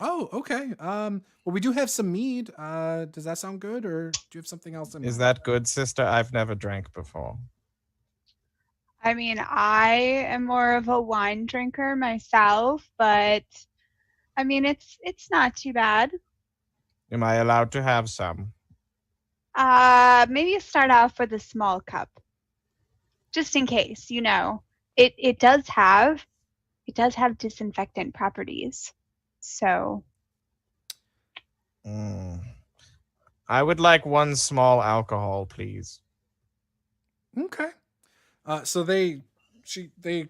Speaker 1: Oh, okay. Well, we do have some mead. Does that sound good, or do you have something else in mind?
Speaker 2: Is that good, sister? I've never drank before.
Speaker 3: I mean, I am more of a wine drinker myself, but I mean, it's not too bad.
Speaker 2: Am I allowed to have some?
Speaker 3: Maybe start off with a small cup, just in case. It does have disinfectant properties. So.
Speaker 2: I would like one small alcohol, please.
Speaker 1: Okay. So they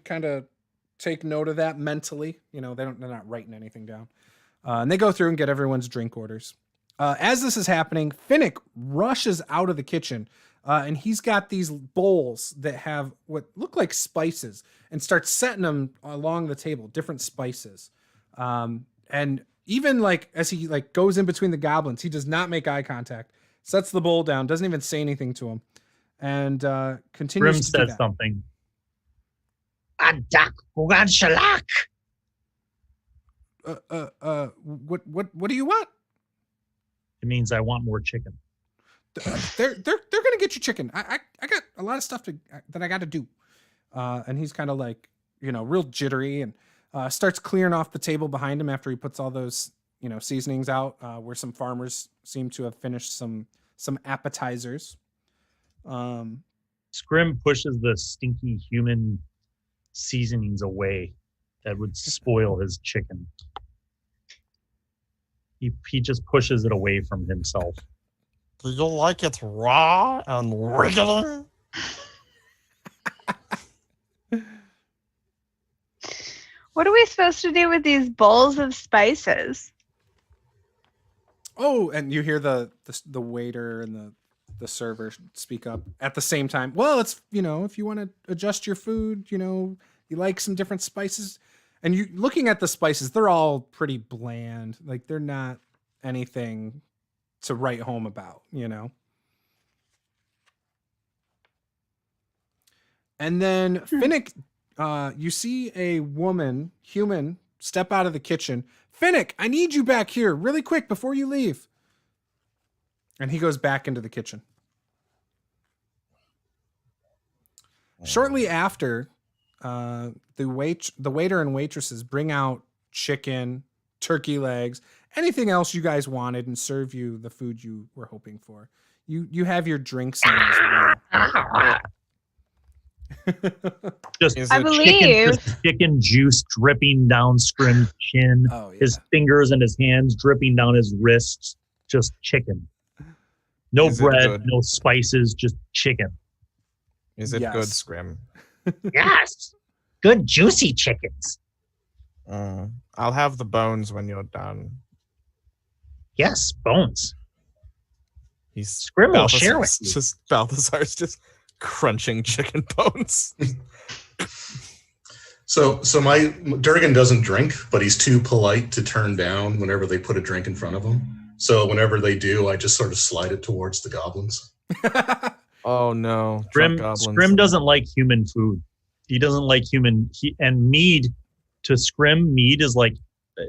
Speaker 1: kind of take note of that mentally. They're not writing anything down. And they go through and get everyone's drink orders. As this is happening, Finnick rushes out of the kitchen, and he's got these bowls that have what look like spices, and starts setting them along the table, different spices. And even as he goes in between the goblins, he does not make eye contact, sets the bowl down, doesn't even say anything to him, and continues to do that.
Speaker 4: Something.
Speaker 7: Adak bugan shalak.
Speaker 1: What do you want?
Speaker 4: It means I want more chicken.
Speaker 1: They're gonna get you chicken. I got a lot of stuff that I got to do. And he's kind of real jittery, and starts clearing off the table behind him after he puts all those seasonings out. Where some farmers seem to have finished some appetizers.
Speaker 4: Scrim pushes the stinky human seasonings away that would spoil his chicken. He just pushes it away from himself.
Speaker 2: Do you like it raw and regular?
Speaker 3: What are we supposed to do with these bowls of spices?
Speaker 1: Oh, and you hear the waiter and the server speak up at the same time. Well, it's, if you want to adjust your food, you like some different spices. And you looking at the spices, they're all pretty bland. They're not anything to write home about, And then Finnick, you see a human, step out of the kitchen. Finnick, I need you back here really quick before you leave. And he goes back into the kitchen. Shortly after, the waiter and waitresses bring out chicken, turkey legs, anything else you guys wanted, and serve you the food you were hoping for. You have your drinks in as well.
Speaker 4: Just
Speaker 2: Is
Speaker 3: I
Speaker 2: it-
Speaker 3: believe.
Speaker 4: chicken juice dripping down Scrim's chin,
Speaker 1: Oh yeah.
Speaker 4: his fingers and his hands dripping down his wrists. Just chicken. No
Speaker 2: Is it
Speaker 4: bread,
Speaker 2: good?
Speaker 4: no spices, just chicken.
Speaker 2: Is it
Speaker 1: Yes.
Speaker 2: good, Scrim?
Speaker 7: Yes. Good juicy chickens.
Speaker 2: I'll have the bones when you're done.
Speaker 7: Yes, bones.
Speaker 2: He's
Speaker 7: Scrim will share with you.
Speaker 2: Balthazar's just crunching chicken bones.
Speaker 6: So my Durgan doesn't drink, but he's too polite to turn down whenever they put a drink in front of him. So whenever they do, I just sort of slide it towards the goblins.
Speaker 2: Oh no, drunk goblins.
Speaker 4: Scrim doesn't like human food. He doesn't like and mead to Scrim. Mead is like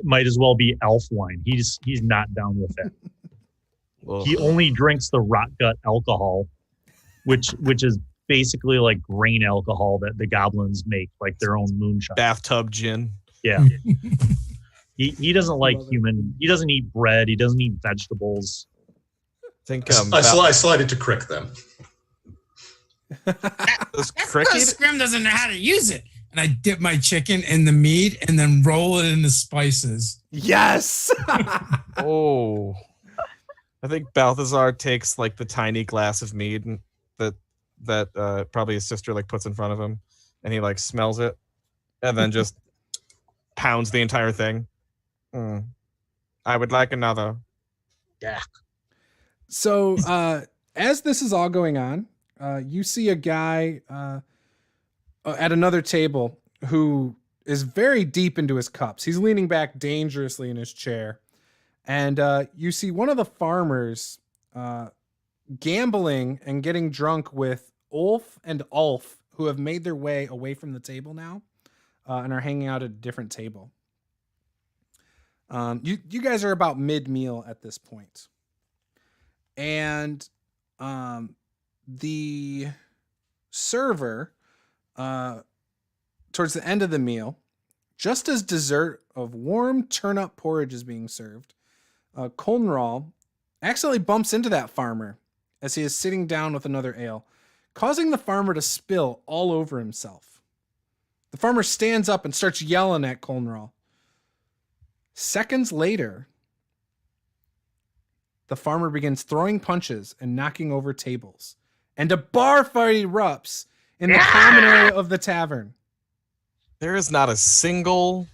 Speaker 4: might as well be elf wine. He's not down with it.
Speaker 2: Ugh.
Speaker 4: He only drinks the rot gut alcohol, which is basically like grain alcohol that the goblins make, like their own moonshine.
Speaker 2: Bathtub gin.
Speaker 4: Yeah. He doesn't like
Speaker 1: Love it.
Speaker 4: human. He doesn't eat bread. He doesn't eat vegetables.
Speaker 2: Think
Speaker 6: I slide it to Crick then.
Speaker 2: does
Speaker 5: That's
Speaker 2: cricket?
Speaker 5: because Scrim doesn't know how to use it. And I dip my chicken in the meat and then roll it in the spices.
Speaker 1: Yes.
Speaker 2: Oh, I think Balthazar takes like the tiny glass of mead that probably his sister like puts in front of him, and he like smells it, and then just pounds the entire thing. I would like another.
Speaker 1: So as this is all going on, you see a guy at another table who is very deep into his cups. He's leaning back dangerously in his chair. And you see one of the farmers gambling and getting drunk with Ulf and Ulf, who have made their way away from the table now and are hanging out at a different table. You guys are about mid-meal at this point. And the server, towards the end of the meal, just as dessert of warm turnip porridge is being served, Colnral accidentally bumps into that farmer as he is sitting down with another ale, causing the farmer to spill all over himself. The farmer stands up and starts yelling at Colnral. Seconds later, the farmer begins throwing punches and knocking over tables, and a bar fight erupts in the common area of the tavern.
Speaker 2: There is not a single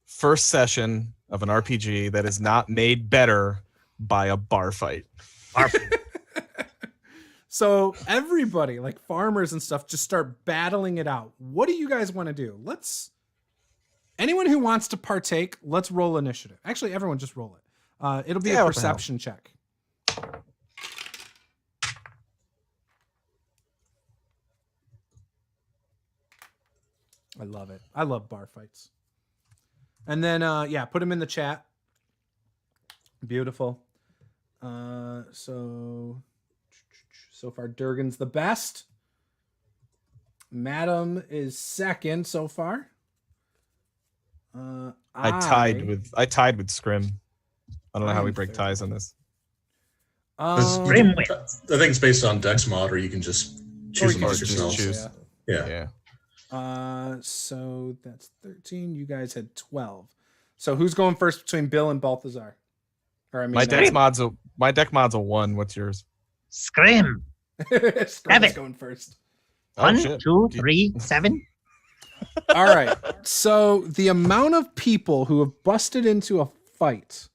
Speaker 2: first session of an RPG that is not made better by a bar fight.
Speaker 1: So everybody, like farmers and stuff, just start battling it out. What do you guys want to do? Anyone who wants to partake, let's roll initiative. Actually, everyone just roll it. It'll be
Speaker 2: Yeah,
Speaker 1: a
Speaker 2: what the hell?
Speaker 1: perception check. I love it. I love bar fights. And then, put them in the chat. Beautiful. So far, Durgan's the best. Madam is second so far.
Speaker 2: I tied with Scrim. I don't know how we break ties on this.
Speaker 7: Scrim wins.
Speaker 6: I think it's based on Dex mod, or you can just choose
Speaker 1: you
Speaker 6: amongst
Speaker 2: just
Speaker 6: yourselves.
Speaker 2: choose.
Speaker 6: Yeah.
Speaker 1: So that's 13. You guys had 12. So who's going first between Bill and Balthazar? Or I mean,
Speaker 2: My deck mod's a 1. What's yours?
Speaker 7: Scrim.
Speaker 1: Scrim's
Speaker 7: Seven.
Speaker 1: going first.
Speaker 2: Oh,
Speaker 7: 1,
Speaker 2: shit.
Speaker 7: 2, 3, 7.
Speaker 1: All right. So the amount of people who have busted into a fight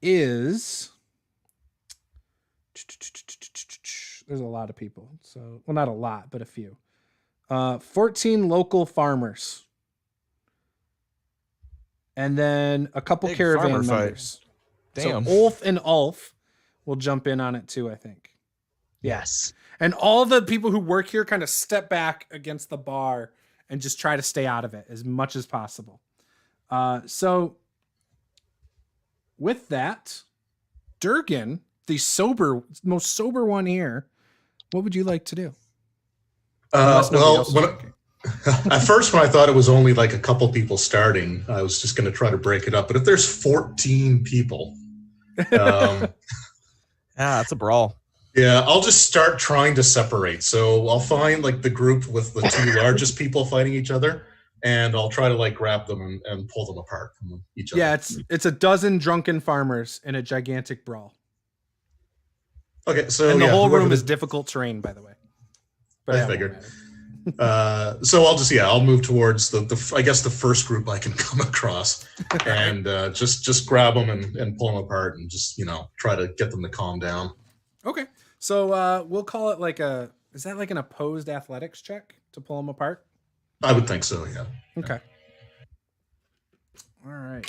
Speaker 1: is there's a lot of people. So, well, not a lot, but a few. 14 local farmers. And then a couple
Speaker 2: Big
Speaker 1: caravan
Speaker 2: farmer fight.
Speaker 1: members.
Speaker 2: Damn.
Speaker 1: So Ulf and Ulf will jump in on it too, I think.
Speaker 7: Yes.
Speaker 1: And all the people who work here kind of step back against the bar and just try to stay out of it as much as possible. So with that, Durgan, the most sober one here, what would you like to do? Unless nobody
Speaker 6: Well,
Speaker 1: else is
Speaker 6: when,
Speaker 1: working.
Speaker 6: at first, when I thought it was only like a couple people starting, I was just going to try to break it up. But if there's 14 people,
Speaker 2: Yeah, it's a brawl.
Speaker 6: Yeah, I'll just start trying to separate. So I'll find like the group with the two largest people fighting each other, and I'll try to like grab them and pull them apart from each other.
Speaker 1: Yeah, it's a dozen drunken farmers in a gigantic brawl.
Speaker 6: Okay, so
Speaker 1: And the whole
Speaker 6: whoever
Speaker 1: room is difficult terrain, by the way. But
Speaker 6: I
Speaker 1: that won't
Speaker 6: figured.
Speaker 1: matter.
Speaker 6: So I'll move towards the I guess the first group I can come across, and just grab them and pull them apart and just try to get them to calm down.
Speaker 1: Okay, so we'll call it like is that like an opposed athletics check to pull them apart?
Speaker 6: I would think so. Yeah.
Speaker 1: Okay. All right.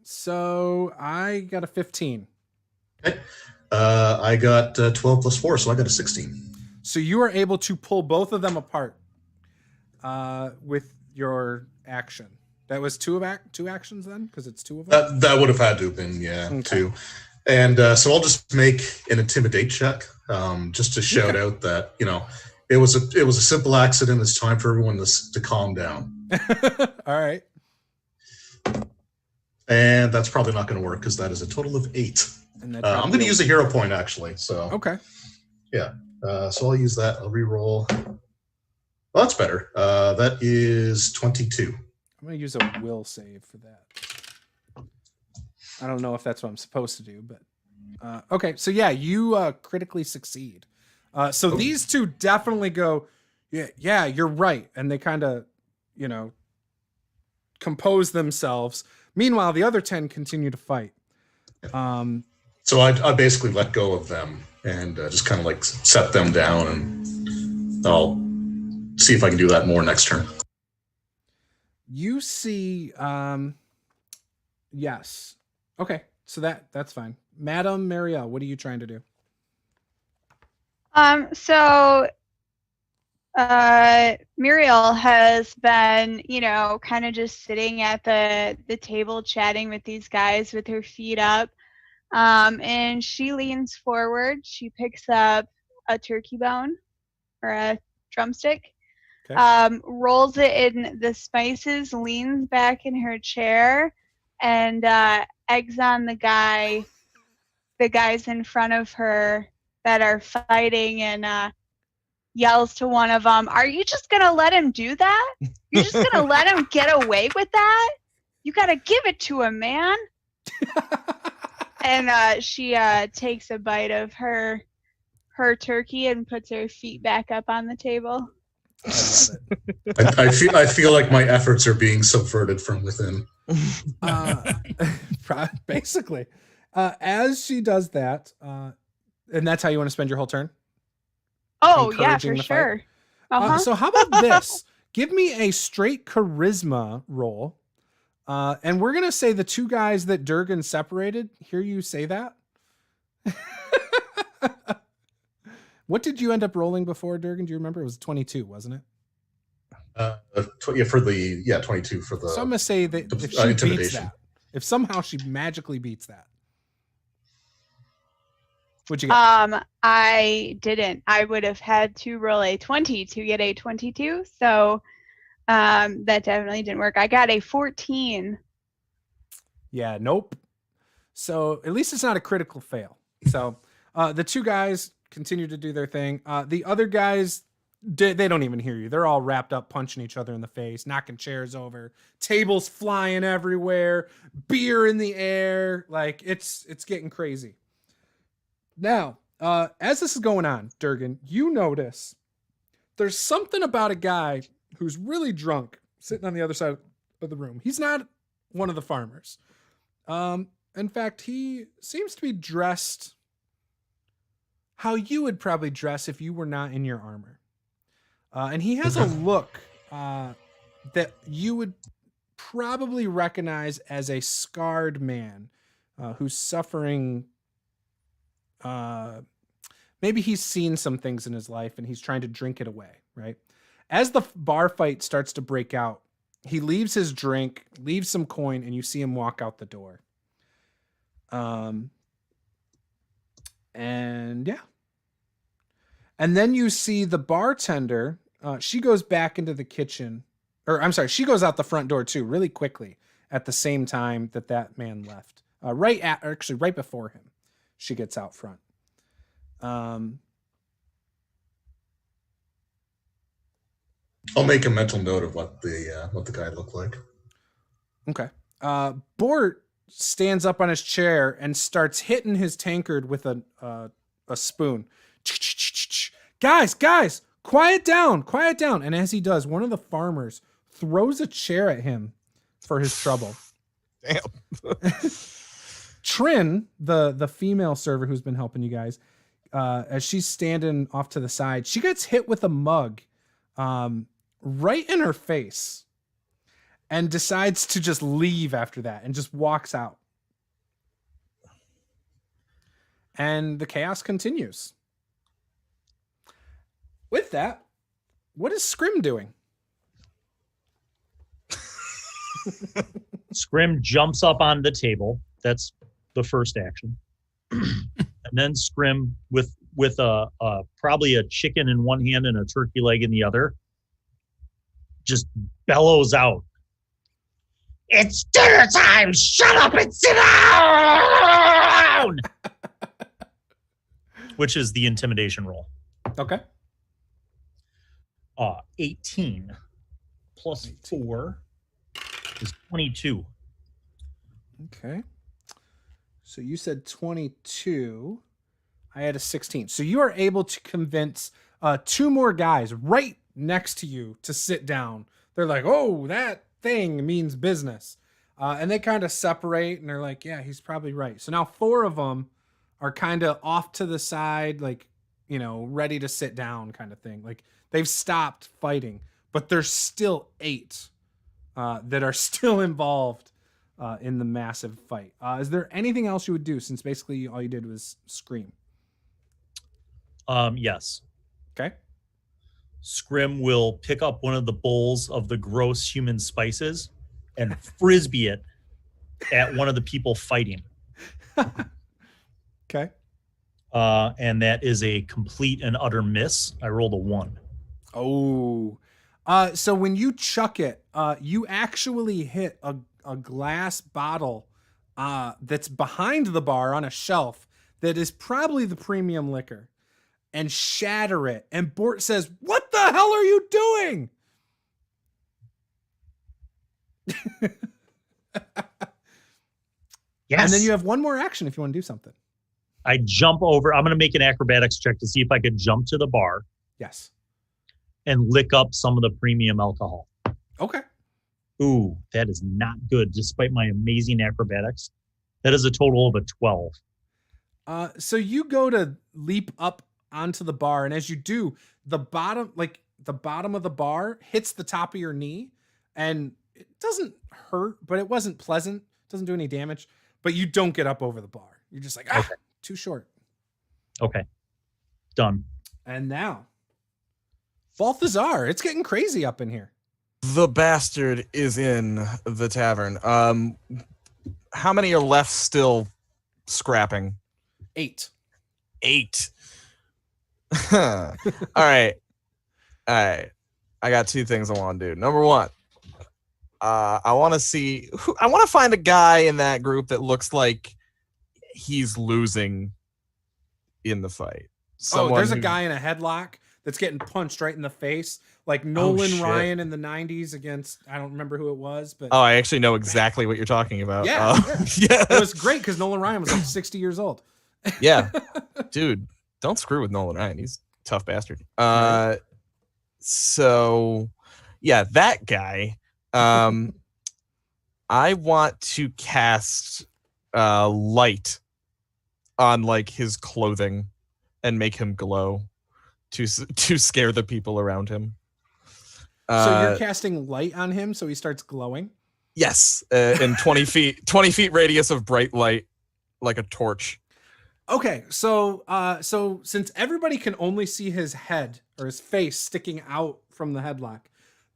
Speaker 1: So I got a 15.
Speaker 6: Okay. I got 12 plus 4, so I got a 16.
Speaker 1: So you are able to pull both of them apart with your action. That was two actions then, because it's two of them.
Speaker 6: That would have had to have been
Speaker 1: Okay.
Speaker 6: 2. And so I'll just make an intimidate check, just to shout out that it was a simple accident. It's time for everyone to calm down.
Speaker 1: All right.
Speaker 6: And that's probably not going to work because that is a total of 8.
Speaker 1: And
Speaker 6: I'm going to use a hero point actually. So
Speaker 1: okay.
Speaker 6: Yeah. So I'll use that. I'll re-roll. Well, that's better. That is 22.
Speaker 1: I'm going to use a will save for that. I don't know if that's what I'm supposed to do, but okay. So yeah, you critically succeed. So these two definitely go, yeah, you're right. And they kind of, compose themselves. Meanwhile, the other 10 continue to fight.
Speaker 6: So I basically let go of them and just kind of like set them down, and I'll see if I can do that more next turn.
Speaker 1: You see, yes. Okay, so that's fine. Madam Marielle, what are you trying to do?
Speaker 3: So Muriel has been, kind of just sitting at the table chatting with these guys with her feet up. And she leans forward. She picks up a turkey bone or a drumstick,
Speaker 1: Okay.
Speaker 3: rolls it in the spices, leans back in her chair, and eggs on the guys in front of her that are fighting, and yells to one of them, "Are you just gonna let him do that? You're just gonna let him get away with that? You gotta give it to him, man." And she takes a bite of her turkey and puts her feet back up on the table.
Speaker 1: I love it.
Speaker 6: I feel like my efforts are being subverted from within.
Speaker 1: Basically, as she does that, and that's how you want to spend your whole turn?
Speaker 3: Oh yeah,
Speaker 1: Encouraging
Speaker 3: for
Speaker 1: the fight?
Speaker 3: sure. Uh-huh.
Speaker 1: So how about this? Give me a straight charisma roll. And we're going to say the two guys that Durgan separated. Hear you say that? What did you end up rolling before, Durgan? Do you remember? It was 22, wasn't it?
Speaker 6: 22 for the.
Speaker 1: So I'm going to say that if she beats
Speaker 6: intimidation.
Speaker 1: that, if somehow she magically beats that. What'd you get?
Speaker 3: I didn't. I would have had to roll a 20 to get a 22. So that definitely didn't work. I got a 14.
Speaker 1: Yeah, nope. So at least it's not a critical fail. So the two guys continue to do their thing. The other guys, they don't even hear you. They're all wrapped up, punching each other in the face, knocking chairs over, tables flying everywhere, beer in the air. Like it's getting crazy. Now, as this is going on, Durgan, you notice there's something about a guy who's really drunk sitting on the other side of the room. He's not one of the farmers. In fact, he seems to be dressed how you would probably dress if you were not in your armor. And he has a look that you would probably recognize as a scarred man who's suffering. Maybe he's seen some things in his life and he's trying to drink it away, right? As the bar fight starts to break out, he leaves his drink, leaves some coin, and you see him walk out the door. And yeah. And then you see the bartender, she goes back into the kitchen, or I'm sorry, she goes out the front door too, really quickly at the same time that man left. Right before him, she gets out front.
Speaker 6: I'll make a mental note of what the guy looked like.
Speaker 1: Okay. Bort stands up on his chair and starts hitting his tankard with a spoon. Guys, quiet down. And as he does, one of the farmers throws a chair at him for his trouble.
Speaker 2: Damn.
Speaker 1: Trin, the female server who's been helping you guys, as she's standing off to the side, she gets hit with a mug right in her face and decides to just leave after that and just walks out. And the chaos continues. With that, what is Scrim doing?
Speaker 4: Scrim jumps up on the table. That's the first action. And then Scrim with probably a chicken in one hand and a turkey leg in the other just bellows out, "It's dinner time! Shut up and sit down!" Which is the intimidation roll.
Speaker 1: Okay.
Speaker 4: 18 plus 4 is 22.
Speaker 1: Okay. So you said 22. I had a 16. So you are able to convince 2 more guys right next to you to sit down. They're like, "Oh, that thing means business." And they kind of separate and they're like, "Yeah, he's probably right." So now 4 of them are kind of off to the side, like, you know, ready to sit down kind of thing. Like they've stopped fighting, but there's still 8 that are still involved in the massive fight. Is there anything else you would do, since basically all you did was scream?
Speaker 4: Yes.
Speaker 1: Okay.
Speaker 4: Scrim will pick up one of the bowls of the gross human spices and frisbee it at one of the people fighting.
Speaker 1: Okay.
Speaker 4: And that is a complete and utter miss. I rolled a 1.
Speaker 1: Oh. So when you chuck it, you actually hit a glass bottle that's behind the bar on a shelf that is probably the premium liquor, and shatter it. And Bort says, "What the hell are you doing?"
Speaker 7: Yes.
Speaker 1: And then you have one more action if you want to do something.
Speaker 4: I jump over. I'm going to make an acrobatics check to see if I could jump to the bar
Speaker 1: Yes.
Speaker 4: and lick up some of the premium alcohol.
Speaker 1: Okay.
Speaker 4: Ooh, that is not good, despite my amazing acrobatics. That is a total of a 12.
Speaker 1: So you go to leap up onto the bar, and as you do, the bottom of the bar hits the top of your knee, and it doesn't hurt, but it wasn't pleasant. It doesn't do any damage, but you don't get up over the bar. You're just like,
Speaker 4: Okay.
Speaker 1: too short.
Speaker 4: Okay. Done.
Speaker 1: And now, Balthazar, it's getting crazy up in here.
Speaker 2: The bastard is in the tavern. How many are left still scrapping?
Speaker 1: 8.
Speaker 2: 8. All right. I got 2 things I want to do. Number 1, I want to find a guy in that group that looks like he's losing in the fight.
Speaker 1: There's a guy in a headlock that's getting punched right in the face, like Nolan Ryan in the 90s against, I don't remember who it was, but
Speaker 2: I actually know exactly what you're talking about.
Speaker 1: Yeah.
Speaker 2: Yeah.
Speaker 1: It was great because Nolan Ryan was like 60 years old.
Speaker 2: Yeah. Dude, don't screw with Nolan Ryan. He's a tough bastard.
Speaker 1: Right.
Speaker 2: So yeah, that guy. I want to cast light on like his clothing and make him glow to scare the people around him.
Speaker 1: So you're casting light on him so he starts glowing?
Speaker 2: Yes, in 20 feet radius of bright light, like a torch.
Speaker 1: Okay, so since everybody can only see his head or his face sticking out from the headlock,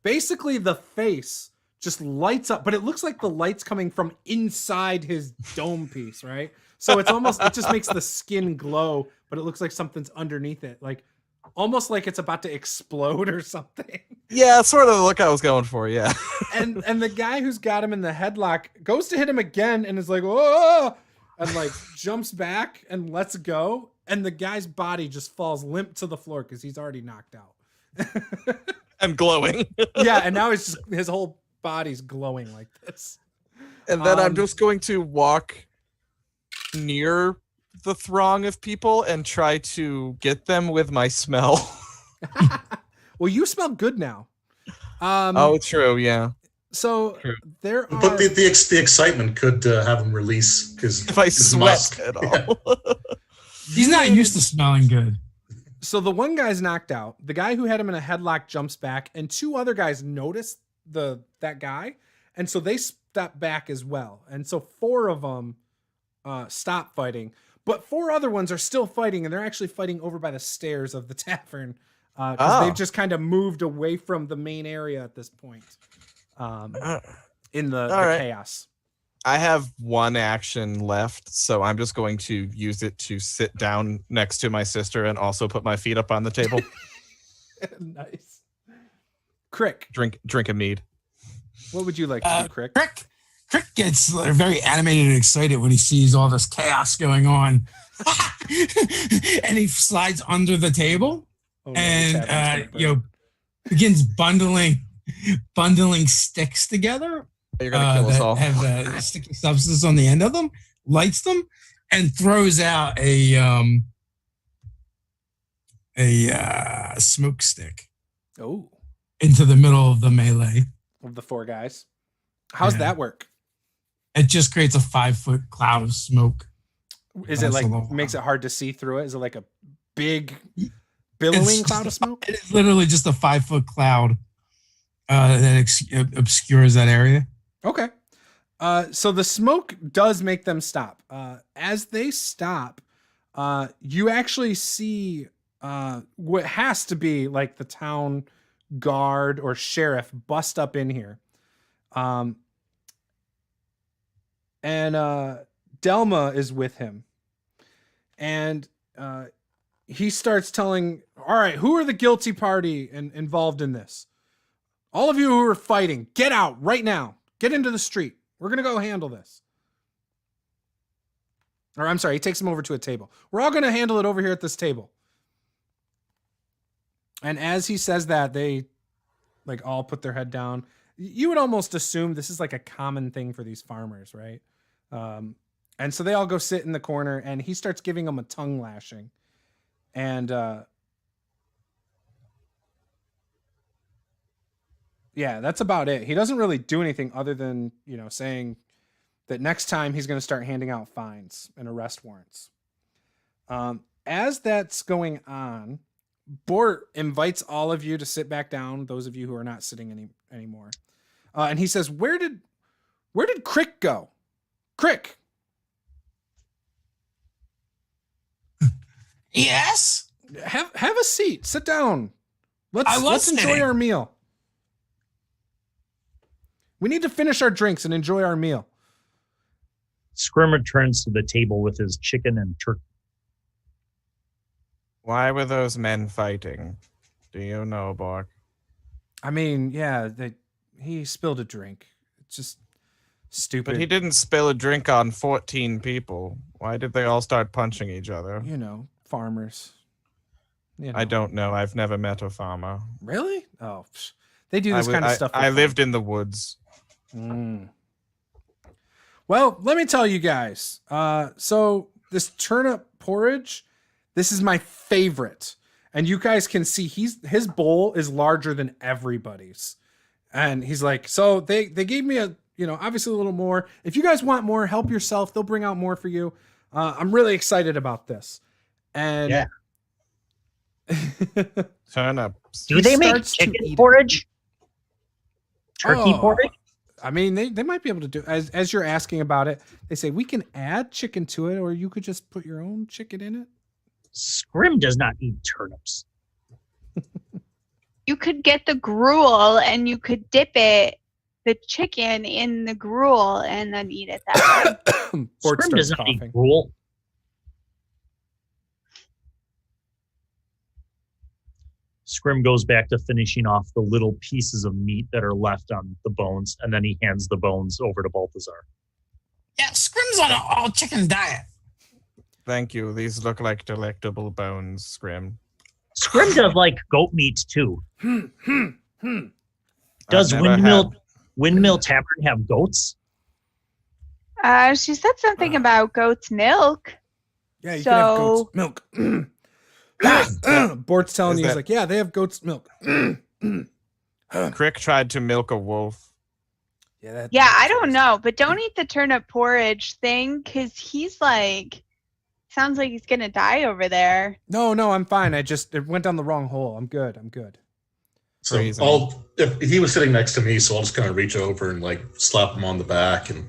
Speaker 1: basically the face just lights up, but it looks like the light's coming from inside his dome piece, right? So it's almost, it just makes the skin glow, but it looks like something's underneath it, like almost like it's about to explode or something.
Speaker 2: Yeah, sort of the look I was going for, yeah.
Speaker 1: and the guy who's got him in the headlock goes to hit him again and is like, "Whoa!" and like jumps back and lets go. and the guy's body just falls limp to the floor because he's already knocked out.
Speaker 2: I'm glowing.
Speaker 1: Yeah, and now his whole body's glowing like this.
Speaker 2: And then I'm just going to walk near the throng of people and try to get them with my smell.
Speaker 1: Well, you smell good now.
Speaker 2: Oh, true. Yeah.
Speaker 1: So
Speaker 2: True.
Speaker 1: there are.
Speaker 6: But the excitement could have him release because
Speaker 2: If I sweat at all.
Speaker 5: He's not used to smelling good.
Speaker 1: So the one guy's knocked out. The guy who had him in a headlock jumps back, and 2 other guys notice that guy, and so they step back as well. And so 4 of them stop fighting, but 4 other ones are still fighting, and they're actually fighting over by the stairs of the tavern because they've just kind of moved away from the main area at this point in the chaos.
Speaker 2: I have 1 action left, so I'm just going to use it to sit down next to my sister and also put my feet up on the table.
Speaker 1: Nice. Crick,
Speaker 2: Drink a mead.
Speaker 1: what would you like to do, Crick?
Speaker 5: Crick gets very animated and excited when he sees all this chaos going on. And he slides under the table and begins bundling sticks together.
Speaker 2: You're gonna kill us all.
Speaker 5: Have sticky substance on the end of them, lights them, and throws out a smoke stick into the middle of the melee
Speaker 1: Of the 4 guys. How's that work?
Speaker 5: It just creates a 5-foot cloud of smoke.
Speaker 1: Is it like makes it hard to see through it? Is it like a big billowing cloud of smoke?
Speaker 5: It is literally just a 5-foot cloud that obscures that area.
Speaker 1: Okay. So the smoke does make them stop. As they stop, you actually see what has to be like the town guard or sheriff bust up in here. And Delma is with him. And he starts telling, all right, who are the guilty party involved in this? All of you who are fighting, get out right now. Get into the street. We're going to go handle this. Or I'm sorry, he takes them over to a table. We're all going to handle it over here at this table. And as he says that, they like all put their head down. You would almost assume this is like a common thing for these farmers, right? And so they all go sit in the corner, and he starts giving them a tongue lashing. And yeah, that's about it. He doesn't really do anything other than, saying that next time he's going to start handing out fines and arrest warrants. As that's going on, Bort invites all of you to sit back down, those of you who are not sitting anymore. And he says, where did Crick go? Crick.
Speaker 5: Yes.
Speaker 1: Have a seat. Sit down. Let's enjoy our meal. We need to finish our drinks and enjoy our meal.
Speaker 4: Scrim returns to the table with his chicken and turkey.
Speaker 2: Why were those men fighting? Do you know, Bork?
Speaker 1: I mean, yeah, he spilled a drink. It's just stupid.
Speaker 2: But he didn't spill a drink on 14 people. Why did they all start punching each other?
Speaker 1: Farmers.
Speaker 2: I don't know. I've never met a farmer.
Speaker 1: Really? Oh, they do this kind of stuff.
Speaker 2: I lived in the woods.
Speaker 1: Well, let me tell you guys. So this turnip porridge, this is my favorite. And you guys can see his bowl is larger than everybody's. And he's like, so they gave me obviously a little more. If you guys want more, help yourself. They'll bring out more for you. I'm really excited about this. And
Speaker 7: yeah.
Speaker 2: Turnips.
Speaker 7: Do they make chicken porridge? Turkey porridge?
Speaker 1: I mean, they might be able to do as you're asking about it. They say we can add chicken to it, or you could just put your own chicken in it.
Speaker 7: Scrim does not eat turnips.
Speaker 3: You could get the gruel and you could dip the chicken in the gruel and then eat it that way.
Speaker 7: Scrim does not eat gruel.
Speaker 4: Scrim goes back to finishing off the little pieces of meat that are left on the bones, and then he hands the bones over to Balthazar.
Speaker 5: Yeah, Scrim's on an all chicken diet.
Speaker 2: Thank you. These look like delectable bones, Scrim.
Speaker 7: Scrim does like goat meat too. Does
Speaker 2: I've never
Speaker 7: Windmill Tavern have goats?
Speaker 3: She said something about goat's milk.
Speaker 1: Yeah, you can have goat's milk. Bort's telling
Speaker 2: Is
Speaker 1: you, he's
Speaker 2: that-
Speaker 1: like, yeah, they have goat's milk.
Speaker 2: Crick tried to milk a wolf.
Speaker 3: Yeah, I don't know, but don't eat the turnip porridge thing, because he's like, sounds like he's gonna die over there.
Speaker 1: No, I'm fine. It went down the wrong hole. I'm good.
Speaker 6: So
Speaker 2: Crazy.
Speaker 6: if he was sitting next to me, so I'll just kind of reach over and like slap him on the back, and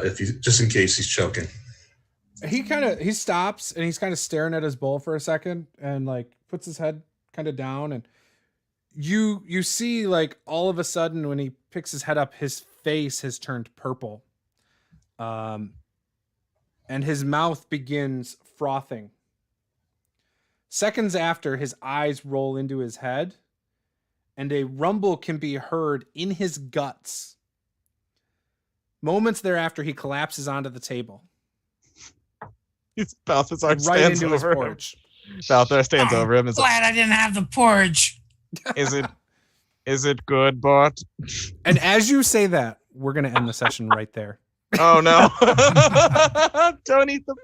Speaker 6: if he just in case he's choking.
Speaker 1: He stops and he's kind of staring at his bowl for a second and like puts his head kind of down, and you see like all of a sudden when he picks his head up, his face has turned purple. And his mouth begins frothing. Seconds after, his eyes roll into his head, and a rumble can be heard in his guts. Moments thereafter, he collapses onto the table,
Speaker 2: Balthazar
Speaker 1: right
Speaker 2: stands
Speaker 1: into his
Speaker 2: over him.
Speaker 1: porridge.
Speaker 2: Balthazar stands
Speaker 5: I'm
Speaker 2: over him and says,
Speaker 5: glad I didn't have the porridge.
Speaker 2: is it good, Bart?
Speaker 1: And as you say that, we're going to end the session right there.
Speaker 2: Oh no. Don't eat the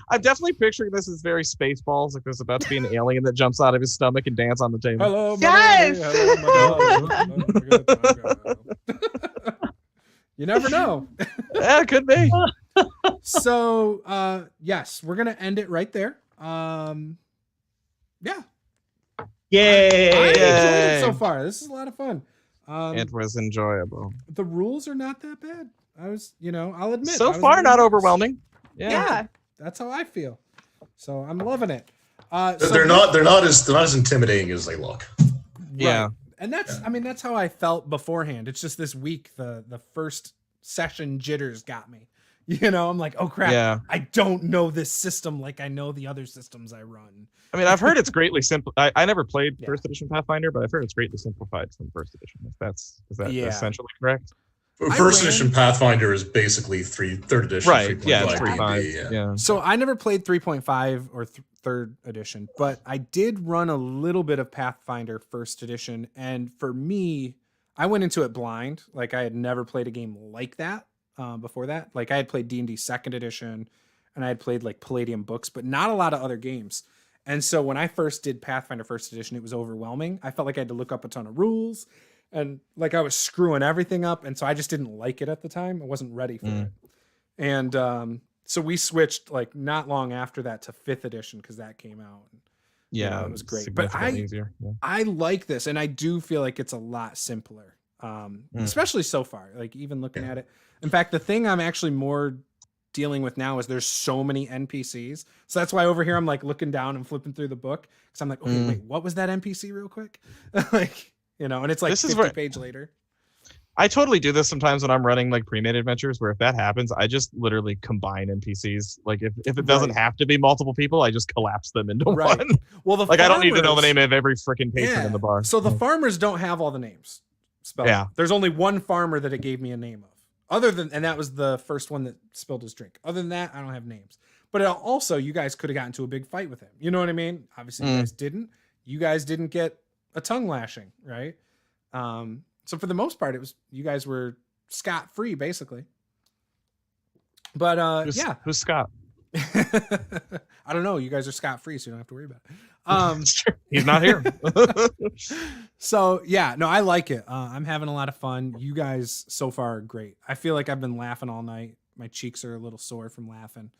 Speaker 2: I'm definitely picturing this as very Spaceballs, like there's about to be an alien that jumps out of his stomach and dance on the table.
Speaker 1: Hello, my
Speaker 3: Yes!
Speaker 1: lady. Hello, my dog. You never know.
Speaker 2: Yeah, it could be.
Speaker 1: So, yes, we're going to end it right there. Yeah.
Speaker 7: Yay!
Speaker 1: I enjoyed
Speaker 2: Yay.
Speaker 1: it so far. This is a lot of fun.
Speaker 2: It was enjoyable.
Speaker 1: The rules are not that bad. I'll admit.
Speaker 2: So
Speaker 1: I was
Speaker 2: far,
Speaker 1: really
Speaker 2: not
Speaker 1: nervous.
Speaker 2: overwhelming.
Speaker 3: Yeah.
Speaker 1: That's how I feel. So I'm loving it.
Speaker 6: They're not as intimidating as they look.
Speaker 2: Yeah.
Speaker 1: And that's how I felt beforehand. It's just this week, the first session jitters got me. I'm like, oh crap.
Speaker 2: Yeah.
Speaker 1: I don't know this system like I know the other systems I run.
Speaker 2: I mean, I've heard it's greatly simple. I never played
Speaker 1: Yeah.
Speaker 2: first edition Pathfinder, but I've heard it's greatly simplified from first edition. Is that
Speaker 1: Yeah.
Speaker 2: essentially correct?
Speaker 6: First edition Pathfinder is basically third edition.
Speaker 2: Right. Yeah.
Speaker 6: 3.5
Speaker 2: 3.5.
Speaker 6: D&D,
Speaker 2: Yeah.
Speaker 1: So I never played 3.5 or third edition, but I did run a little bit of Pathfinder first edition. And for me, I went into it blind. Like I had never played a game like that before that. Like I had played D&D second edition and I had played like Palladium books, but not a lot of other games. And so when I first did Pathfinder first edition, it was overwhelming. I felt like I had to look up a ton of rules and like I was screwing everything up. And so I just didn't like it at the time. I wasn't ready for it. And so we switched like not long after that to 5th edition because that came out.
Speaker 2: Yeah.
Speaker 1: It was great. But
Speaker 2: significantly easier. Yeah.
Speaker 1: I like this, and I do feel like it's a lot simpler, especially so far. Like even looking at it. In fact, the thing I'm actually more dealing with now is there's so many NPCs. So that's why over here I'm like looking down and flipping through the book because I'm like, okay, wait, what was that NPC real quick? Like, and it's like
Speaker 2: This is
Speaker 1: 50
Speaker 2: where-
Speaker 1: page later.
Speaker 2: I totally do this sometimes when I'm running like pre-made adventures where if that happens, I just literally combine NPCs. Like if it doesn't
Speaker 1: Right.
Speaker 2: have to be multiple people, I just collapse them into
Speaker 1: Right.
Speaker 2: one.
Speaker 1: Well, the
Speaker 2: Like I don't need to know the
Speaker 1: farmers-
Speaker 2: name of every freaking patron in the bar.
Speaker 1: So the farmers don't have all the names spelled.
Speaker 2: Yeah.
Speaker 1: There's only one farmer that it gave me a name of. And that was the first one that spilled his drink. Other than that, I don't have names. But also, you guys could have gotten into a big fight with him. You know what I mean? Obviously, you guys didn't. You guys didn't get a tongue lashing, right? So for the most part, you guys were scot-free, basically. But
Speaker 2: Who's Scott?
Speaker 1: I don't know. You guys are scot-free, so you don't have to worry about it.
Speaker 2: He's not here.
Speaker 1: So yeah, no, I like it. I'm having a lot of fun. You guys so far are great. I feel like I've been laughing all night. My cheeks are a little sore from laughing.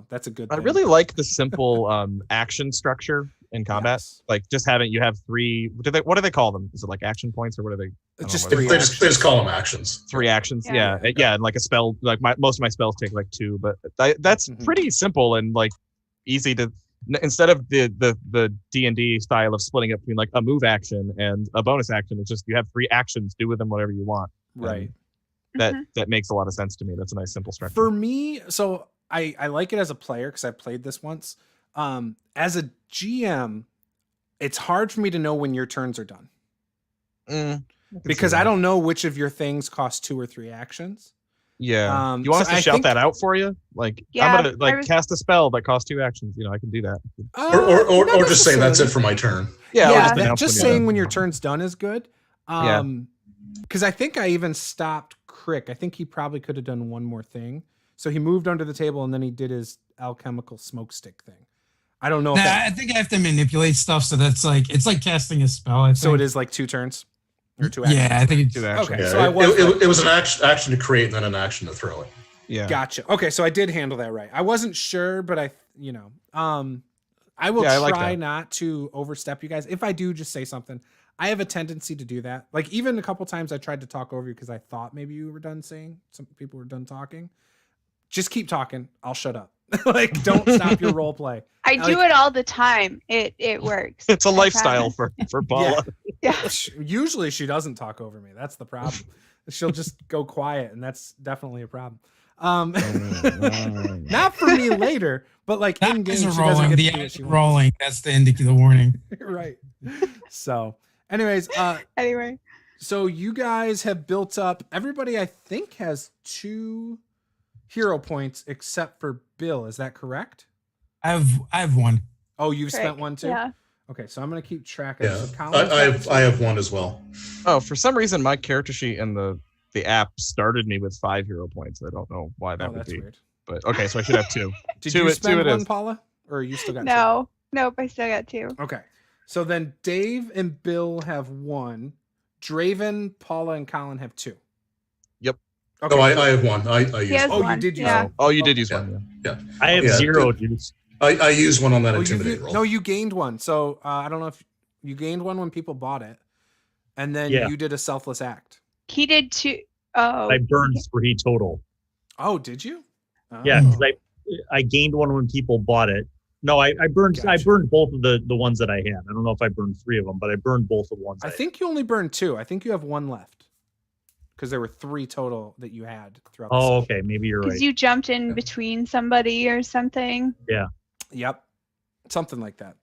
Speaker 1: That's a good
Speaker 2: I
Speaker 1: thing.
Speaker 2: really like the simple action structure in combat.
Speaker 1: Yes.
Speaker 2: Like just you have three. What do they call them? Is it like action points or what are they? I don't
Speaker 1: Just
Speaker 2: know what
Speaker 1: three
Speaker 6: They just call them actions.
Speaker 2: three actions.
Speaker 3: Yeah.
Speaker 2: Yeah. And like a spell, like most of my spells take like 2, but that's
Speaker 1: Mhm.
Speaker 2: pretty simple and like easy to. Instead of the D&D style of splitting up between like a move action and a bonus action, it's just you have 3 actions. Do with them whatever you want.
Speaker 1: Right.
Speaker 2: That makes a lot of sense to me. That's a nice simple structure.
Speaker 1: For me, so I like it as a player because I played this once. As a GM, it's hard for me to know when your turns are done
Speaker 2: I can
Speaker 1: because
Speaker 2: see
Speaker 1: I
Speaker 2: that.
Speaker 1: don't know which of your things cost 2 or 3 actions.
Speaker 2: Yeah. You want us to shout that out for you? Like,
Speaker 3: Yeah,
Speaker 2: I'm gonna cast a spell that costs 2 actions. You know, I can do that.
Speaker 6: Or just say that's it for my turn.
Speaker 2: Yeah.
Speaker 1: Just saying when your turn's done is good.
Speaker 2: Yeah.
Speaker 1: Because I think I even stopped Crick. I think he probably could have done one more thing. So he moved under the table and then he did his alchemical smoke stick thing. I don't know.
Speaker 5: I think I have to manipulate stuff, so that's like it's like casting a spell. I think.
Speaker 1: So it is like 2 turns or 2 actions.
Speaker 5: Yeah, I think it's
Speaker 2: 2 actions.
Speaker 1: Okay,
Speaker 6: Yeah,
Speaker 1: so
Speaker 6: it was an action to create and then an action to throw it.
Speaker 2: Yeah.
Speaker 1: Gotcha. Okay, so I did handle that right. I wasn't sure, but I will try not to overstep you guys. If I do, just say something. I have a tendency to do that. Like even a couple times I tried to talk over you because I thought maybe you were done saying, some people were done talking. Just keep talking. I'll shut up. Like don't stop your role play.
Speaker 3: I do it all the time. It works.
Speaker 2: It's a lifestyle for Paula.
Speaker 3: Yeah.
Speaker 1: Usually she doesn't talk over me. That's the problem. She'll just go quiet, and that's definitely a problem. Not for me later, but like in game, she doesn't get to do what she wants.
Speaker 5: Rolling. That's the warning.
Speaker 1: Right. So, anyways,
Speaker 3: Anyway,
Speaker 1: so you guys have built up. Everybody, I think, has 2 hero points except for Bill. Is that correct?
Speaker 5: I have 1.
Speaker 1: Oh, you've spent 1 too.
Speaker 3: Yeah.
Speaker 1: Okay, so I'm gonna keep track of.
Speaker 6: Yeah,
Speaker 1: So Colin,
Speaker 6: I have 1 as well.
Speaker 2: Oh, for some reason, my character sheet in the app started me with 5 hero points. I don't know why that would
Speaker 1: that's
Speaker 2: be.
Speaker 1: weird.
Speaker 2: But okay, so I should have 2.
Speaker 1: Did
Speaker 2: 2
Speaker 1: you spend 1,
Speaker 2: is.
Speaker 1: Paula, or you still got 2?
Speaker 3: No. Nope, I still got 2.
Speaker 1: Okay, so then Dave and Bill have 1. Draven, Paula, and Colin have 2.
Speaker 2: Yep.
Speaker 1: Okay.
Speaker 6: Oh, I have 1. I used
Speaker 3: has
Speaker 6: one.
Speaker 1: you
Speaker 3: one.
Speaker 1: did use
Speaker 3: Yeah.
Speaker 1: one.
Speaker 2: Oh, you did use
Speaker 6: Yeah.
Speaker 2: one.
Speaker 6: Yeah.
Speaker 4: I have 0 juice.
Speaker 6: I used 1 on that
Speaker 1: Oh,
Speaker 6: intimidate roll.
Speaker 1: no, you gained 1. So I don't know if you gained 1 when people bought it, and then
Speaker 4: Yeah.
Speaker 1: you did a selfless act.
Speaker 3: He did 2. Oh.
Speaker 4: I burned 3 total.
Speaker 1: Oh, did you? Oh.
Speaker 4: Yeah, 'cause I gained 1 when people bought it. No, I burned
Speaker 1: Gotcha.
Speaker 4: I burned both of the ones that I had. I don't know if I burned 3 of them, but I burned both of the ones.
Speaker 1: I think you only burned 2. I think you have 1 left because there were 3 total that you had throughout.
Speaker 4: Oh,
Speaker 1: the
Speaker 4: okay, maybe you're
Speaker 3: Because
Speaker 4: right.
Speaker 3: you jumped in between somebody or something.
Speaker 1: Yep, something like that.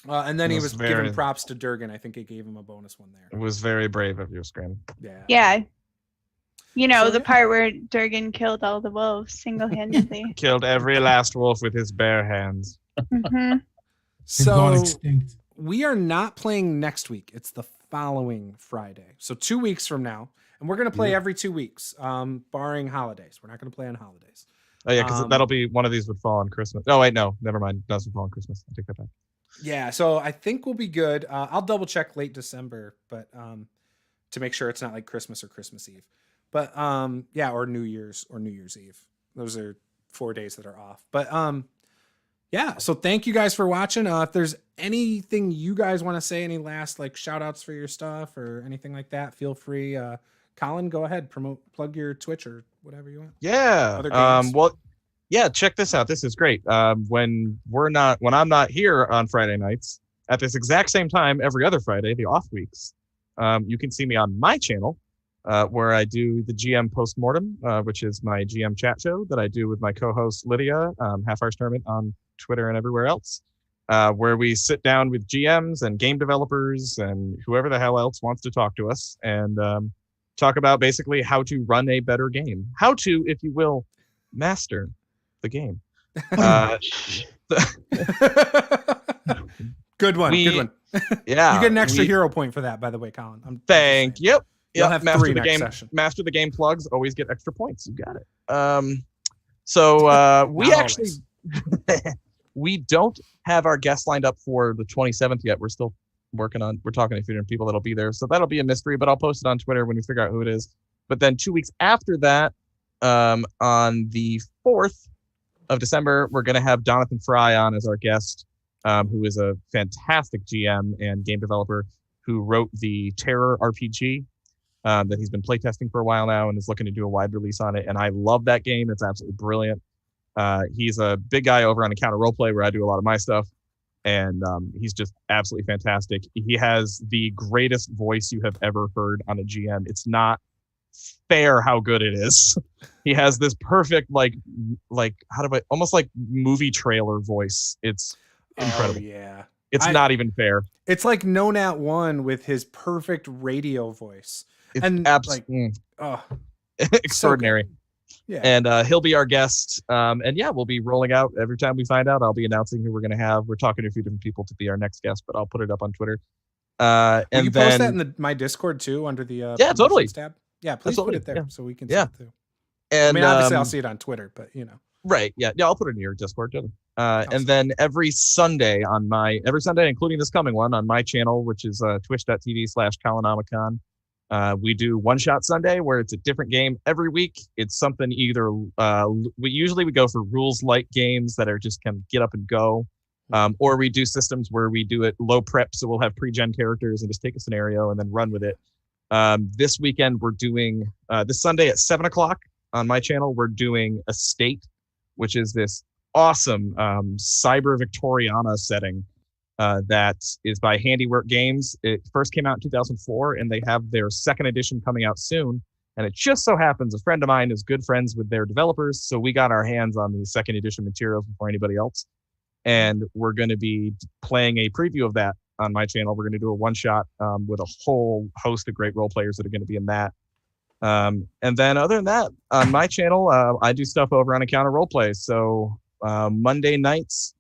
Speaker 1: And then he was giving props to Durgan. I think it gave him a bonus 1 there.
Speaker 2: It was very brave of you, Scrim.
Speaker 1: Yeah.
Speaker 3: Yeah. You know,
Speaker 1: So,
Speaker 3: the
Speaker 1: yeah.
Speaker 3: part where Durgan killed all the wolves single-handedly.
Speaker 2: Killed every last wolf with his bare hands.
Speaker 3: hmm
Speaker 5: They've gone
Speaker 1: So
Speaker 5: extinct.
Speaker 1: we are not playing next week. It's the following Friday. So 2 weeks from now. And we're going to play every 2 weeks, barring holidays. We're not going to play on holidays.
Speaker 2: Oh yeah, because that'll be one of these would fall on Christmas. Oh wait, no, never mind. It doesn't fall on Christmas. I take that back.
Speaker 1: Yeah, so I think we'll be good. I'll double check late December, but to make sure it's not like Christmas or Christmas Eve. But yeah, or New Year's Eve. Those are 4 days that are off. But yeah, so thank you guys for watching. If there's anything you guys want to say, any last like shout outs for your stuff or anything like that, feel free. Colin, go ahead, plug your Twitch or whatever you want.
Speaker 2: Yeah.
Speaker 1: Other games?
Speaker 2: Well, yeah. Check this out. This is great. When I'm not here on Friday nights at this exact same time every other Friday, the off weeks, you can see me on my channel where I do the GM Postmortem, which is my GM chat show that I do with my co-host Lydia, Half Hours Tournament on Twitter and everywhere else, where we sit down with GMs and game developers and whoever the hell else wants to talk to us and talk about basically how to run a better game, how to, if you will, master the game.
Speaker 1: Good one. Good one.
Speaker 2: Yeah.
Speaker 1: You get an extra hero point for that, by the way, Colin.
Speaker 2: Thank you.
Speaker 1: You'll have
Speaker 2: master
Speaker 1: 3
Speaker 2: the
Speaker 1: next
Speaker 2: game.
Speaker 1: session.
Speaker 2: Master the game plugs always get extra points. You got it. So we actually we don't have our guests lined up for the 27th yet. We're still we're talking to a few different people that'll be there. So that'll be a mystery, but I'll post it on Twitter when we figure out who it is. But then 2 weeks after that, on the 4th of December, we're going to have Jonathan Fry on as our guest, who is a fantastic GM and game developer who wrote the Terror RPG that he's been playtesting for a while now and is looking to do a wide release on it. And I love that game. It's absolutely brilliant. He's a big guy over on Encounter Roleplay where I do a lot of my stuff. And he's just absolutely fantastic. He has the greatest voice you have ever heard on a GM. It's not fair how good it is. He has this perfect, almost like movie trailer voice. It's incredible.
Speaker 1: Oh, yeah.
Speaker 2: It's not even fair.
Speaker 1: It's like No Nat 1 with his perfect radio voice.
Speaker 2: It's
Speaker 1: and
Speaker 2: absolutely
Speaker 1: oh,
Speaker 2: extraordinary.
Speaker 1: Yeah.
Speaker 2: And he'll be our guest. And yeah, we'll be rolling out every time we find out. I'll be announcing who we're going to have. We're talking to a few different people to be our next guest, but I'll put it up on Twitter.
Speaker 1: Will
Speaker 2: and
Speaker 1: you
Speaker 2: then,
Speaker 1: post that in my Discord too, under the
Speaker 2: Yeah, totally.
Speaker 1: tab? Yeah, please
Speaker 2: Absolutely.
Speaker 1: put it there
Speaker 2: Yeah.
Speaker 1: so we can see
Speaker 2: Yeah.
Speaker 1: it too.
Speaker 2: And,
Speaker 1: I mean, obviously I'll see it on Twitter, but you know.
Speaker 2: Right. Yeah. I'll put it in your Discord too.
Speaker 1: Awesome.
Speaker 2: And then every Sunday, including this coming one, on my channel, which is twitch.tv/Colinomicon, we do One Shot Sunday, where it's a different game every week. It's something either we usually go for rules light games that are just kind of get up and go, or we do systems where we do it low prep, so we'll have pre-gen characters and just take a scenario and then run with it. This weekend we're doing this Sunday at 7:00 on my channel. We're doing Estate, which is this awesome cyber Victoriana setting that is by Handiwork Games. It first came out in 2004, and they have their second edition coming out soon. And it just so happens a friend of mine is good friends with their developers, so we got our hands on the second edition materials before anybody else. And we're going to be playing a preview of that on my channel. We're going to do a one-shot with a whole host of great role players that are going to be in that. And then other than that, on my channel, I do stuff over on Encounter Roleplay. So Monday nights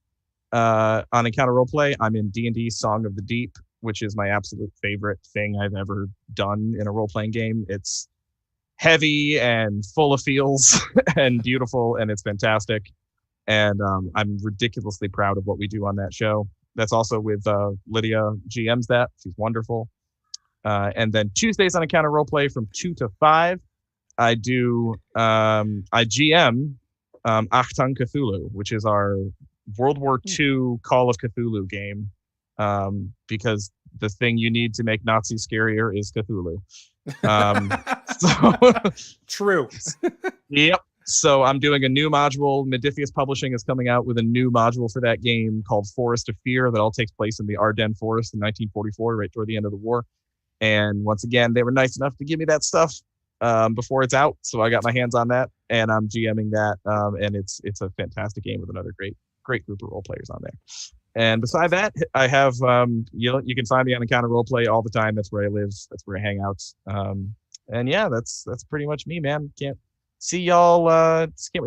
Speaker 2: on Encounter Roleplay, I'm in D&D Song of the Deep, which is my absolute favorite thing I've ever done in a role-playing game. It's heavy and full of feels and beautiful, and it's fantastic. And I'm ridiculously proud of what we do on that show. That's also with Lydia GMs that. She's wonderful. And then Tuesdays on Encounter Roleplay from 2 to 5, I GM Achtung Cthulhu, which is our World War II Call of Cthulhu game, because the thing you need to make Nazis scarier is Cthulhu.
Speaker 1: True.
Speaker 2: Yep. So I'm doing a new module. Modiphius Publishing is coming out with a new module for that game called Forest of Fear that all takes place in the Ardennes Forest in 1944, right toward the end of the war. And once again, they were nice enough to give me that stuff before it's out. So I got my hands on that, and I'm GMing that. And it's a fantastic game with another great group of role players on there. And beside that, I have, you can find me on Encounter Roleplay all the time. That's where I live. That's where I hang out. And yeah, that's pretty much me, man. Can't wait to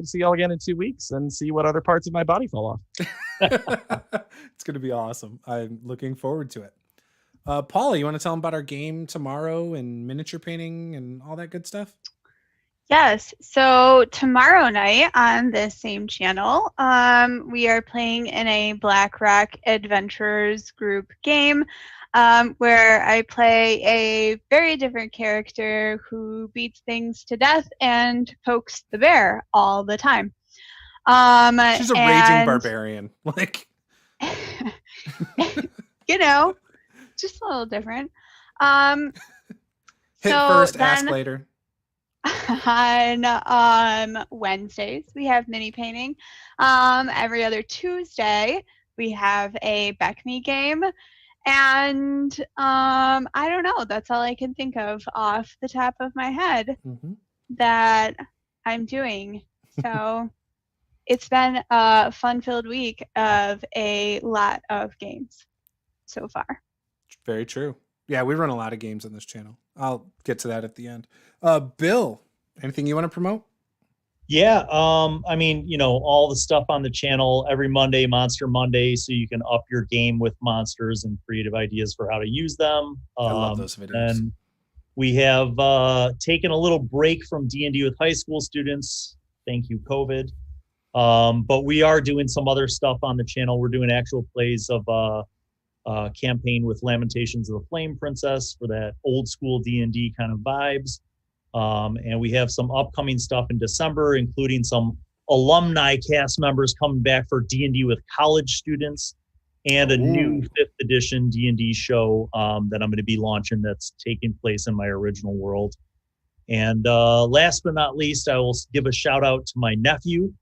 Speaker 2: see y'all again in 2 weeks and see what other parts of my body fall off.
Speaker 1: It's going to be awesome. I'm looking forward to it. Paula, you want to tell them about our game tomorrow and miniature painting and all that good stuff?
Speaker 3: Yes. So tomorrow night on this same channel, we are playing in a BlackRock Adventurers group game where I play a very different character who beats things to death and pokes the bear all the time.
Speaker 1: She's a raging barbarian. Like,
Speaker 3: just a little different.
Speaker 1: Hit first, ask later.
Speaker 3: On Wednesdays, we have mini painting. Every other Tuesday, we have a Beck Me game. And I don't know. That's all I can think of off the top of my head that I'm doing. So it's been a fun-filled week of a lot of games so far.
Speaker 1: Very true. Yeah, we run a lot of games on this channel. I'll get to that at the end. Bill, anything you want to promote?
Speaker 4: Yeah, I mean, all the stuff on the channel every Monday, Monster Monday, so you can up your game with monsters and creative ideas for how to use them.
Speaker 1: I love those videos.
Speaker 4: And we have taken a little break from D&D with high school students. Thank you, COVID. But we are doing some other stuff on the channel. We're doing actual plays of campaign with Lamentations of the Flame Princess for that old school D&D kind of vibes. And we have some upcoming stuff in December, including some alumni cast members coming back for D&D with college students, and a new 5th edition D&D show that I'm going to be launching that's taking place in my original world. And last but not least, I will give a shout out to my nephew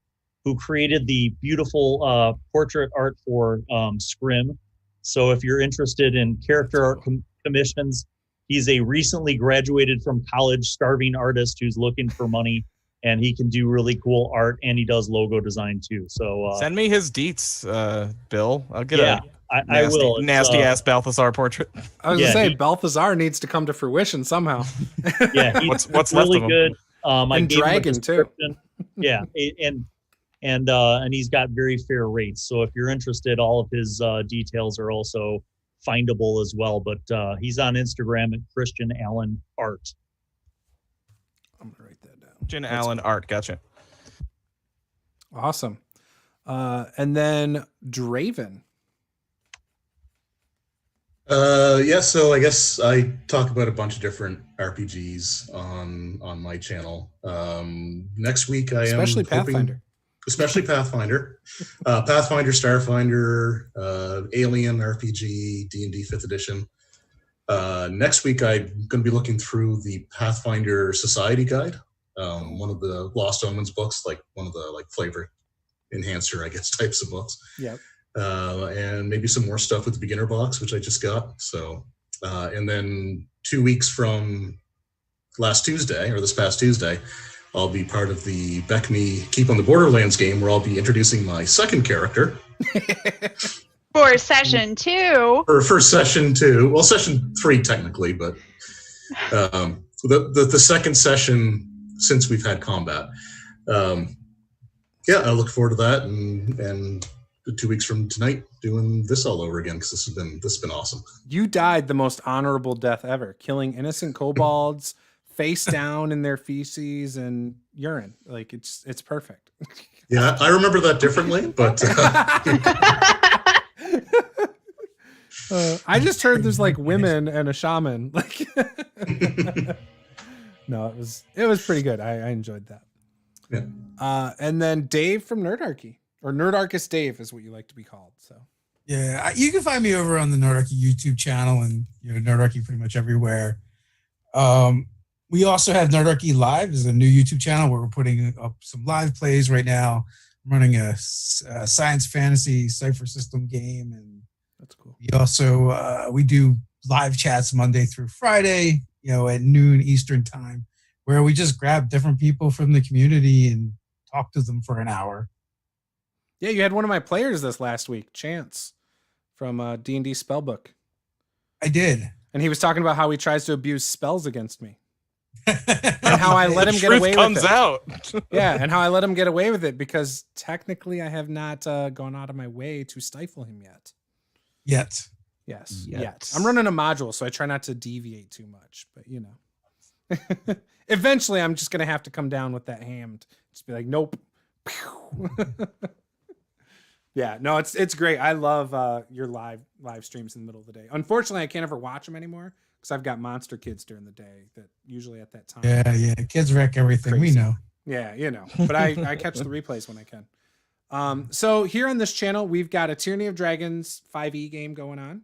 Speaker 4: who created the beautiful portrait art for Scrim. So if you're interested in character art commissions, he's a recently graduated from college starving artist who's looking for money, and he can do really cool art, and he does logo design too. So
Speaker 2: send me his deets, Bill. I'll get
Speaker 4: I will.
Speaker 2: Nasty ass Balthazar portrait.
Speaker 1: I was gonna say Balthazar needs to come to fruition somehow.
Speaker 4: Yeah,
Speaker 2: what's
Speaker 4: really
Speaker 2: left of him?
Speaker 4: good. I
Speaker 1: And
Speaker 4: gave him a
Speaker 1: Dragon, too.
Speaker 4: description. Yeah, and he's got very fair rates. So if you're interested, all of his details are also findable as well. But he's on Instagram at Christian Allan Art.
Speaker 1: I'm gonna write that down.
Speaker 2: Christian Allan Art. Gotcha.
Speaker 1: Awesome. And then Draven.
Speaker 6: Yeah, so I guess I talk about a bunch of different RPGs on my channel. Next week
Speaker 1: Especially Pathfinder.
Speaker 6: Especially Pathfinder. Pathfinder, Starfinder, Alien RPG, D&D 5th edition. Next week I'm going to be looking through the Pathfinder Society Guide, one of the Lost Omens books, like one of the like flavor enhancer, I guess, types of books.
Speaker 1: Yep.
Speaker 6: And maybe some more stuff with the beginner box, which I just got. So, and then 2 weeks from this past Tuesday, I'll be part of the Beckme Keep on the Borderlands game, where I'll be introducing my second character.
Speaker 3: For session 2.
Speaker 6: For session 2. Well, session 3 technically, but the second session since we've had combat. Yeah, I look forward to that, and 2 weeks from tonight doing this all over again, because this has been awesome.
Speaker 1: You died the most honorable death ever, killing innocent kobolds face down in their feces and urine. Like it's perfect.
Speaker 6: Yeah, I remember that differently, but
Speaker 1: I just heard there's like women and a shaman. Like no, it was pretty good. I enjoyed that.
Speaker 6: Yeah.
Speaker 1: And then Dave from Nerdarchy, or Nerdarchist Dave is what you like to be called. So
Speaker 5: Yeah, you can find me over on the Nerdarchy YouTube channel and Nerdarchy pretty much everywhere. We also have Nerdarchy Live, is a new YouTube channel where we're putting up some live plays right now. I'm running a science fantasy cipher system game, and
Speaker 1: that's cool.
Speaker 5: We also we do live chats Monday through Friday, at noon Eastern time, where we just grab different people from the community and talk to them for an hour.
Speaker 1: Yeah, you had one of my players this last week, Chance, from D&D Spellbook.
Speaker 5: I did.
Speaker 1: And he was talking about how he tries to abuse spells against me. And how I let him get away with it.
Speaker 2: Out.
Speaker 1: Yeah, and how I let him get away with it because technically I have not gone out of my way to stifle him yet.
Speaker 5: Yet.
Speaker 1: Yes, yet. I'm running a module, so I try not to deviate too much, but eventually I'm just going to have to come down with that hammed. Just be like, nope. Yeah, no, it's great. I love your live streams in the middle of the day. Unfortunately, I can't ever watch them anymore because I've got monster kids during the day that usually at that time.
Speaker 5: Yeah. Kids wreck everything.
Speaker 1: Crazy.
Speaker 5: We know.
Speaker 1: Yeah, but I catch the replays when I can. So here on this channel, we've got a Tyranny of Dragons 5e game going on.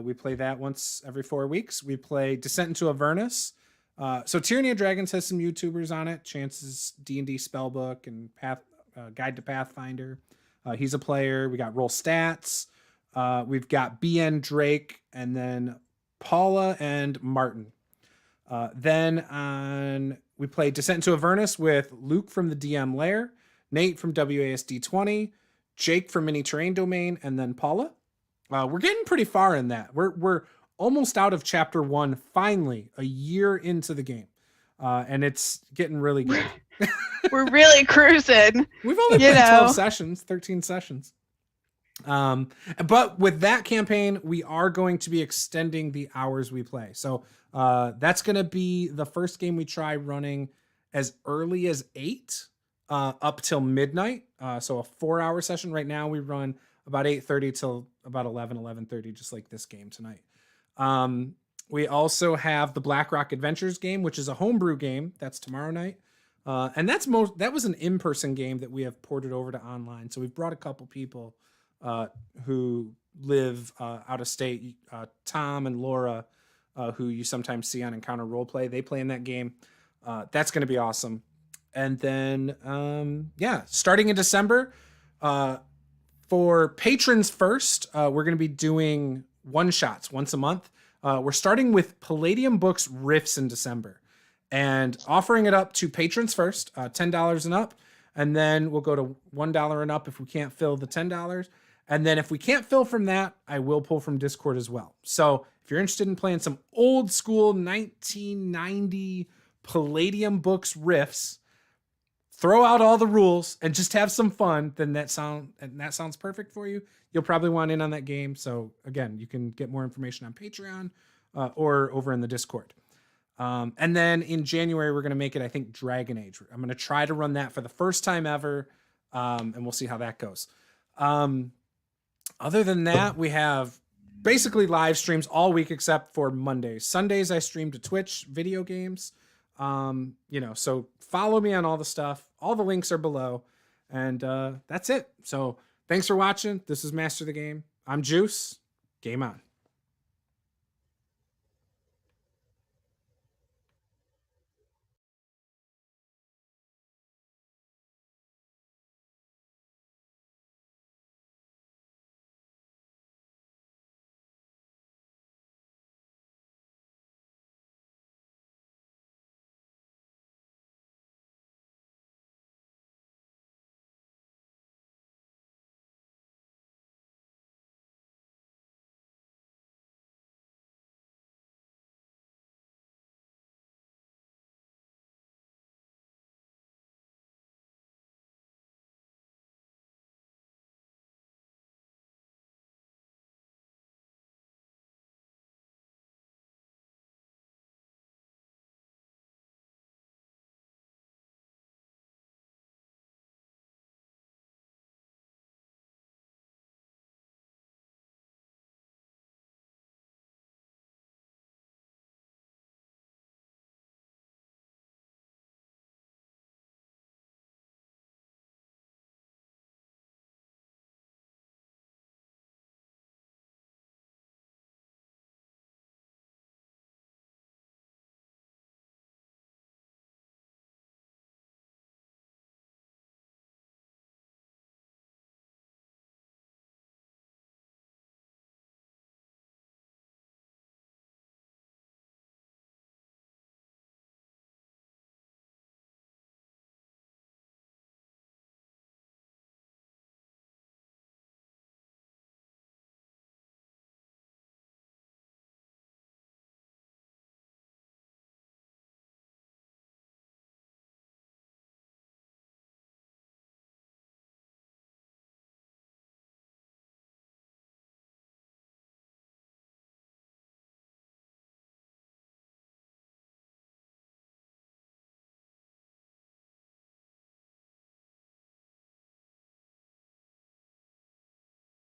Speaker 1: We play that once every 4 weeks. We play Descent into Avernus. So Tyranny of Dragons has some YouTubers on it. Chance's D&D Spellbook and Guide to Pathfinder. He's a player. We got Roll Stats. We've got BN Drake, and then Paula and Martin. Then we play Descent into Avernus with Luke from the DM Lair, Nate from WASD20, Jake from Mini Terrain Domain, and then Paula. We're getting pretty far in that. We're almost out of chapter 1, finally, a year into the game. And it's getting really good.
Speaker 3: We're really cruising.
Speaker 1: We've only played 12 sessions, 13 sessions. But with that campaign, we are going to be extending the hours we play. So that's going to be the first game we try running as early as 8 up till midnight. So a 4-hour session. Right now we run about 8:30 till about 11:30, just like this game tonight. We also have the Blackrock Adventures game, which is a homebrew game. That's tomorrow night. And that was an in-person game that we have ported over to online. So we've brought a couple people who live out of state. Tom and Laura, who you sometimes see on Encounter Roleplay, they play in that game. That's going to be awesome. And then, starting in December, for patrons first, we're going to be doing one-shots once a month. We're starting with Palladium Books Riffs in December and offering it up to patrons first, $10 and up. And then we'll go to $1 and up if we can't fill the $10. And then if we can't fill from that, I will pull from Discord as well. So if you're interested in playing some old school 1990 Palladium Books riffs, throw out all the rules, and just have some fun, then that sounds perfect for you. You'll probably want in on that game. So again, you can get more information on Patreon or over in the Discord. And then in January, we're going to make it, I think, Dragon Age. I'm going to try to run that for the first time ever, and we'll see how that goes. Other than that, we have basically live streams all week except for Mondays. Sundays, I stream to Twitch video games. So follow me on all the stuff. All the links are below. And that's it. So thanks for watching. This is Master the Game. I'm Juice. Game on.